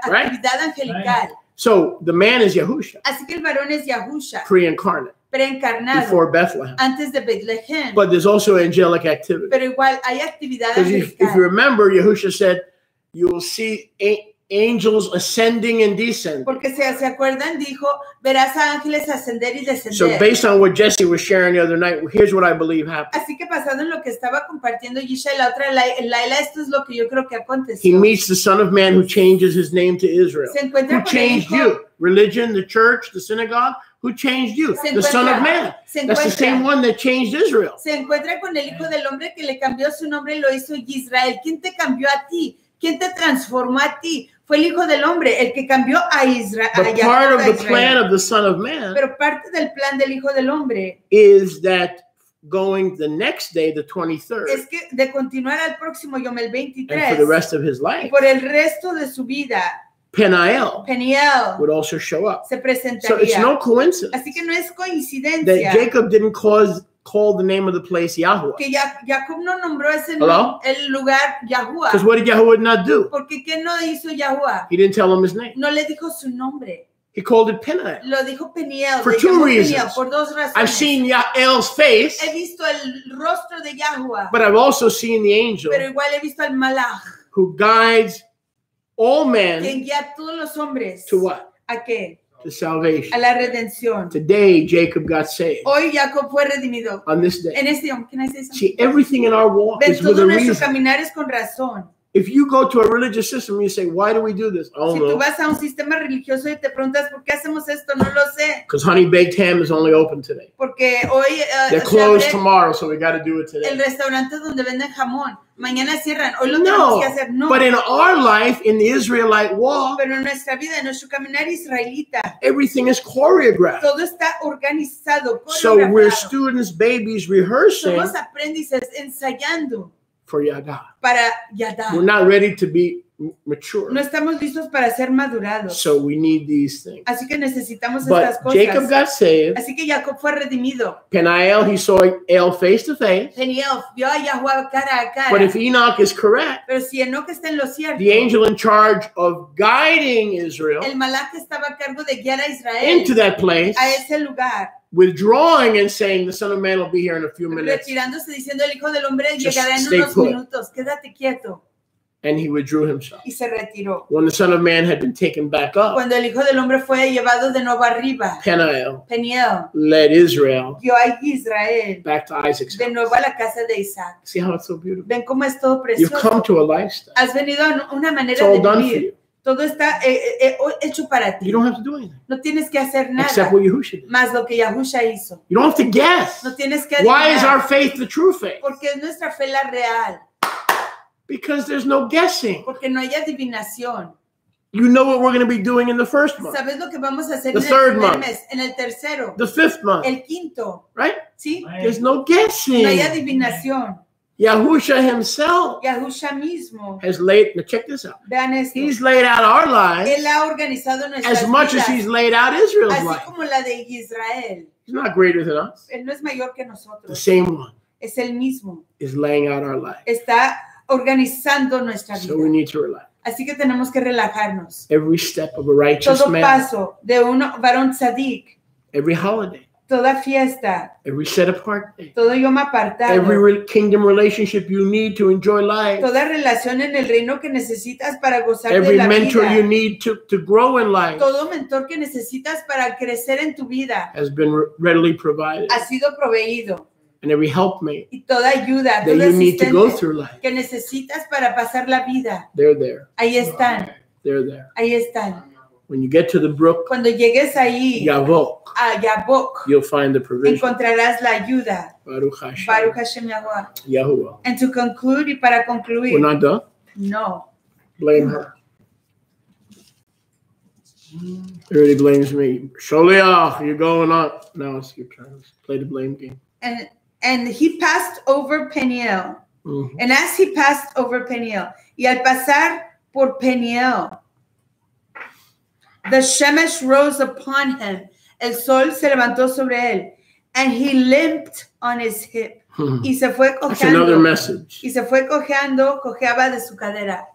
actividad angelical. Right. So the man is Yahusha. Así que el varón es Yahusha. Pre-incarnate. Preencarnado. Before Bethlehem. Antes de Bethlehem. But there's also angelic activity. Pero igual hay actividad angelical. If you remember, Yahusha said, you will see angels ascending and descending. Porque se acuerdan, dijo, verás a ángeles ascender y descender. So based on what Jesse was sharing the other night, here's what I believe happened. Así que basado en lo que estaba compartiendo Yisha y la otra Laila, esto es lo que yo creo que aconteció. He meets the Son of Man who changes his name to Israel. Se encuentra who changed you? Religion, the church, the synagogue? Who changed you? The Son of Man. That's the same one that changed Israel. Se encuentra con el Hijo del Hombre que le cambió su nombre y lo hizo Israel. ¿Quién te cambió a ti? ¿Quién te transformó a ti? Fue el Hijo del Hombre, el que cambió a Israel. But part of the plan of the Son of Man, pero parte del plan del Hijo del Hombre, is that going the next day, the 23rd, es que de continuar al próximo Yom el 23, and for the rest of his life, por el resto de su vida, Peniel Peniel would also show up. se So presentaría. it's no coincidence Así que no es that coincidencia Jacob didn't call the name of the place Yahweh. que Jacob no nombró ese Hello? el lugar Yahuwah. Because what did Yahweh not do? Porque ¿qué no hizo Yahuwah? He didn't tell him his name. No le dijo su nombre. He called it Peniel. Lo dijo Peniel. For le two llamó reasons. Peniel por dos razones. I've seen Yael's face, He visto el rostro de Yahuwah, but I've also seen the angel pero igual he visto al malach, who guides all men quien guía a todos los hombres. to what? ¿A qué? To salvation. A la redención. Today, Jacob got saved. Hoy Jacob fue redimido. On this day. En este día, ¿quién hace eso? See, everything in our walk Ven, is with todo a nuestro reason. caminar es con razón. If you go to a religious system and you say, why do we do this? I Si don't tú know. vas a un sistema religioso y te preguntas ¿por qué hacemos esto? No lo sé. Because honey baked ham is only open today. Porque hoy They're se closed abre tomorrow, so we got to do it el today. restaurante donde venden jamón. Mañana cierran. Hoy lo tenemos No, que hacer. No. but in our life, in the Israelite walk, Pero en nuestra vida, en nuestro caminar israelita, everything is choreographed. todo está organizado, So we're coreografiado. students, babies, rehearsing Somos aprendices ensayando for Yada. para Yadá. We're not ready to be mature. No estamos listos para ser madurados. So we need these things. Así que necesitamos But estas cosas. Jacob got saved. Así que Jacob fue redimido. Peniel, he saw El face to face. Peniel vio a Yahuwah cara a cara. But if Enoch is correct, Pero si Enoch está en lo cierto, the angel in charge of guiding Israel el malach estaba a cargo de guiar a Israel into that place, a ese lugar, withdrawing and saying, the Son of Man will be here in a few minutes. retirándose diciendo el Hijo del Hombre Just llegará en stay unos put. minutos, quédate quieto. And he withdrew himself. Y se retiró. When the Son of Man had been taken back up, Cuando el Hijo del Hombre fue llevado de nuevo arriba, Peniel Peniel led Israel guió a Israel back to Isaac's de house. nuevo a la casa de Isaac. See how it's so beautiful? Ven cómo es todo You've precioso. come to a lifestyle. Has venido a una It's manera all de done for vivir. you. Todo está hecho para ti. You don't have to do anything No tienes que hacer except nada what Yahushua did. más lo que Yahusha hizo. You don't have to guess. No tienes que Why is adivinar, our faith the true faith? porque es nuestra fe la real. Because there's no guessing. Porque no hay adivinación. You know what we're going to be doing in the first month, ¿Sabes lo que vamos a hacer The en el third primer month. mes? En el tercero, the fifth month, el quinto, right? ¿sí? There's no No guessing. hay adivinación. Yahusha himself Yahusha mismo. has laid, now check this out. Vean esto. He's laid out our lives Él ha organizado nuestras as much as vidas, he's laid out Israel's así life. como la de Israel. He's not greater than us. Él no es mayor que The nosotros. same one Es el mismo. is laying out our life. Está organizando nuestra So we vida. need to relax. Así que tenemos que relajarnos. Every step of a righteous Todo man, paso de un varón tzadik, every holiday, toda fiesta, every set apart day, todo yom apartado, every kingdom relationship you need to enjoy life, toda relación en el reino que necesitas para gozar de every la mentor you vida, need to grow in life todo mentor que necesitas para crecer en tu vida has been readily provided. ha sido proveído. And every helpmate Y toda ayuda, that todo you need to go asistente through life, que necesitas para pasar la vida, they're there. ahí están, They're there. ahí están. When you get to the brook, Cuando llegues ahí Yavok, a Yabok, you'll find the provision. encontrarás la ayuda. Baruch Hashem. Baruch Hashem Yahuwah. Yahuwah. And to conclude, y para We're concluir, not done. no. Blame her. Everybody blames me. Sholiach, you're going up. Now it's your turn. Let's play the blame game. And he passed over Peniel. Mhm. And as he passed over Peniel, y al pasar por Peniel, the Shemesh rose upon him. El sol se levantó sobre él. And he limped on his hip. Y se fue That's another cojeando. message. Y se fue cojeaba de su cadera.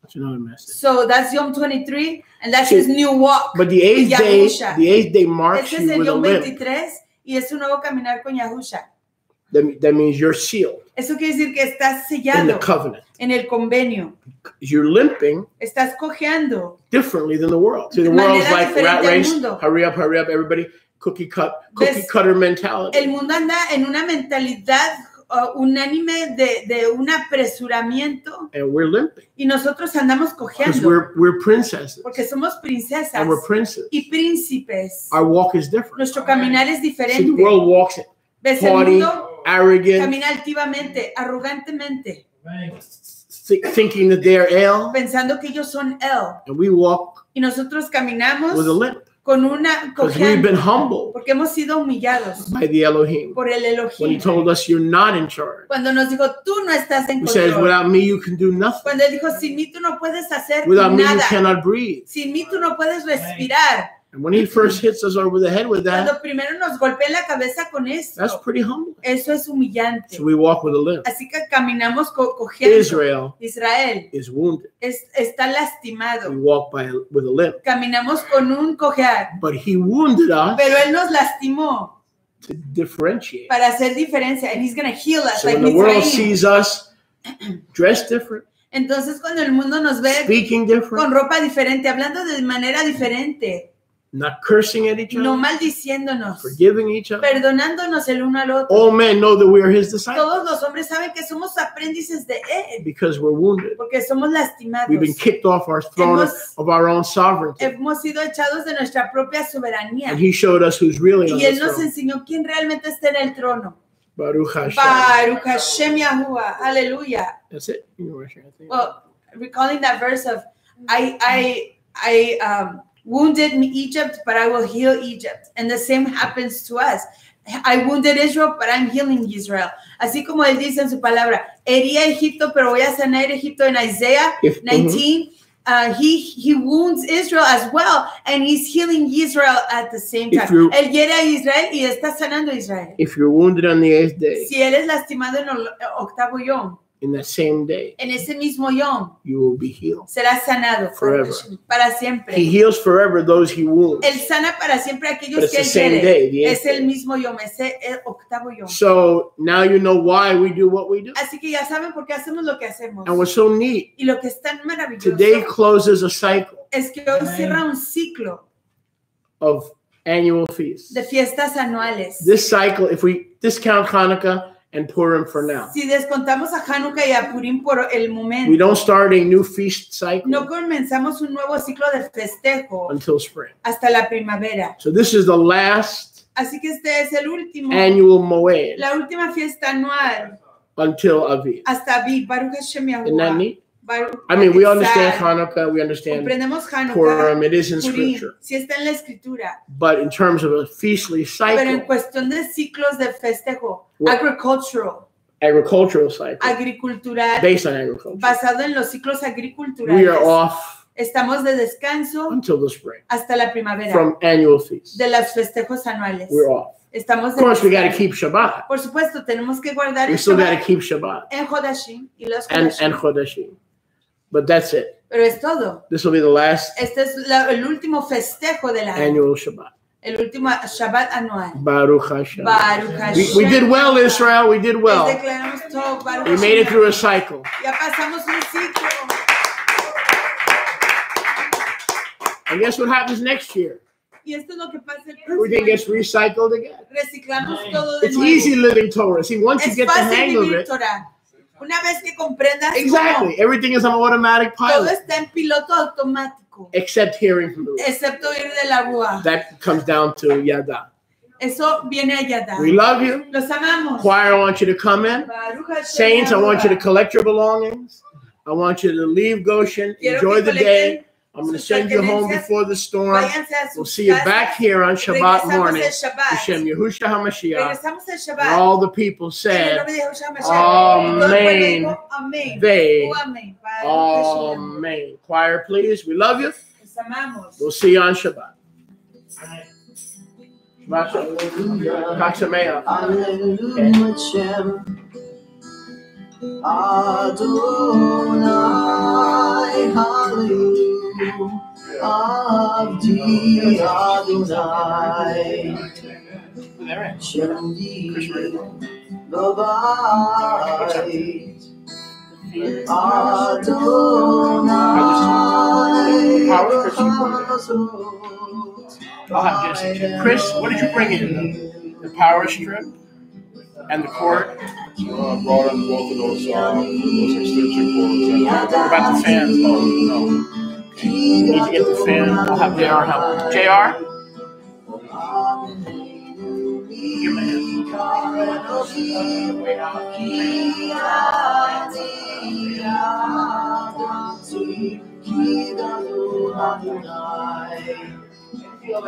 That's another message. So that's Yom 23, and that's Sí. his new walk. But the eighth with day, Yahusha. the eighth day marks Este es you el with a Yom limp. 23 y es un nuevo caminar con Yahusha. That means you're sealed Eso quiere decir que estás in the sellado covenant. en el convenio. You're limping Estás cojeando. differently than the world. See, the De world's manera like rat diferente al race. mundo. Hurry up, everybody. Cookie Ves, cutter mentality. El mundo anda en una mentalidad unánime de un apresuramiento And we're limping y nosotros andamos because cojeando we're princesses porque somos princesas and we're princes. y príncipes. Our walk is different. Nuestro caminar es See, the diferente. world walks Ves, el haughty, mundo arrogant, camina altivamente, arrogantemente, thinking that they're ill, pensando que ellos son él. and we walk Y nosotros caminamos with a limp. con una because we've been humbled porque hemos sido humillados by the Elohim. por el When he Elohim. told us you're not in charge. Cuando nos dijo, tú no estás en He says, control. without me you can do nothing. Cuando él dijo, sin mí tú no puedes hacer Without me you nada. cannot breathe. Sin mí tú no puedes respirar. And when he first hits us over the head with that, Cuando primero nos golpea la cabeza con esto, that's pretty humble. eso es humillante. So we walk with a limp. Así que caminamos cojeando. Israel is wounded. Está lastimado. We walk with a limp. Caminamos con un cojear. But he wounded us Pero él nos lastimó to differentiate. para hacer diferencia. And he's going to heal us. So like when the world Mizraim. sees us dressed different, Entonces cuando el mundo nos ve speaking different, con ropa diferente, hablando de manera diferente, not cursing at each no other, maldiciéndonos, forgiving each other, perdonándonos el uno al otro. all men know that we are his disciples Todos los hombres saben que somos aprendices de él, because we're wounded. porque somos lastimados. We've been kicked off our throne of our own sovereignty. Hemos sido echados de nuestra propia soberanía. And he showed us who's really on Y the él nos throne. enseñó quién realmente está en el trono. Baruch Hashem. Baruch Hashem Yahuwah. Hallelujah. That's it. You know, I think. Well, recalling that verse of I wounded Egypt, but I will heal Egypt. And the same happens to us. I wounded Israel, but I'm healing Israel. Así como él dice en su palabra, herí a Egipto, pero voy a sanar Egipto. En Isaiah 19, he wounds Israel as well, and he's healing Israel at the same time. Él hiere a Israel y está sanando a Israel. If you're wounded on the 8th day, Si él es lastimado en el octavo yom, in that same day, en ese mismo yom, you will be healed. será sanado Forever. para siempre. He heals forever those he wounds. Él sana para siempre a aquellos But it's que the él same quiere. day, the Es 8th el day. mismo yom, ese el octavo yom. So now you know why we do what we do. Así que ya saben por qué hacemos lo que hacemos. And what's so neat, Y lo que es tan maravilloso today closes a cycle es que hoy cierra un ciclo of annual feasts. de fiestas anuales. This cycle, if we discount Hanukkah and Purim for now, Si descontamos a Hanukkah y a Purim por el momento, we don't start a new feast cycle no comenzamos un nuevo ciclo de festejo until spring. hasta la primavera. So this is the last Así que este es el último, annual Moed la última fiesta anual until Aviv. hasta Aviv. Baruch Hashem Isn't that Yahuwah. neat? I mean, we understand Exacto. Hanukkah, we understand Comprendemos Hanukkah, Purim, it is in Purim, Scripture. si está en la escritura. But in terms of a feastly Pero en cycle, cuestión de ciclos de festejo, What? agricultural, agricultural cycle, agricultural, based on agriculture, basado en los ciclos we agriculturales, are off estamos de descanso until the spring. hasta la primavera From annual feasts, de los festejos anuales. we're off. Estamos Of de course, we got to descanso. keep Shabbat. Por supuesto, tenemos que guardar We el still got to Shabbat keep Shabbat en Jodashim y los and Jodashim. Chodeshim. But that's it. Pero es todo. This will be the last Este es el último festejo del año. annual Shabbat. El último Shabbat anual. Baruch Hashem. Baruch We Hashem. did well, Israel. We did Les well. declaramos todo, Baruch We made it Hashem. through a cycle. Ya pasamos un ciclo. And guess what happens next year? Y esto es lo que pasa el Everything próximo gets año. recycled again. Reciclamos todo de It's nuevo. easy living Torah. See, once you Es get the fácil hang of vivir it, Torah. Una vez que comprendas exactly, cómo everything is on automatic todo pilot, está en piloto automático, except hearing from the Lord. excepto ir de la rúa. That comes down to Yada. Eso viene allá. We love you. Los amamos. Choir, I want you to come in. Baruch Hashem Saints, I want you to Yahuwah. collect your belongings. I want you to leave Goshen. Quiero Enjoy que the day. I'm going to sus send you home pertenencias. before the storm. Váyanse a sus We'll see you casas. back here on Shabbat Regresamos morning. el Shabbat. Hashem Yehusha HaMashiach. Regresamos el And Shabbat. all the people En el said, nombre de Yahushua Mashiach. Y todo el pueblo Amen. dijo, Amén. They, Oh, amén. Baruch Hashem. Amen. Choir, please. We love you. Los amamos. We'll see you on Shabbat. Shabbat Shalom. Chag Sameach. Hallelujah, Shem. Adonai, hallelujah. Abdi Adonai. Shem di Lobai. Adonai. I'll have Jesse. Chris, what did you bring in? The power strip and the cord? Brought in both of those extension cords. What about the fans? Oh, no. You need to get the fan. I'll have JR help. JR? Give him a hand. All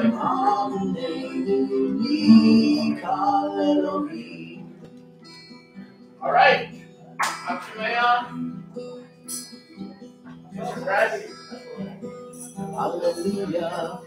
right. Hallelujah.